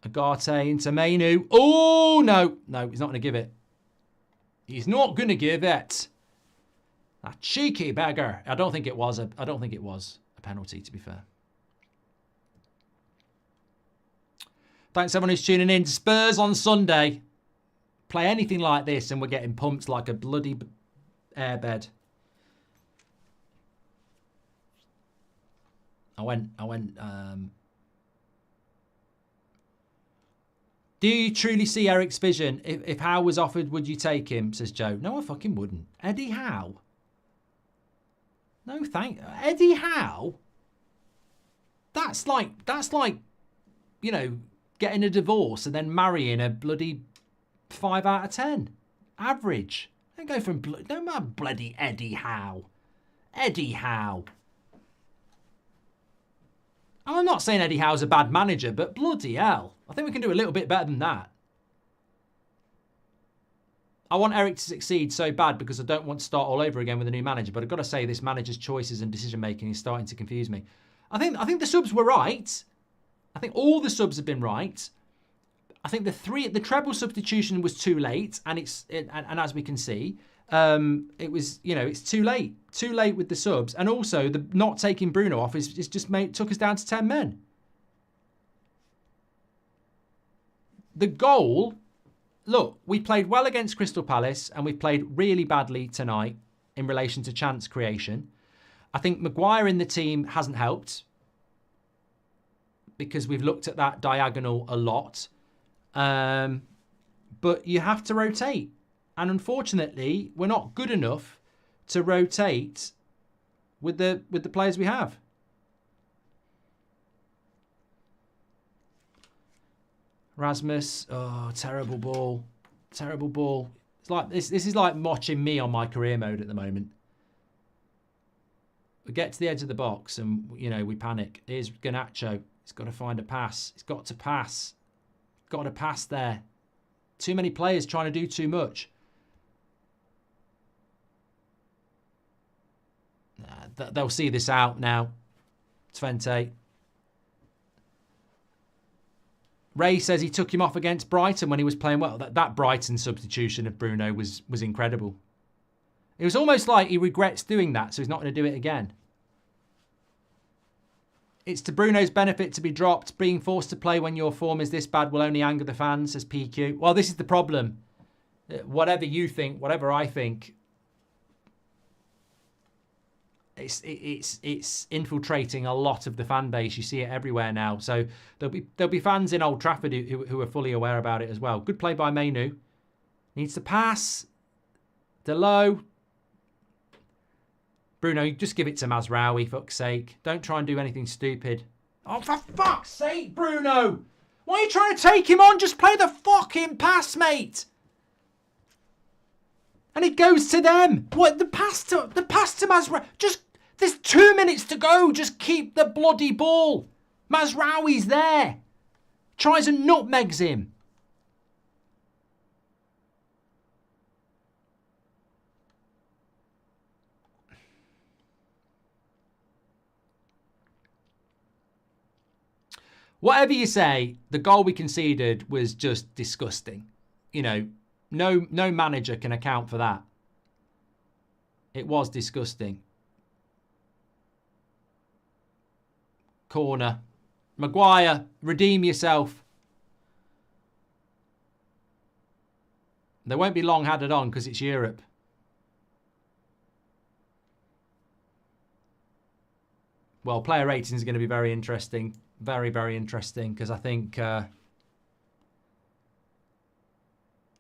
Agate into Mainu. Oh, no. No, he's not going to give it. He's not going to give it. That cheeky beggar. I don't think it was a penalty, to be fair. Thanks everyone who's tuning in. Spurs on Sunday. Play anything like this and we're getting pumped like a bloody airbed. Do you truly see Eric's vision? If Howe was offered, would you take him? Says Joe. No, I fucking wouldn't. Eddie Howe? No, Eddie Howe? That's like, you know, getting a divorce and then marrying a bloody 5 out of 10. Average. Don't go from, don't matter bloody Eddie Howe. Eddie Howe. I'm not saying Eddie Howe's a bad manager, but bloody hell. I think we can do a little bit better than that. I want Eric to succeed so bad because I don't want to start all over again with a new manager. But I've got to say this manager's choices and decision-making is starting to confuse me. I think the subs were right. I think all the subs have been right. I think the treble substitution was too late. And as we can see, it was, you know, it's too late. Too late with the subs. And also, the not taking Bruno off is just took us down to 10 men. The goal, look, we played well against Crystal Palace and we played really badly tonight in relation to chance creation. I think Maguire in the team hasn't helped because we've looked at that diagonal a lot. But you have to rotate. And unfortunately, we're not good enough to rotate with the players we have. Rasmus, oh, terrible ball. Terrible ball. It's like this is like watching me on my career mode at the moment. We get to the edge of the box and, you know, we panic. Here's Garnacho. He's got to find a pass. He's got to pass. Got to pass there. Too many players trying to do too much. They'll see this out now. Twente. Ray says he took him off against Brighton when he was playing well. That Brighton substitution of Bruno was incredible. It was almost like he regrets doing that, so he's not going to do it again. It's to Bruno's benefit to be dropped. Being forced to play when your form is this bad will only anger the fans, says PQ. Well, this is the problem. Whatever you think, whatever I think, it's infiltrating a lot of the fan base. You see it everywhere now. So there'll be fans in Old Trafford who are fully aware about it as well. Good play by Mainu. Needs to pass. Delo. Bruno, just give it to Mazraoui, fuck's sake. Don't try and do anything stupid. Oh, for fuck's sake, Bruno! Why are you trying to take him on? Just play the fucking pass, mate! And it goes to them. What, the pass to Mazraoui? Just, there's 2 minutes to go. Just keep the bloody ball. Mazraoui's there. Tries and nutmegs him. Whatever you say, the goal we conceded was just disgusting. You know, no manager can account for that. It was disgusting. Corner. Maguire, redeem yourself. They won't be long-handed on because it's Europe. Well, player ratings are going to be very interesting. Very, very interesting. Because I think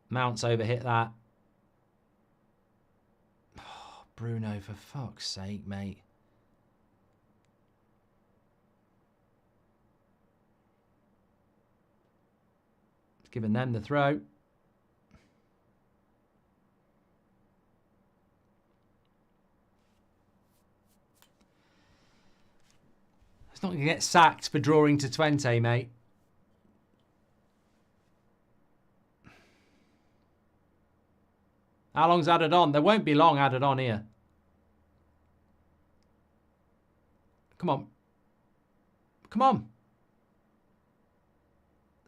Mount's overhit that. Oh, Bruno, for fuck's sake, mate. It's giving them the throw. Not going to get sacked for drawing to Twente, mate. How long's added on? There won't be long added on here. Come on. Come on.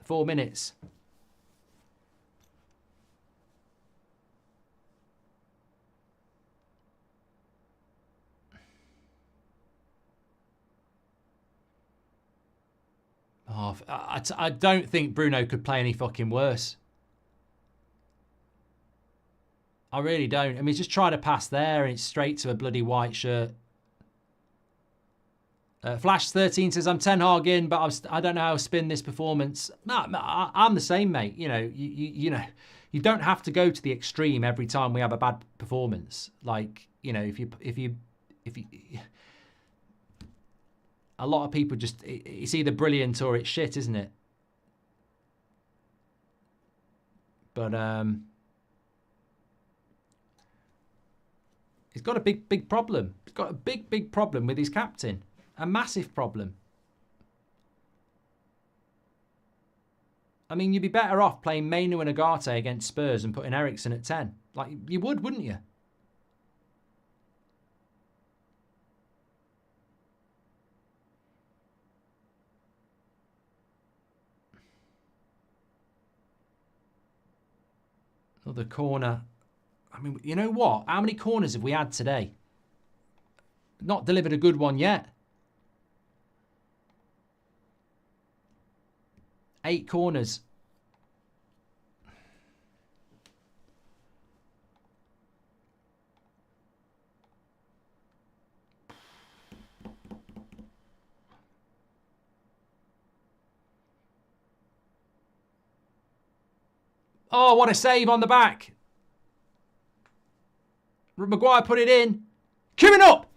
4 minutes. Oh, I don't think Bruno could play any fucking worse. I really don't. I mean, he's just trying to pass there and it's straight to a bloody white shirt. Flash13 says, I'm Ten Hag in, but I don't know how to spin this performance. No, I'm the same, mate. You know, you know, you don't have to go to the extreme every time we have a bad performance. Like, you know, if you a lot of people just, it's either brilliant or it's shit, isn't it? But he's got a big problem. He's got a big problem with his captain. A massive problem. I mean, you'd be better off playing Mainu and Ugarte against Spurs and putting Eriksen at 10. Like, you would, wouldn't you? Another corner. I mean, you know what? How many corners have we had today? Not delivered a good one yet. 8 corners. Oh, what a save on the back. Maguire put it in. Queuing up.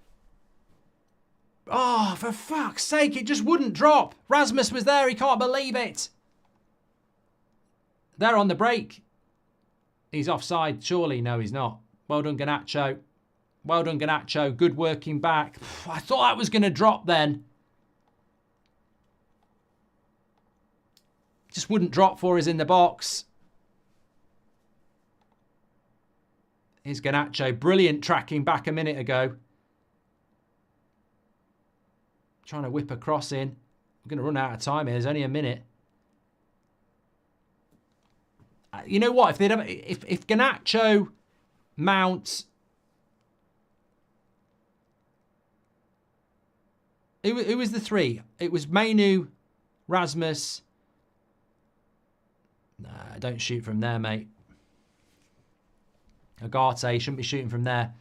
Oh, for fuck's sake, it just wouldn't drop. Rasmus was there, he can't believe it. They're on the break. He's offside, surely. No, he's not. Well done, Garnacho. Well done, Garnacho. Good working back. I thought that was going to drop then. Just wouldn't drop for us in the box. Here's Garnacho. Brilliant tracking back a minute ago. Trying to whip a cross in. We're going to run out of time here. There's only a minute. You know what? If Garnacho, Mount, who was the 3? It was Mainu, Rasmus. Nah, don't shoot from there, mate. Ugarte shouldn't be shooting from there.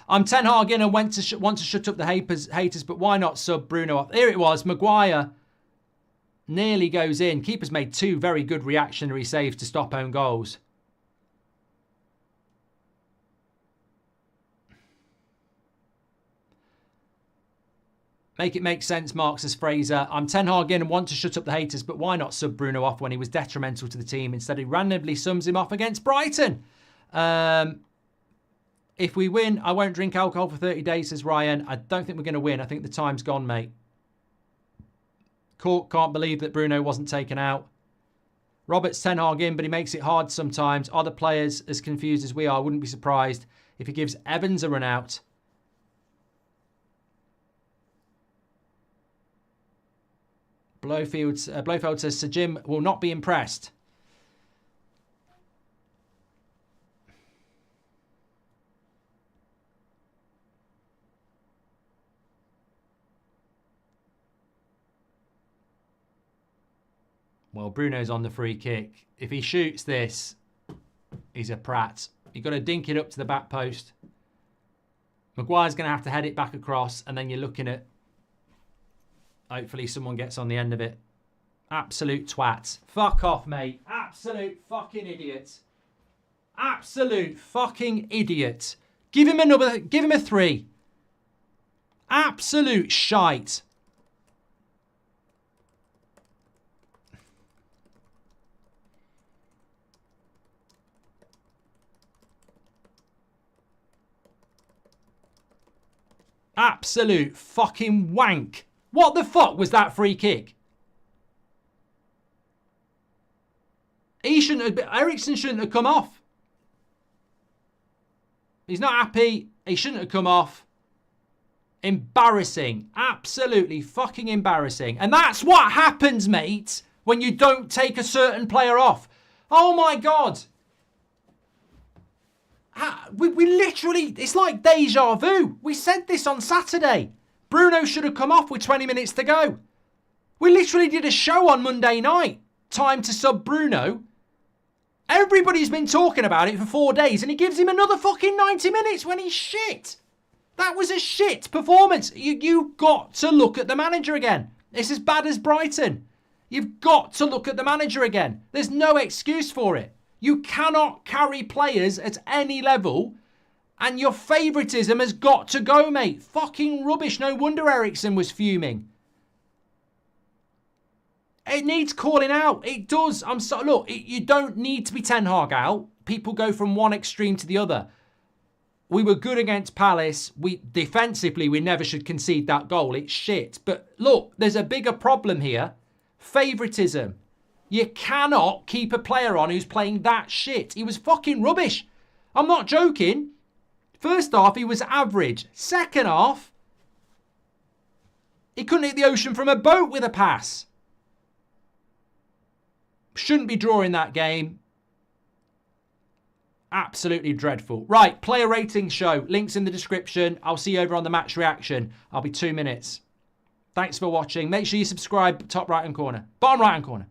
I'm Ten Hag in and want to shut up the haters, but why not sub Bruno up? Here it was. Maguire nearly goes in. Keeper's made 2 very good reactionary saves to stop own goals. Make it make sense, Marks as Fraser. I'm Ten Hag in and want to shut up the haters, but why not sub Bruno off when he was detrimental to the team? Instead, he randomly sums him off against Brighton. If we win, I won't drink alcohol for 30 days, says Ryan. I don't think we're going to win. I think the time's gone, mate. Cork can't believe that Bruno wasn't taken out. Robert's Ten Hag in, but he makes it hard sometimes. Other players as confused as we are. Wouldn't be surprised if he gives Evans a run out. Blofeld says Sir Jim will not be impressed. Well, Bruno's on the free kick. If he shoots this, he's a prat. You've got to dink it up to the back post. Maguire's going to have to head it back across, and then you're looking at Hopefully someone gets on the end of it. Absolute twat. Fuck off, mate. Absolute fucking idiot. Absolute fucking idiot. Give him a 3. Absolute shite. Absolute fucking wank. What the fuck was that free kick? Eriksen shouldn't have come off. He's not happy. He shouldn't have come off. Embarrassing. Absolutely fucking embarrassing. And that's what happens, mate, when you don't take a certain player off. Oh my God. We literally, it's like deja vu. We said this on Saturday. Bruno should have come off with 20 minutes to go. We literally did a show on Monday night. Time to sub Bruno. Everybody's been talking about it for 4 days and he gives him another fucking 90 minutes when he's shit. That was a shit performance. You got to look at the manager again. It's as bad as Brighton. You've got to look at the manager again. There's no excuse for it. You cannot carry players at any level and your favouritism has got to go, mate. Fucking rubbish. No wonder Eriksen was fuming. It needs calling out. It does. Look, you don't need to be Ten Hag out. People go from one extreme to the other. We were good against Palace. Defensively, we never should concede that goal. It's shit. But look, there's a bigger problem here. Favouritism. You cannot keep a player on who's playing that shit. He was fucking rubbish. I'm not joking. First half, he was average. Second half, he couldn't hit the ocean from a boat with a pass. Shouldn't be drawing that game. Absolutely dreadful. Right, player rating show. Links in the description. I'll see you over on the match reaction. I'll be 2 minutes. Thanks for watching. Make sure you subscribe. Top right hand corner. Bottom right hand corner.